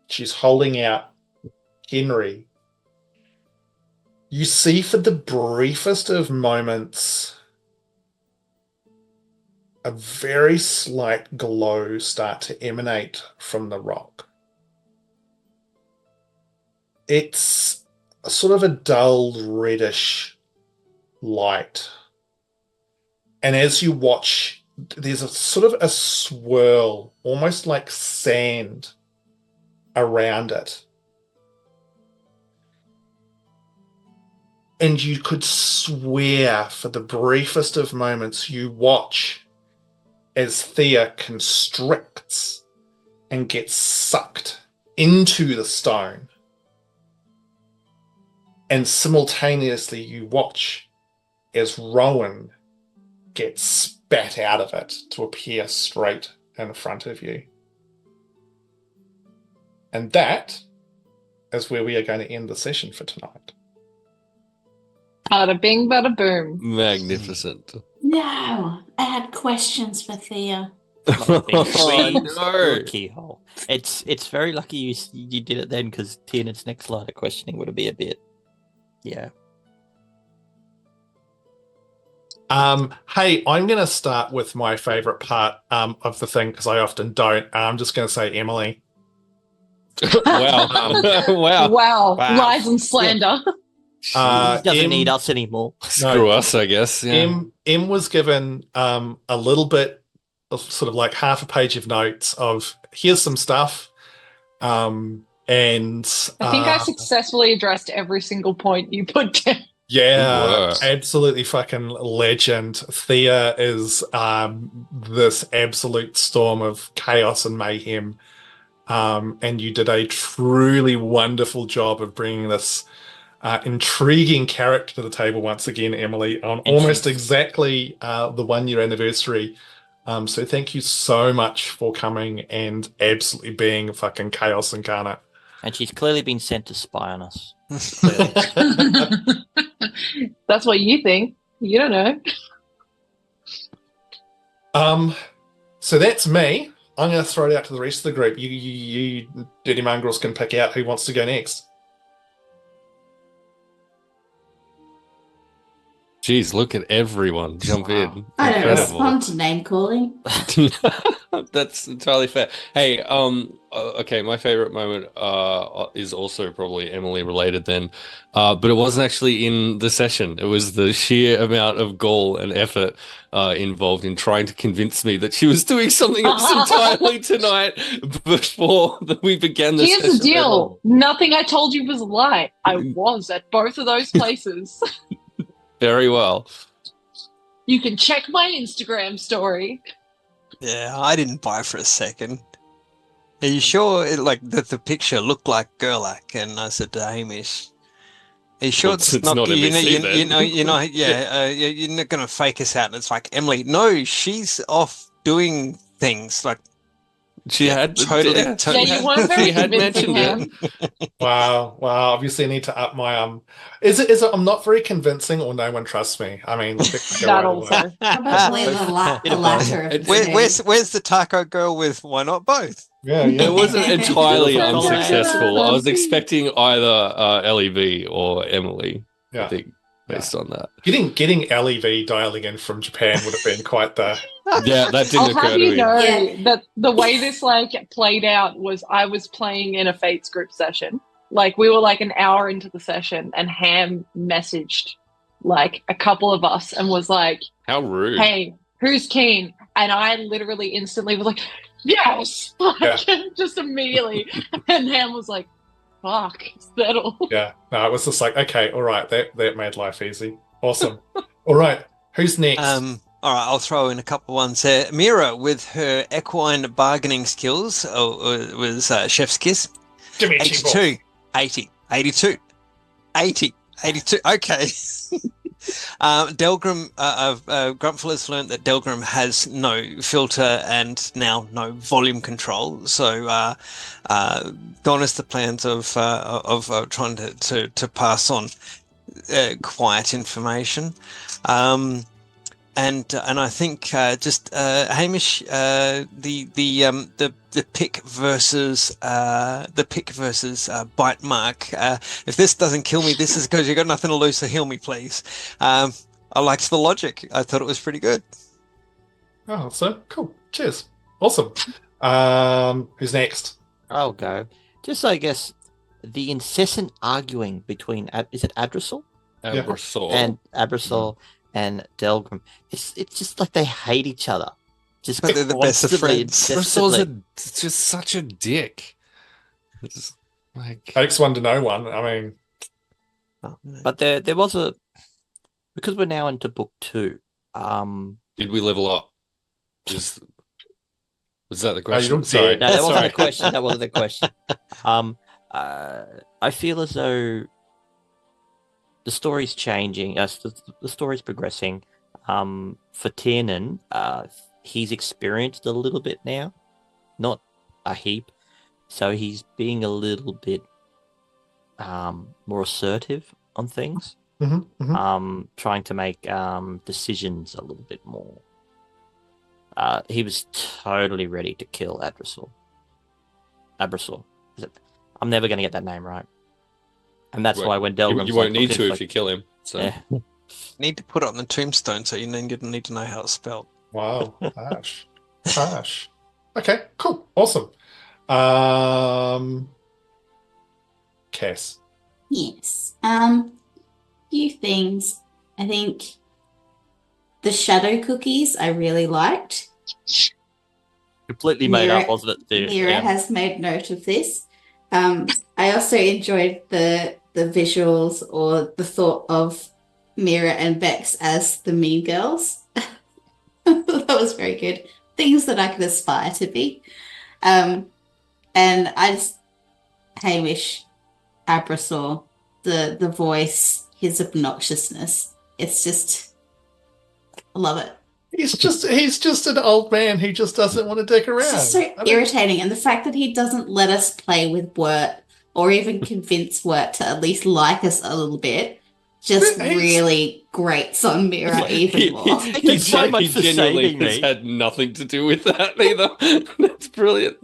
she's holding out Henry. You see for the briefest of moments a very slight glow start to emanate from the rock. It's sort of a dull reddish light. And as you watch, there's a sort of a swirl, almost like sand, around it. And you could swear for the briefest of moments you watch as Thea constricts and gets sucked into the stone. And simultaneously you watch as Rowan gets spat out of it to appear straight in front of you. And that is where we are going to end the session for tonight. Bada bing, bada boom. Magnificent. No, I had questions for Thea. Oh, no. Please. Your keyhole. It's very lucky you did it then, because Tiernan's next line of questioning would be a bit, yeah. Hey, I'm going to start with my favorite part of the thing, because I often don't. I'm just going to say Emily. Wow. Wow. Wow. Wow. Lies and slander. He doesn't Em- need us anymore. Screw us, I guess. Yeah. M was given a little bit of sort of like half a page of notes of here's some stuff. And I think I successfully addressed every single point you put down. yeah, absolutely fucking legend. Thea is this absolute storm of chaos and mayhem. And you did a truly wonderful job of bringing this intriguing character to the table once again, Emily, on almost exactly the 1 year anniversary. So thank you so much for coming and absolutely being fucking chaos incarnate. And she's clearly been sent to spy on us. That's what you think. You don't know. So that's me. I'm going to throw it out to the rest of the group. You dirty mongrels can pick out who wants to go next. Jeez, look at everyone jump in. I don't Incredible. respond to name calling. That's entirely fair. Hey, okay, my favorite moment is also probably Emily related then, but it wasn't actually in the session. It was the sheer amount of gall and effort involved in trying to convince me that she was doing something else entirely tonight before we began the session. Here's the deal. Nothing I told you was a lie. I was at both of those places. Very well. You can check my Instagram story. Yeah, I didn't buy for a second. Are you sure the picture looked like Gerlach? And I said to Hamish, "Are you sure Well, it's it's not? not NBC then. You're not going to fake us out." And it's like, Emily, no, she's off doing things like She had totally. Yeah, you weren't very She had convincing, mentioned Ham. Wow. Obviously, I need to up my Is it? I'm not very convincing, or no one trusts me. I mean, That also. Probably the latter. Of the Where's the taco girl with why not both? Yeah. It wasn't entirely Beautiful. unsuccessful. I was expecting either LEV or Emily. Yeah. I think based on that. Getting LEV dialing in from Japan would have been quite the. Yeah, that didn't I'll occur have to you me. know that the way this played out was I was playing in a Fates group session. Like we were like an hour into the session, and Ham messaged like a couple of us and was like, How rude. "Hey, who's keen?" And I literally instantly was like, "Yes!" Like just immediately. And Ham was like, "Fuck, settle." Yeah. No, it was just like, okay, all right, that made life easy. Awesome. All right, who's next? All right, I'll throw in a couple ones there. Miera, with her equine bargaining skills, was Chef's Kiss. Give me a 82, 80, 82, 80, 82. Okay. Delgrim, Grumpfel has learned that Delgrim has no filter and now no volume control. So gone is the plans of trying to pass on quiet information. And I think just Hamish, the pick versus bite mark. If this doesn't kill me, this is because you got nothing to lose. So heal me, please. I liked the logic. I thought it was pretty good. Oh, so cool. Cheers. Awesome. Who's next? I'll go. Just, I guess, the incessant arguing between is it Adrasol? Abrasol. And Abrasol and Delgrim. It's just like they hate each other. Just But they're the best of constantly, friends. incessantly. Abrasol's just such a dick. It's like Takes one to know one. I mean, But there was because we're now into book 2. did we level up? Was that the you question? don't Sorry. dare. No, that wasn't Sorry. the question. That wasn't the question. I feel as though the story's changing. The story's progressing. For Tiernan, he's experienced a little bit now, not a heap. So he's being a little bit more assertive on things. Trying to make decisions a little bit more. He was totally ready to kill Adrasol. Abrasor. I'm never going to get that name right. And that's Right. why when Delgrim's You won't like, need to if you kill him. So Yeah. Need to put it on the tombstone so you didn't need to know how it's spelled. Wow, harsh. Harsh. Okay, cool. Awesome. Cass. Yes. Few things. I think the shadow cookies I really liked. completely made Miera- up, wasn't it? Dude? Miera has made note of this. I also enjoyed the visuals or the thought of Miera and Bex as the mean girls. That was very good. Things that I could aspire to be. And I just Hamish, Abrasor, the voice, his obnoxiousness. It's just I love it. He's just an old man who just doesn't want to dick around. It's just so irritating. And the fact that he doesn't let us play with Wirt or even convince Wirt to at least like us a little bit just really grates on Miera even more. He so much for genuinely saving has me. had nothing to do with that either. That's brilliant.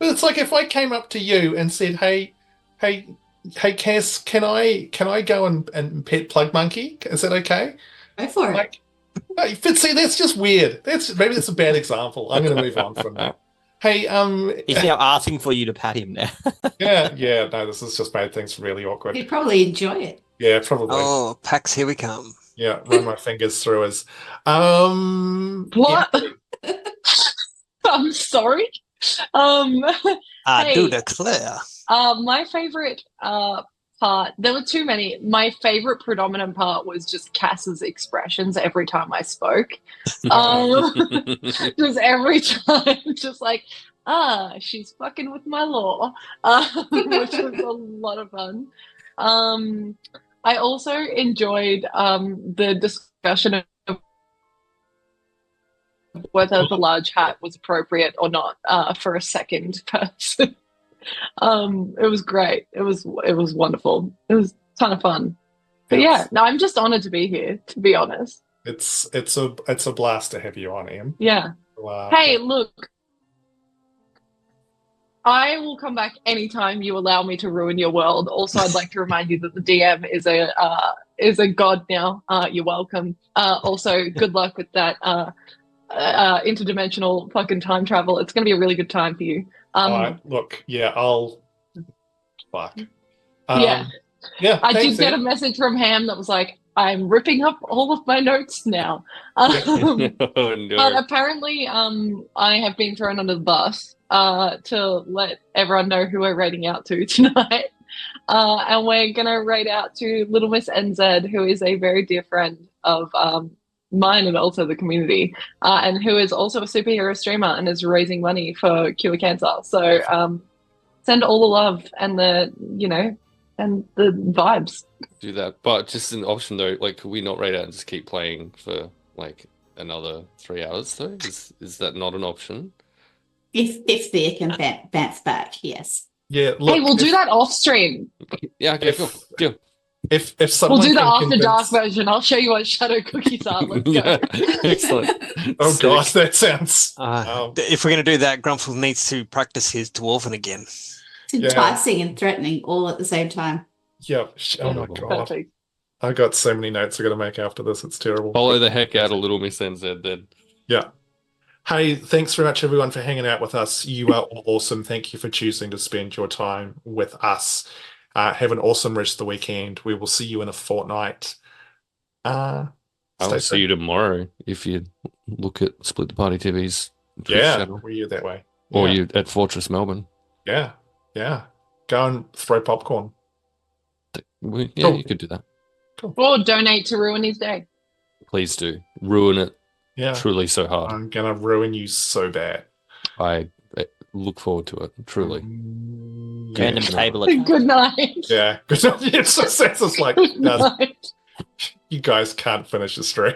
But it's like if I came up to you and said, "Hey, Cass, can I go and pet Plug Monkey? Is that okay?" Go for it. Like, but see, that's just weird. Maybe that's a bad example. I'm going to move on from that. Hey, He's now asking for you to pat him now. yeah. No, this has just made things really awkward. He'd probably enjoy it. Yeah, probably. Oh, Pax, here we come. Yeah, run my fingers through his. What? I'm sorry. I Hey. do declare. My favorite part, there were too many. My favorite predominant part was just Cass's expressions every time I spoke. Just every time, just like, she's fucking with my law, which was a lot of fun. I also enjoyed the discussion of whether the large hat was appropriate or not for a second person. It was great. It was wonderful. It was a ton of fun. But yeah, no, I'm just honored to be here, to be honest. It's a blast to have you on, Em. Yeah. Wow. Hey, look. I will come back anytime you allow me to ruin your world. Also, I'd like to remind you that the DM is a god now. You're welcome. Also, good luck with that interdimensional fucking time travel. It's going to be a really good time for you. Look, yeah, I'll. Fuck. Yeah. I thanks, did get a Em. message from Ham that was like, I'm ripping up all of my notes now. Oh, no. But apparently, I have been thrown under the bus to let everyone know who we're raiding out to tonight. And we're going to raid out to Little Miss NZ, who is a very dear friend of mine and also the community, and who is also a superhero streamer and is raising money for Cure Cancer. So send all the love and and the vibes. Do that, but just an option though. Like, could we not raid out and just keep playing for like another 3 hours though? Is that not an option? If Thea can bounce back, yes. Yeah, look, Hey, we'll do that off stream. Yeah, okay, cool. Deal. If We'll someone do the can after dark convince- version. I'll show you what shadow cookies are. Let's go. Yeah, excellent. Oh Sick. gosh, that sounds. If we're going to do that, Grumpfel needs to practice his dwarven again. It's enticing and threatening all at the same time. Yeah. Oh my god. Perfect. I got so many notes I got to make after this. It's terrible. Follow the heck out of Little Miss NZ then. Yeah. Hey, thanks very much, everyone, for hanging out with us. You are all awesome. Thank you for choosing to spend your time with us. Have an awesome rest of the weekend. We will see you in a fortnight. I will see you tomorrow if you look at Split the Party TV's Twitch channel. Were you that way? Or Yeah. you at Fortress Melbourne. Yeah. Go and throw popcorn. Yeah, Cool. you could do that. Or donate to ruin his day. Please do. Ruin it Yeah. truly so hard. I'm gonna ruin you so bad. I look forward to it, truly. Random Yeah. table attack. Good night. Yeah. It's just like, Good no, night. you guys can't finish the stream.